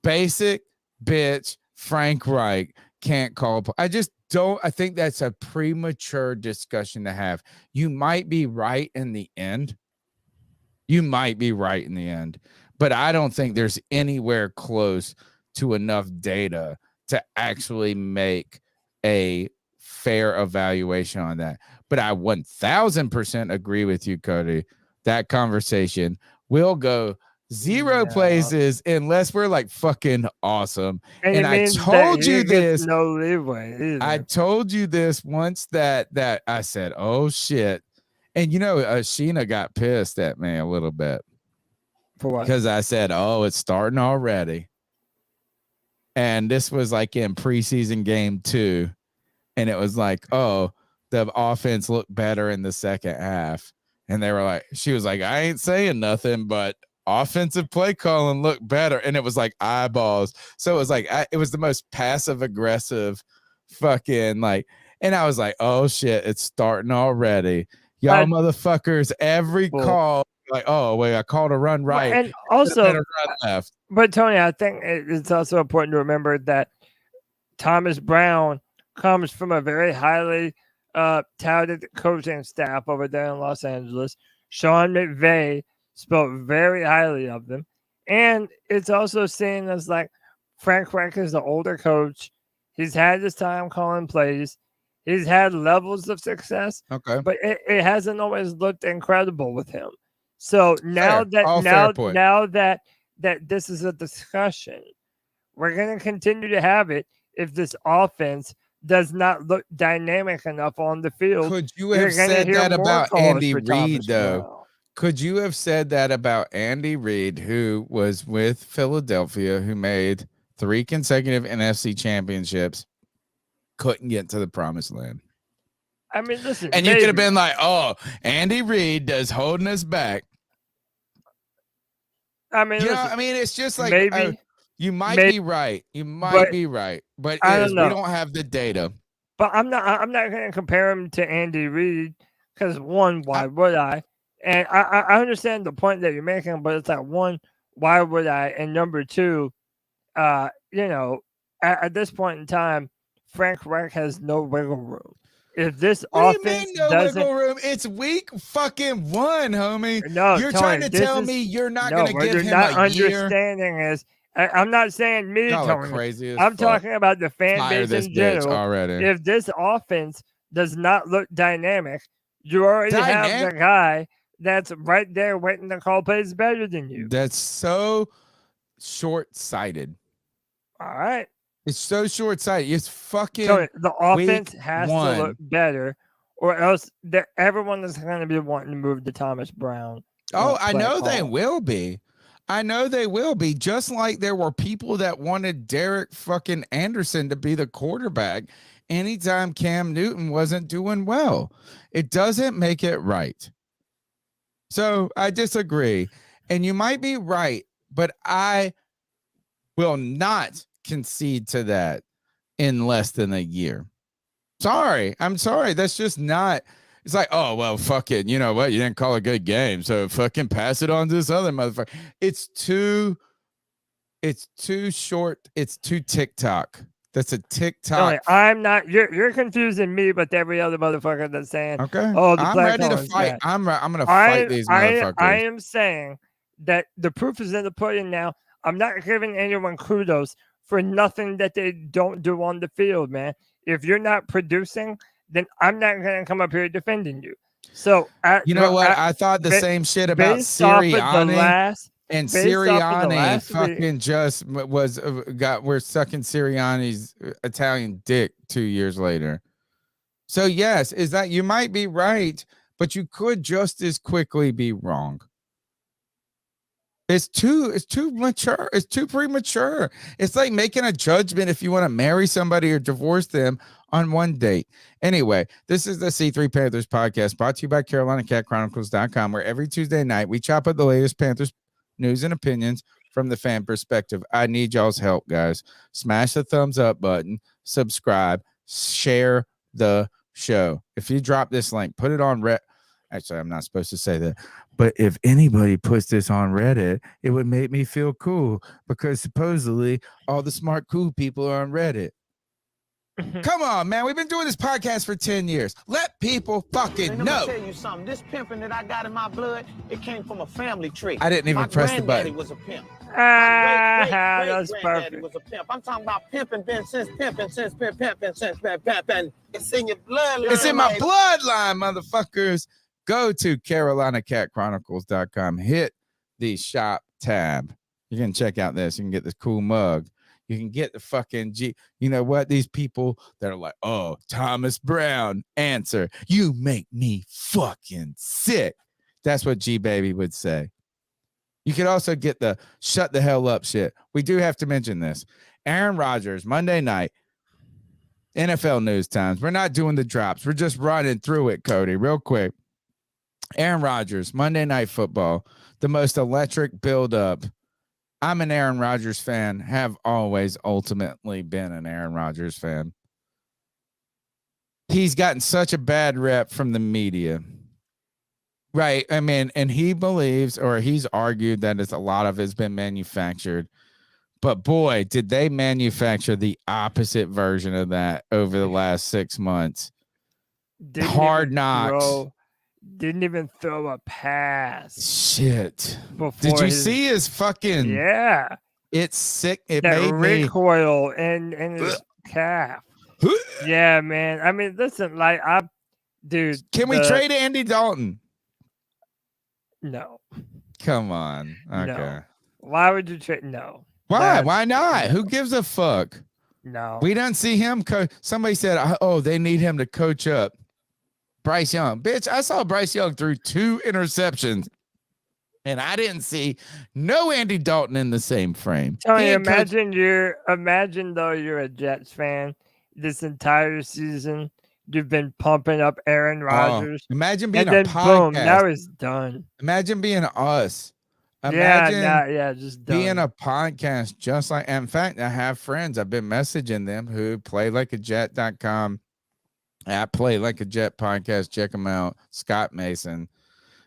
basic bitch Frank Reich can't call. I just don't. I think that's a premature discussion to have. You might be right in the end. But I don't think there's anywhere close to enough data to actually make a fair evaluation on that. But I 1000% agree with you, Cody. That conversation will go zero places unless we're like fucking awesome. And I told you this. No leeway either. I told you this once that I said, oh shit. And Sheena got pissed at me a little bit. For what? Because I said, oh, it's starting already. And this was like in preseason game 2. And it was like, oh, the offense looked better in the second half. And they were like, she was like, I ain't saying nothing, but offensive play calling looked better. And it was like eyeballs. So it was like, it was the most passive aggressive fucking like, and I was like, oh shit, it's starting already. Y'all motherfuckers, every call, like, oh, wait, I called a run right. And also, a run left. But Tony, I think it's also important to remember that Thomas Brown comes from a very highly touted coaching staff over there in Los Angeles. Sean McVay spoke very highly of them. And it's also seen as like Frank Reich is the older coach. He's had his time calling plays. He's had levels of success. Okay. But it hasn't always looked incredible with him. So now that this is a discussion, we're going to continue to have it if this offense does not look dynamic enough on the field. Could you have said that about Andy Reid, though? Could you have said that about Andy Reid, who was with Philadelphia, who made 3 consecutive NFC championships, couldn't get to the promised land? I mean, listen. And you could have been like, oh, Andy Reid is holding us back. I mean, it's just like maybe you might be right. You might be right, but we don't have the data. But I'm not going to compare him to Andy Reid because one, why would I? And I understand the point that you're making, but it's like one, why would I? And number two, at this point in time, Frank Reich has no wiggle room. If this offense doesn't, wiggle room? It's week fucking 1, homie. No, you're Tony, trying to tell me you're not going to give him not a year. Understanding is, I'm not saying me, Tony. Crazy as I'm fuck. talking about the fan Tired base of in this bitch general. already. If this offense does not look dynamic, you already have the guy that's right there waiting to call plays better than you. That's so short-sighted. All right. It's so short-sighted. It's fucking Tony, the offense has week 1. to look better, or else everyone is going to be wanting to move to Thomas Brown. Oh, I know they will be. I know they will be. Just like there were people that wanted Derek fucking Anderson to be the quarterback anytime Cam Newton wasn't doing well. It doesn't make it right. So I disagree. And you might be right, but I will not concede to that in less than a year. I'm sorry. That's just not. It's like, oh, well, fuck it. You know what? You didn't call a good game, so fucking pass it on to this other motherfucker. It's too short. It's too TikTok. That's a TikTok. No, I'm not. You're confusing me, but every other motherfucker that's saying, okay, oh, the I'm ready to fight. I'm going to fight these motherfuckers. I am saying that the proof is in the pudding now. I'm not giving anyone kudos for nothing that they don't do on the field, man. If you're not producing, then I'm not going to come up here defending you. So, you know what? I thought the same shit about Sirianni. And Sirianni fucking just we're sucking Sirianni's Italian dick 2 years later. So yes, is that you might be right, but you could just as quickly be wrong. It's too mature. It's too premature. It's like making a judgment if you want to marry somebody or divorce them on one date. Anyway, this is the C3 Panthers podcast brought to you by CarolinaCatChronicles.com, where every Tuesday night we chop up the latest Panthers news and opinions from the fan perspective. I need y'all's help, guys. Smash the thumbs up button, subscribe, share the show. If you drop this link, put it on Actually, I'm not supposed to say that. But if anybody puts this on Reddit, it would make me feel cool because supposedly all the smart, cool people are on Reddit. Come on, man. We've been doing this podcast for 10 years. Let people fucking And I'm know. gonna tell you something. This pimping that I got in my blood, it came from a family tree. I didn't even my press the granddaddy button. was a pimp. That's Great-great-great-granddaddy perfect. was a pimp. I'm talking about pimping since pimping. It's in your bloodline. It's in my bloodline, motherfuckers. Go to CarolinaCatChronicles.com. Hit the shop tab. You can check out this. You can get this cool mug. You can get the fucking G. You know what? These people that are like, oh, Thomas Brown, answer. You make me fucking sick. That's what G Baby would say. You could also get the shut the hell up shit. We do have to mention this. Aaron Rodgers, Monday night, NFL News Times. We're not doing the drops. We're just running through it, Cody, real quick. Aaron Rodgers, Monday Night Football, the most electric build-up. I'm an Aaron Rodgers fan, have always ultimately been an Aaron Rodgers fan. He's gotten such a bad rep from the media. Right. I mean, and he believes, or he's argued that it's a lot of it's been manufactured. But boy, did they manufacture the opposite version of that over the last 6 months. Hard knocks. Didn't even throw a pass. Shit. Did you see his fucking? Yeah. It's sick. It that made me recoil in his calf. Yeah, man. I mean, listen, like dude. Can we trade Andy Dalton? No. Come on. Okay. No. Why would you trade? No. Why? Why not? Who gives a fuck? No. We don't see him coach. Somebody said, oh, they need him to coach up Bryce Young. Bitch, I saw Bryce Young threw 2 interceptions, and I didn't see no Andy Dalton in the same frame. Tony, imagine you're a Jets fan this entire season. You've been pumping up Aaron Rodgers. Imagine being and a then podcast. boom, now it's done. Imagine being us. Imagine just being done. a podcast just like, in fact, I have friends. I've been messaging them who playlikeajet.com at Play Like a Jet podcast. Check him out. Scott Mason.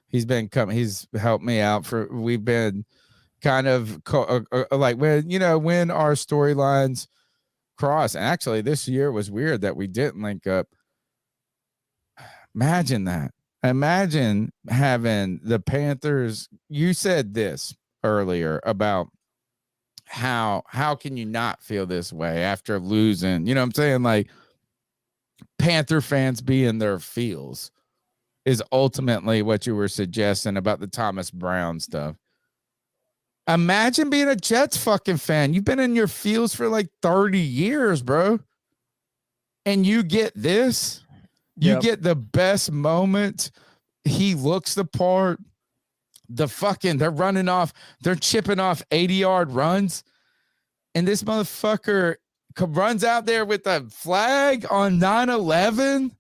He's helped me out we've been kind of like when our storylines cross. And actually this year was weird that we didn't link up. Imagine that. Imagine having the Panthers. You said this earlier about how can you not feel this way after losing? You know what I'm saying? Like, Panther fans be in their feels is ultimately what you were suggesting about the Thomas Brown stuff. Imagine being a Jets fucking fan. You've been in your feels for like 30 years, bro. And you get this. You get the best moment. He looks the part. They're running off. They're chipping off 80-yard runs. And this motherfucker runs out there with a flag on 9/11.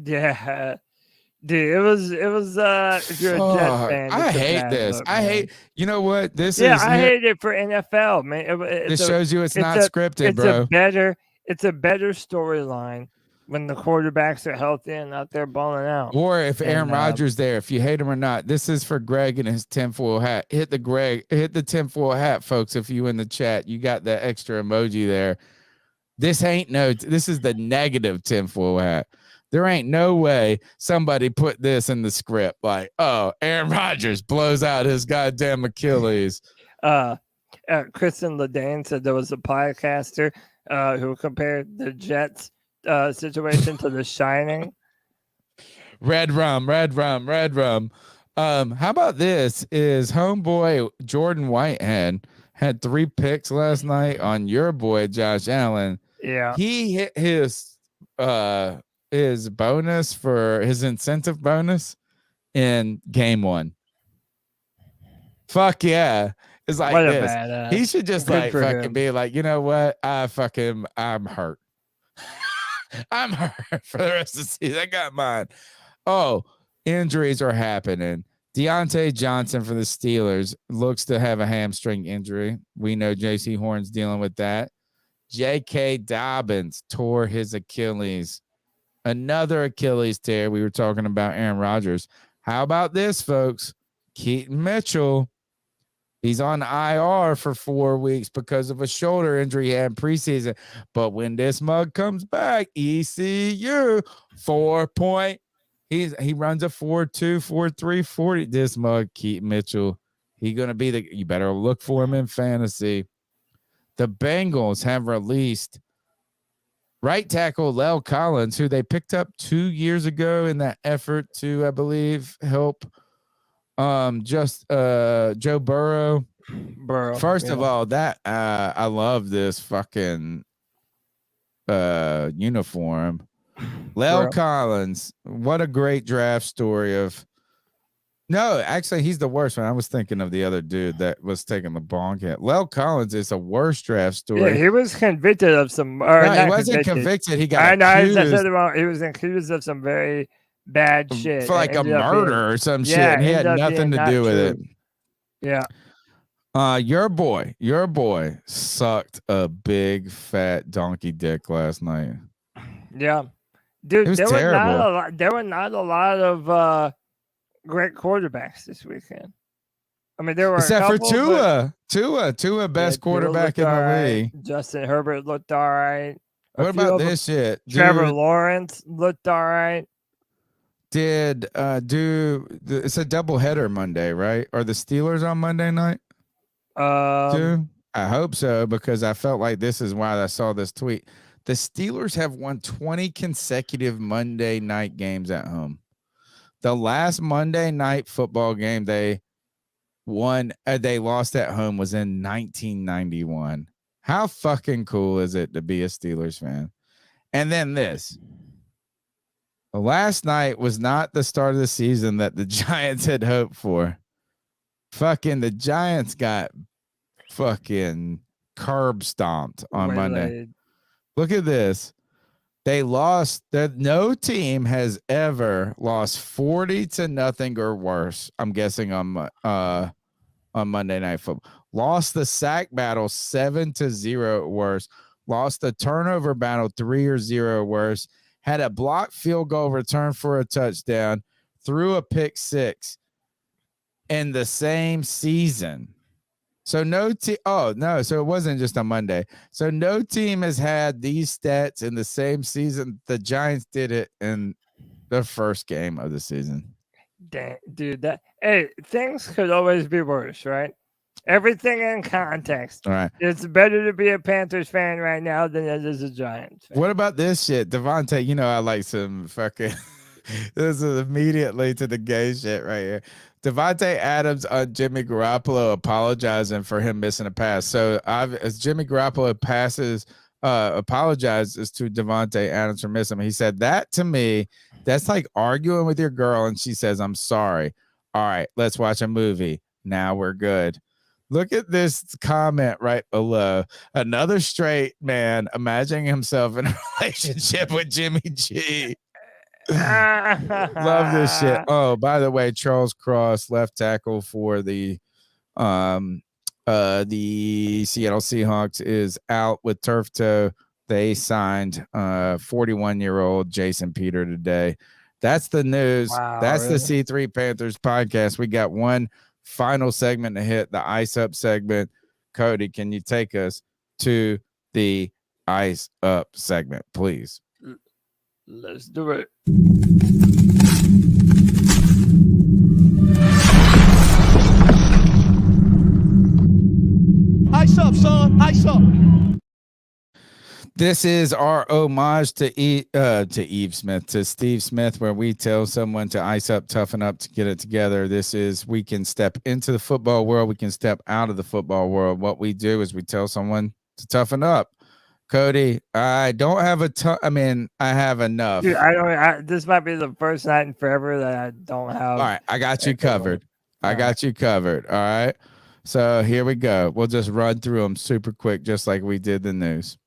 Yeah. Dude, it was if you're a Jets fan. I hate this. Look, I hate, you know what? I hate it for NFL, man. This shows you it's not scripted, bro. It's a better storyline when the quarterbacks are healthy and out there balling out. Or if Aaron Rodgers there, if you hate him or not. This is for Greg and his tinfoil hat. Hit the tinfoil hat, folks. If you in the chat, you got the extra emoji there. This is the negative tinfoil hat. There ain't no way somebody put this in the script like, oh, Aaron Rodgers blows out his goddamn Achilles. Kristen Ledane said there was a podcaster who compared the Jets situation to The Shining. Red rum. How about this? Is homeboy Jordan Whitehead had 3 picks last night on your boy Josh Allen. Yeah. He hit his bonus for his incentive bonus in game 1. Fuck yeah. It's like What a this. badass. He should just Good like for fucking him. be like, you know what? I'm hurt. I'm hurt for the rest of the season. I got mine. Oh, injuries are happening. Deontay Johnson for the Steelers looks to have a hamstring injury. We know J.C. Horn's dealing with that. J.K. Dobbins tore his Achilles Another Achilles tear. We were talking about Aaron Rodgers. How about this, folks? Keaton Mitchell. He's on IR for 4 weeks because of a shoulder injury he had in preseason. But when this mug comes back, ECU 4 point. He runs a 4.2, 4.3, 40. This mug, Keaton Mitchell. He's gonna be you better look for him in fantasy. The Bengals have released right tackle Lel Collins, who they picked up 2 years ago in that effort to, I Bleav, help Joe Burrow. First of all, that I love this fucking uniform. Lel Collins, what a great draft story of. No, actually, he's the worst one. I was thinking of the other dude that was taking the bonk hit. Lel Collins is a worse draft story. Yeah, he was convicted of some. No, he wasn't convicted. He got accused. He was accused of some very bad shit for like a murder or some shit. And he had nothing to do with it. Yeah. Your boy sucked a big fat donkey dick last night. Yeah, dude, it was terrible. There were not a lot of great quarterbacks this weekend. I mean, there were except a couple, for Tua, best quarterback in the league. Justin Herbert looked all right. What about this shit? Trevor Lawrence looked all right. Did it's a doubleheader Monday, right? Are the Steelers on Monday night? I hope so, because I felt like this is why I saw this tweet. The Steelers have won 20 consecutive Monday night games at home. The last Monday night football game they lost at home was in 1991. How fucking cool is it to be a Steelers fan? And then this. Last night was not the start of the season that the Giants had hoped for. Fucking the Giants got fucking curb stomped on Monday. Look at this. They lost. No team has ever lost 40-0 or worse. I'm guessing on Monday Night Football. Lost the sack battle 7-0 or worse. Lost the turnover battle 3-0 or worse. Had a blocked field goal return for a touchdown. Threw a pick six in the same season. So no team. Oh no! So it wasn't just on Monday. So no team has had these stats in the same season. The Giants did it in the first game of the season. Damn, dude! Things could always be worse, right? Everything in context. All right. It's better to be a Panthers fan right now than it is a Giants fan. What about this shit, Devontae? You know I like some fucking. This is immediately to the gay shit right here. Devontae Adams on Jimmy Garoppolo apologizing for him missing a pass. So as Jimmy Garoppolo apologizes to Devontae Adams for missing him, he said, that to me, that's like arguing with your girl and she says, I'm sorry. All right, let's watch a movie. Now we're good. Look at this comment right below. Another straight man imagining himself in a relationship with Jimmy G. Love this shit. Oh, by the way, Charles Cross, left tackle for the Seattle Seahawks, is out with turf toe. They signed 41-year-old Jason Peter today. That's the news. Wow, That's really? the C3 Panthers podcast. We got one final segment to hit, the Ice Up segment. Cody, can you take us to the Ice Up segment, please? Let's do it. Ice up, son. Ice up. This is our homage to Steve Smith, where we tell someone to ice up, toughen up, to get it together. This is, we can step into the football world. We can step out of the football world. What we do is we tell someone to toughen up. Cody, I don't have I have enough. Dude, this might be the first night in forever that I don't have. All right, I got you covered. I got you covered. All right. So here we go. We'll just run through them super quick, just like we did the news.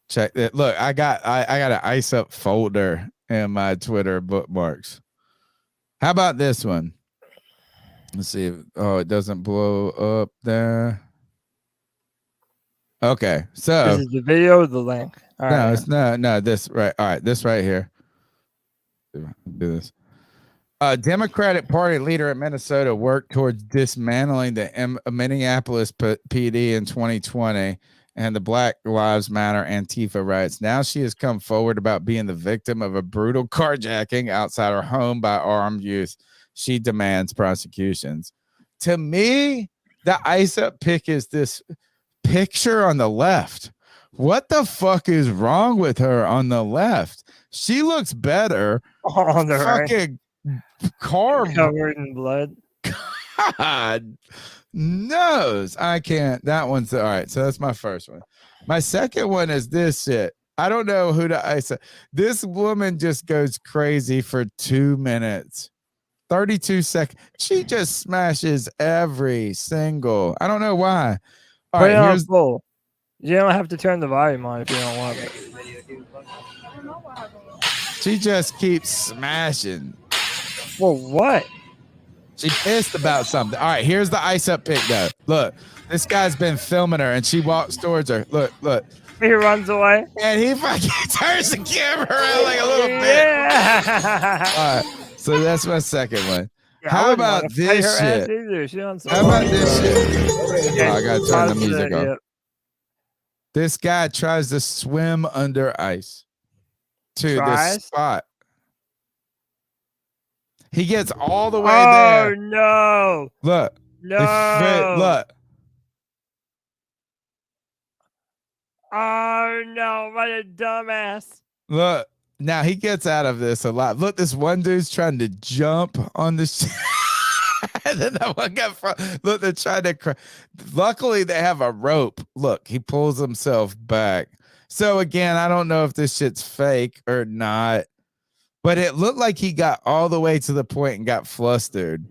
Check that. Look, I got an Ice Up folder in my Twitter bookmarks. How about this one? Let's see. It doesn't blow up there. Okay, so This is the video, the link. All no, right. it's no. This right. All right, this right here. Do this. Democratic Party leader in Minnesota worked towards dismantling the Minneapolis PD in 2020 and the Black Lives Matter Antifa riots. Now she has come forward about being the victim of a brutal carjacking outside her home by armed youth. She demands prosecutions. To me, the ice up pick is this picture on the left. What the fuck is wrong with her on the left? She looks better. On the right. Fucking car Covered in blood. God knows. I can't. That one's all right. So that's my first one. My second one is this shit. I don't know who to ice. This woman just goes crazy for 2 minutes. 32 seconds. She just smashes every single. I don't know why. All Put right, it on here's full. You don't have to turn the volume on if you don't want it. she just keeps smashing. Well, what? She pissed about something. All right, here's the ice up pick though. Look, this guy's been filming her and she walks towards her. Look. He runs away. And he fucking turns the camera around like a little bit. Yeah. All right, so that's my second one. Yeah, How about this shit? How about this shit? Yeah, Oh, I gotta turn the pause music it, off. yep. This guy tries to swim under ice to this Tries? spot. He gets all the way Oh there. no! Look. No! Look. Oh no! What a dumbass! Look. Now he gets out of this a lot. Look, this one dude's trying to jump on the and then that one got look, they're trying to luckily they have a rope. Look, he pulls himself back. So again, I don't know if this shit's fake or not, but it looked like he got all the way to the point and got flustered.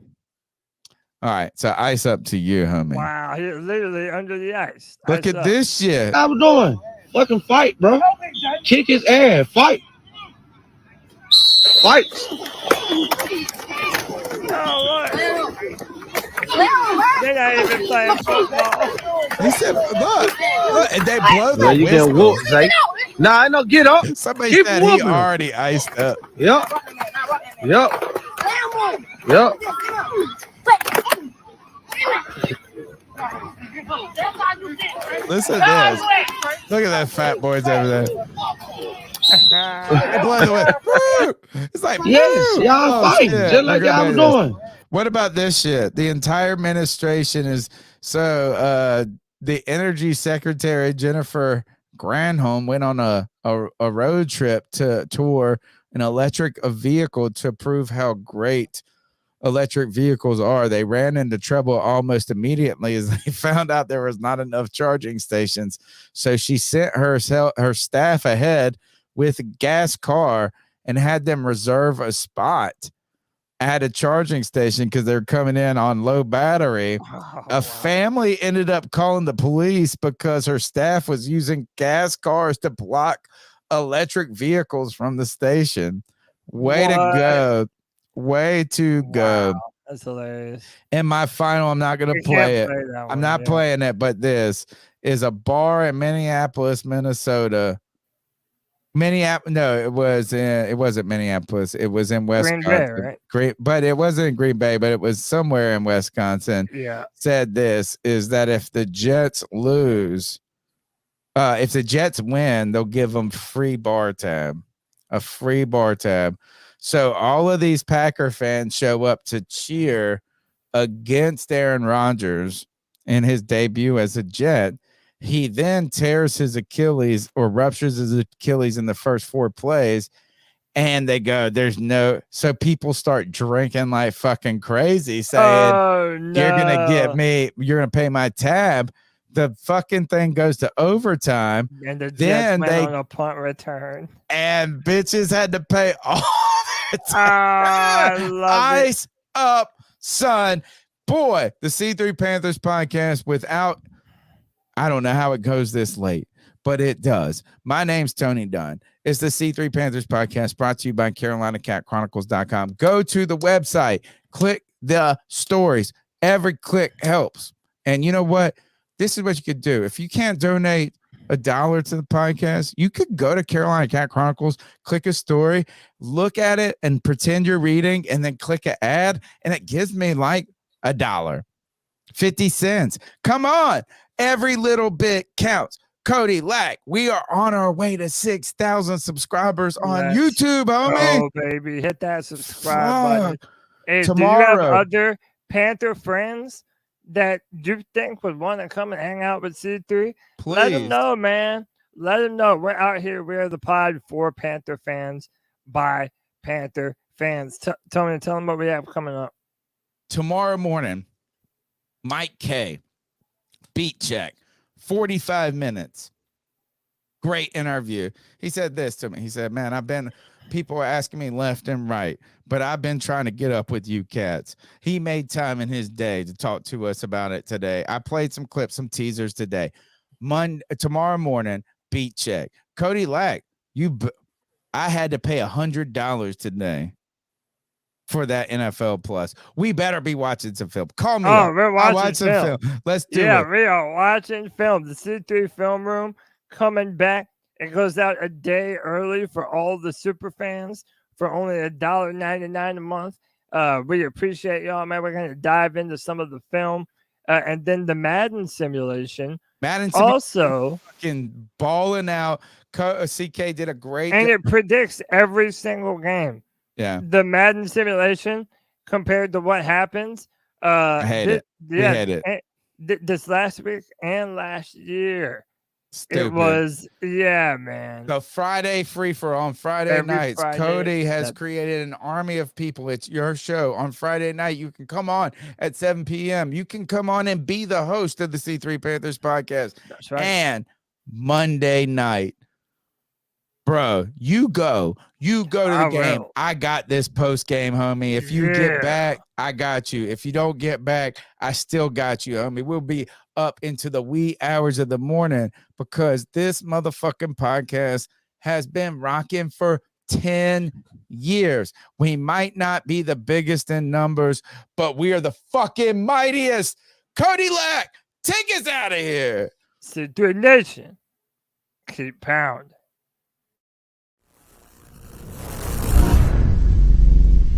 All right, so ice up to you, homie. Wow, he's literally under the ice. Look Ice at up. this shit. How we doing? Fucking fight, bro. Kick his ass. Fight. Fight. Oh, look. They're not even playing football. He said, look, and they blow the Well, you whistle. get whooped, Zay. Nah, I know. Get up. Somebody Keep said he whooping. already iced up. Yep. Listen to this. Look at that fat boys over there. They blow the whistle. It's like, Yes, woo! y'all fighting, shit. just like Look at y'all this. doing. What about this shit? The entire administration is so the energy secretary Jennifer Granholm went on a road trip to tour an electric vehicle to prove how great electric vehicles are. They ran into trouble almost immediately as they found out there was not enough charging stations. So she sent her staff ahead with a gas car and had them reserve a spot at a charging station because they're coming in on low battery. A family ended up calling the police because her staff was using gas cars to block electric vehicles from the station. Way to go. Way to go. That's hilarious. And my final, I'm not going to You play can't it. play that I'm one, not yeah. playing it, but this is a bar in Minneapolis, Minnesota. No, it wasn't Minneapolis. It was in Wisconsin. Green Bay, right? Great, but it wasn't in Green Bay, but it was somewhere in Wisconsin. Yeah. Said this is that if the Jets lose, if the Jets win, they'll give them a free bar tab. So all of these Packer fans show up to cheer against Aaron Rodgers in his debut as a Jet. He then tears his Achilles or ruptures his Achilles in the first 4 plays. And they go, so people start drinking like fucking crazy, saying, Oh, no. you're going to pay my tab. The fucking thing goes to overtime. And the Then Jets they went on a punt return. and bitches had to pay all the I time. love Ice up, son. Boy, the C3 Panthers podcast without, I don't know how it goes this late, but it does. My name's Tony Dunn. It's the C3 Panthers podcast brought to you by CarolinaCatChronicles.com. Go to the website, click the stories. Every click helps. And you know what? this is what you could do. If you can't donate $1 to the podcast, you could go to Carolina Cat Chronicles, click a story, look at it, and pretend you're reading, and then click an ad, and it gives me like $1, 50 cents. Come on, every little bit counts. Cody Lack, we are on our way to 6,000 subscribers on YouTube, homie. Oh, baby, hit that subscribe button. Hey, Tomorrow, do you have other Panther friends that you think would want to come and hang out with C3? Please. Let them know, man. Let them know. We're out here. We're the pod for Panther fans by Panther fans. Tony, tell them what we have coming up. Tomorrow morning, Mike K, beat check, 45 minutes. Great interview. He said this to me. He said, man, people are asking me left and right, but I've been trying to get up with you cats. He made time in his day to talk to us about it today. I played some clips, some teasers today. Tomorrow morning, beat check. Cody Lack, I had to pay $100 today for that NFL Plus. We better be watching some film. Call me. Oh, we're watching film. Let's do it. Yeah, we are watching film. The C3 Film Room coming back. It goes out a day early for all the super fans for only $1.99 a month. We appreciate y'all, man. We're going to dive into some of the film and then the Madden simulation. Also, fucking balling out. CK did a great and it predicts every single game. Yeah, the Madden simulation compared to what happens. I hate it. Yeah, we hate it. This last week and last year. Stupid. It was, yeah, man. The Friday free for on Friday Every nights. Friday, Cody has created an army of people. It's your show on Friday night. You can come on at 7 p.m. You can come on and be the host of the C3 Panthers podcast. That's right. And Monday night, bro, you go to the game. I got this post game, homie. If you get back, I got you. If you don't get back, I still got you, homie. We'll be up into the wee hours of the morning because this motherfucking podcast has been rocking for 10 years. We might not be the biggest in numbers, but we are the fucking mightiest. Cody Lack, take us out of here. C3 Nation, keep pounding.